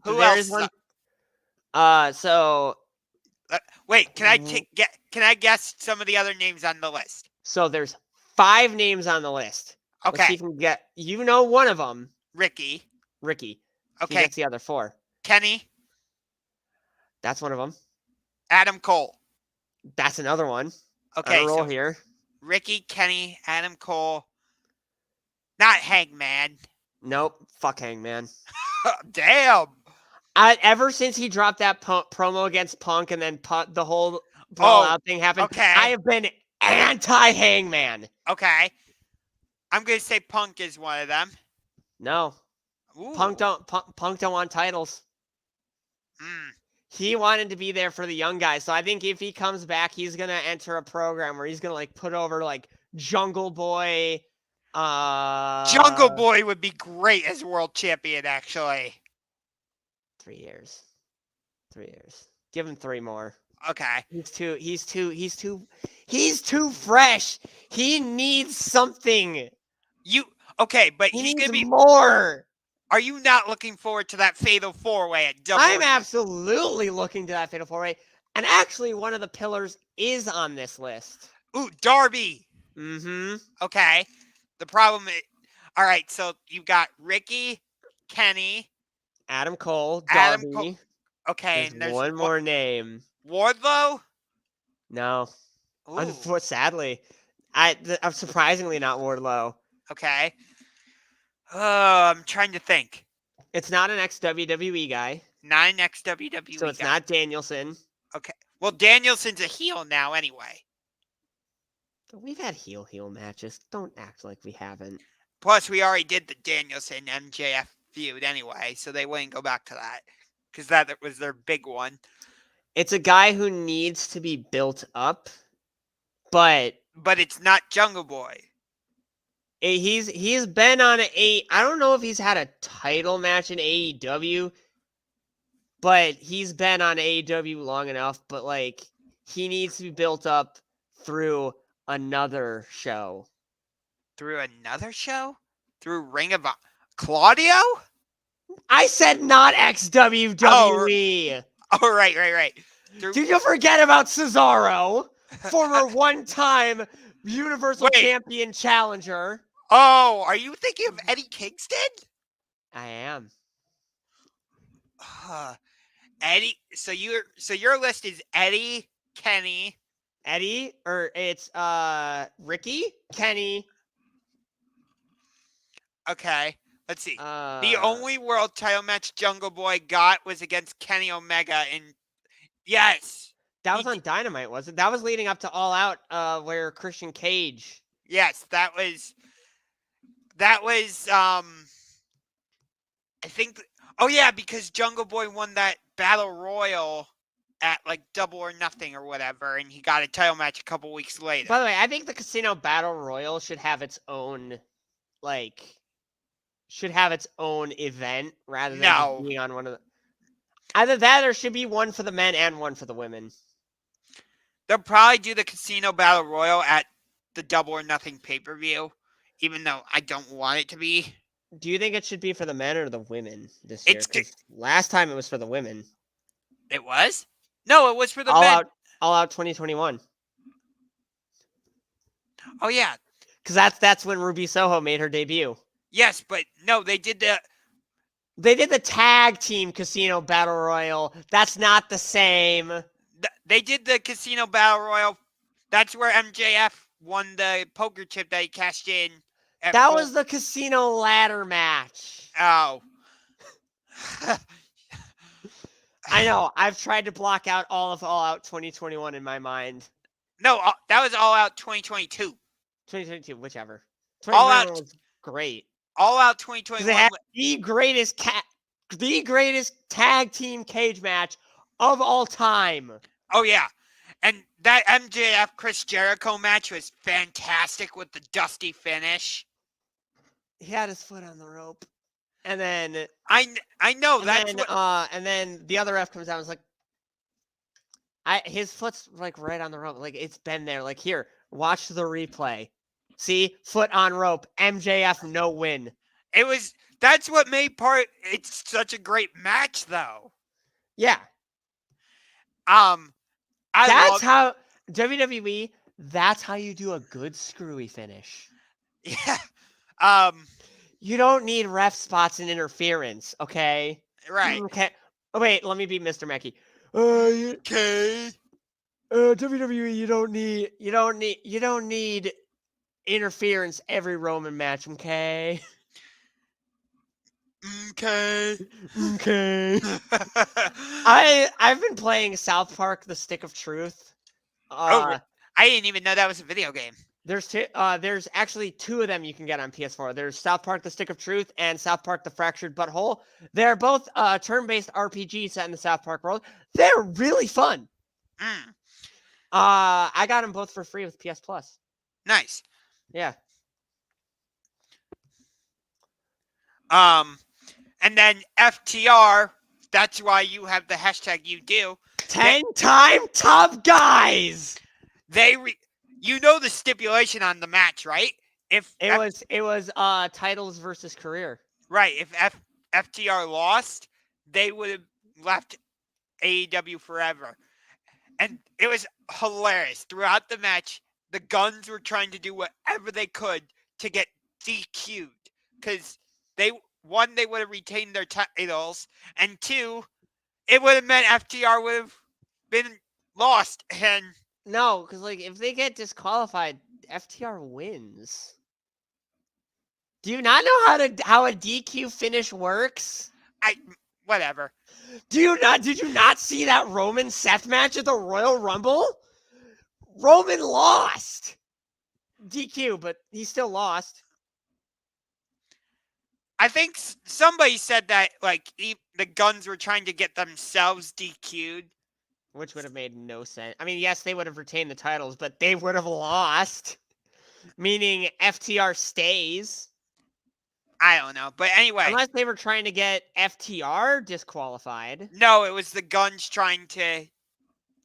Who there else? is one. So wait, can I guess some of the other names on the list? So there's 5 names on the list. Okay. Let's see if we can get one of them. Ricky. Okay. That's the other 4. Kenny. That's one of them. Adam Cole. That's another one. Okay. On a roll here. Ricky, Kenny, Adam Cole. Not Hangman. Nope. Fuck Hangman. Damn. Ever since he dropped that promo against Punk and then the whole blowout thing happened, okay. I have been anti-Hangman. Okay. I'm going to say Punk is one of them. No. Ooh. Punk don't want titles. He wanted to be there for the young guys. So I think if he comes back, he's going to enter a program where he's going to put over Jungle Boy. Jungle Boy would be great as world champion, actually. 3 years. Give him 3 more. Okay. He's too fresh. He needs something. Okay, but he needs gonna be more. Are you not looking forward to that Fatal 4-Way at Double? I'm absolutely looking to that Fatal 4-Way. And actually, one of the pillars is on this list. Ooh, Darby. Mm-hmm. Okay. The problem is, all right, so you've got Ricky, Kenny, Adam Cole, Darby. Okay, there's one more name. Wardlow? No. Sadly. I'm surprisingly not Wardlow. Okay. I'm trying to think. It's not an ex-WWE guy. Not an ex-WWE guy. So it's not Danielson. Okay. Well, Danielson's a heel now anyway. We've had heel matches. Don't act like we haven't. Plus, we already did the Danielson MJF feud anyway, so they wouldn't go back to that because that was their big one. It's a guy who needs to be built up, but it's not Jungle Boy. He's been on I don't know if he's had a title match in AEW, but he's been on AEW long enough. But he needs to be built up through another show. Through another show? Through Ring of Honor? Claudio? I said not ex-WWE. Oh, right. Did you forget about Cesaro, former one-time Universal Champion challenger? Oh, are you thinking of Eddie Kingston? I am. Eddie. So your list is Eddie, Kenny, it's Ricky, Kenny. Okay, let's see. The only world title match Jungle Boy got was against Kenny Omega, and yes, that was on Dynamite, was it? That was leading up to All Out, where Christian Cage. Yes, that was. I think. Oh yeah, because Jungle Boy won that Battle Royal at Double or Nothing or whatever, and he got a title match a couple weeks later. By the way, I think the Casino Battle Royal should have its own, event rather than just being on one of the. Either that, or should be one for the men and one for the women. They'll probably do the Casino Battle Royal at the Double or Nothing pay-per-view, even though I don't want it to be. Do you think it should be for the men or the women this year? Last time it was for the women. It was? No, it was for the men. All Out 2021. Oh, yeah. Because that's when Ruby Soho made her debut. Yes, but no, they did the... They did the tag team Casino Battle Royal. That's not the same. They did the Casino Battle Royal. That's where MJF won the poker chip that he cashed in. That was the Casino Ladder match. Oh. I know. I've tried to block out all of All Out 2021 in my mind. No, that was All Out 2022. 2022, whichever. All 2021 Out, was great. All Out Because 2021. they had the greatest tag team cage match of all time. Oh yeah, and that MJF Chris Jericho match was fantastic with the dusty finish. He had his foot on the rope. And then I know and then the other ref comes out and is like, his foot's like right on the rope. Like it's been there. Like here, watch the replay. See, foot on rope. MJF no win. That's what made it's such a great match though. Yeah. That's how WWE. That's how you do a good screwy finish. Yeah. You don't need ref spots and interference. Okay. Right. Okay. Oh wait, let me be Mr. Mackey. Okay. WWE, you don't need interference every Roman match, okay? Okay. Okay. I've been playing South Park: The Stick of Truth. I didn't even know that was a video game. There's actually 2 of them you can get on PS4. There's South Park: The Stick of Truth and South Park: The Fractured Butthole. They're both turn-based RPGs set in the South Park world. They're really fun. Mm. I got them both for free with PS Plus. Nice. Yeah. And then FTR, that's why you have the hashtag you do. 10-time top guys. You know the stipulation on the match, right? It was titles versus career. Right. If FTR lost, they would have left AEW forever. And it was hilarious. Throughout the match, the Guns were trying to do whatever they could to get DQ'd. Because one, they would have retained their titles, and 2, it would have meant FTR would have been lost. And no, because like if they get disqualified, FTR wins. Do you not know how a DQ finish works? Whatever. Did you not see that Roman Seth match at the Royal Rumble? Roman lost. DQ, but he still lost. I think somebody said that like the Guns were trying to get themselves DQ'd. Which would have made no sense. I mean, yes, they would have retained the titles, but they would have lost. Meaning FTR stays. I don't know. But anyway. Unless they were trying to get FTR disqualified. No, it was the Guns trying to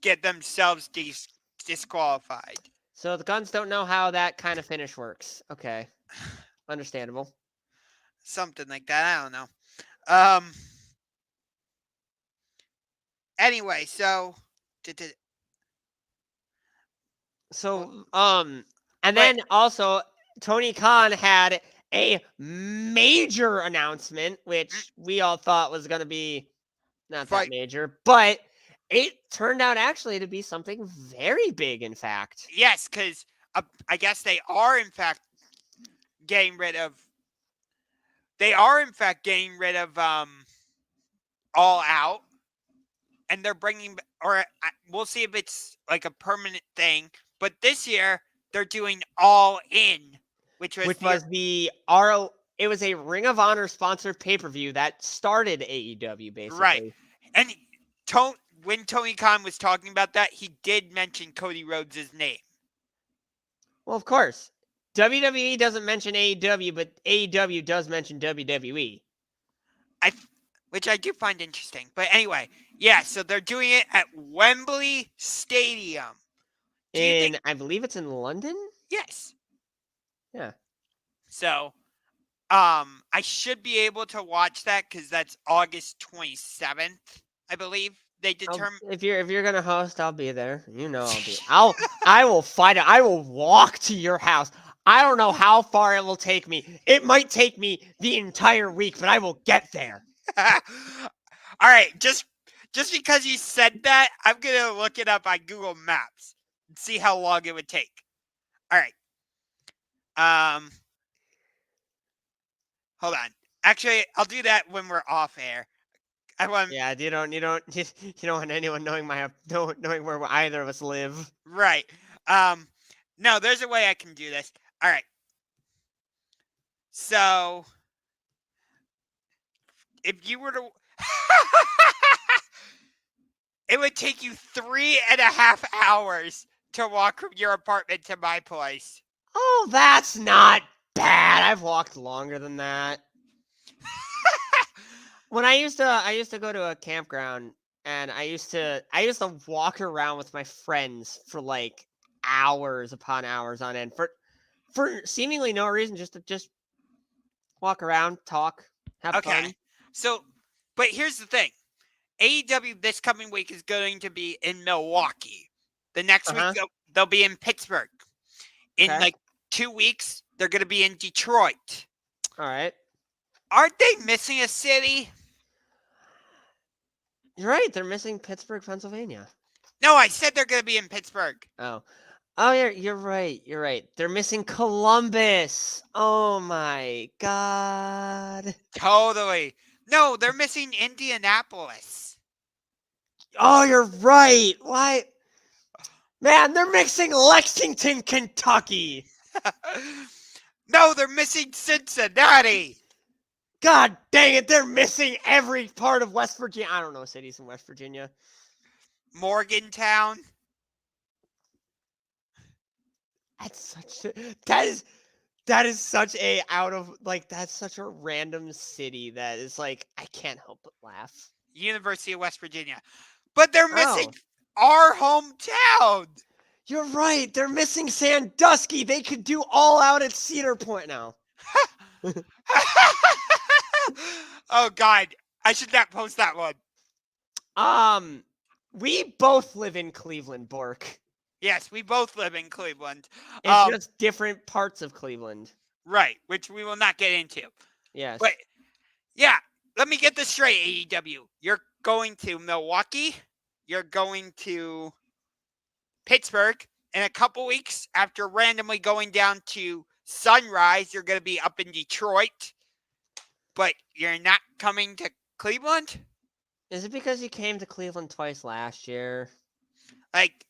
get themselves disqualified. So the Guns don't know how that kind of finish works. Okay. Understandable. Something like that. I don't know. Anyway, so and then also Tony Khan had a major announcement, which we all thought was going to be not that major, but it turned out actually to be something very big, in fact. Yes, because I guess they are, in fact, getting rid of All Out. And they're bringing, or we'll see if it's like a permanent thing. But this year, they're doing All In, which was it was a Ring of Honor sponsored pay-per-view that started AEW, basically. Right. And when Tony Khan was talking about that, he did mention Cody Rhodes' name. Well, of course. WWE doesn't mention AEW, but AEW does mention WWE. Which I do find interesting. But anyway, yeah, so they're doing it at Wembley Stadium. I believe it's in London? Yes. Yeah. So, I should be able to watch that because that's August 27th, I believe. They determined. If you're gonna host, I'll be there. You know I'll be. I will fight it. I will walk to your house. I don't know how far it will take me. It might take me the entire week, but I will get there. All right, just because you said that, I'm gonna look it up on Google Maps and see how long it would take. All right. Hold on. Actually, I'll do that when we're off air. I want Yeah, you don't want anyone knowing knowing where either of us live. right. No, there's a way I can do this. All right. So if you were to, it would take you 3.5 hours to walk from your apartment to my place. Oh, that's not bad. I've walked longer than that. When I used to go to a campground, and I used to walk around with my friends for like hours upon hours on end for seemingly no reason, just walk around, talk, have Okay. fun. So, but here's the thing. AEW this coming week is going to be in Milwaukee. The next week they'll be in Pittsburgh. In Okay. like 2 weeks, they're going to be in Detroit. All right. Aren't they missing a city? You're right. They're missing Pittsburgh, Pennsylvania. No, I said they're going to be in Pittsburgh. Oh, you're right. You're right. They're missing Columbus. Oh my God. Totally. No, they're missing Indianapolis. Oh, you're right. Why? Man, they're mixing Lexington, Kentucky. No, they're missing Cincinnati. God dang it, they're missing every part of West Virginia. I don't know cities in West Virginia. Morgantown. That is such a that's such a random city that is like, I can't help but laugh. University of West Virginia. But they're missing our hometown. You're right. They're missing Sandusky. They could do all out at Cedar Point now. Oh God, I should not post that one. We both live in Cleveland, Bork. Yes, we both live in Cleveland. It's just different parts of Cleveland. Right, which we will not get into. Yes. But yeah, let me get this straight, AEW. You're going to Milwaukee. You're going to Pittsburgh. In a couple weeks, after randomly going down to Sunrise, you're going to be up in Detroit. But you're not coming to Cleveland? Is it because you came to Cleveland twice last year? Like,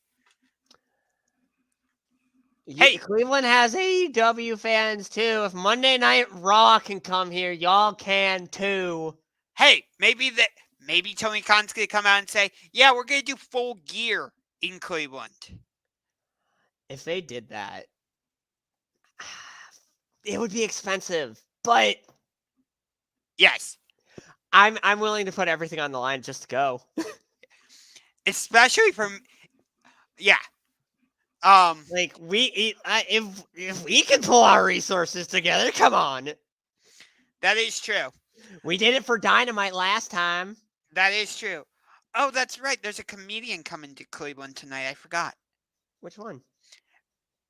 hey, Cleveland has AEW fans too. If Monday Night Raw can come here, y'all can too. Hey, maybe Tony Khan's going to come out and say, yeah, we're going to do Full Gear in Cleveland. If they did that, it would be expensive, but yes, I'm willing to put everything on the line just to go. Especially from like if we can pull our resources together, come on. That is true. We did it for Dynamite last time. That is true. Oh, that's right. There's a comedian coming to Cleveland tonight. I forgot. Which one?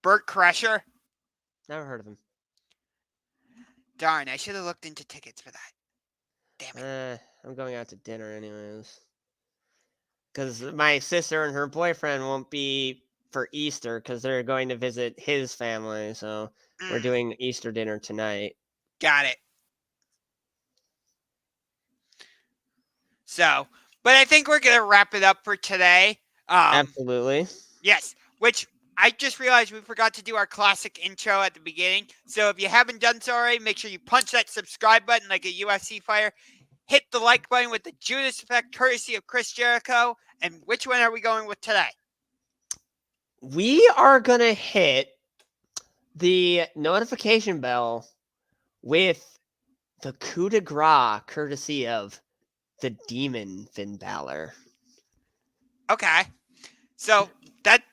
Burt Kreischer. Never heard of him. Darn, I should have looked into tickets for that. Damn it. I'm going out to dinner anyways. Because my sister and her boyfriend won't be for Easter because they're going to visit his family. So we're doing Easter dinner tonight. Got it. So, but I think we're going to wrap it up for today. Absolutely. Yes, which I just realized we forgot to do our classic intro at the beginning. So if you haven't done so already, make sure you punch that subscribe button like a UFC fighter. Hit the like button with the Judas Effect, courtesy of Chris Jericho. And which one are we going with today? We are going to hit the notification bell with the coup de grace, courtesy of the Demon Finn Balor. Okay. So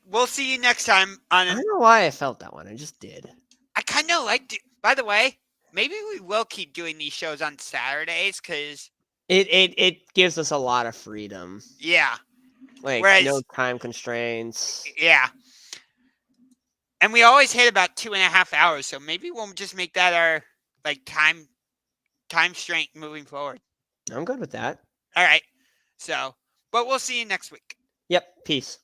we'll see you next time on. I don't know why I felt that one. I just did. I kind of liked it. By the way, maybe we will keep doing these shows on Saturdays because it gives us a lot of freedom. Yeah. Like no time constraints. Yeah. And we always hit about 2.5 hours, so maybe we'll just make that our time strength moving forward. I'm good with that. All right. So, but we'll see you next week. Yep. Peace.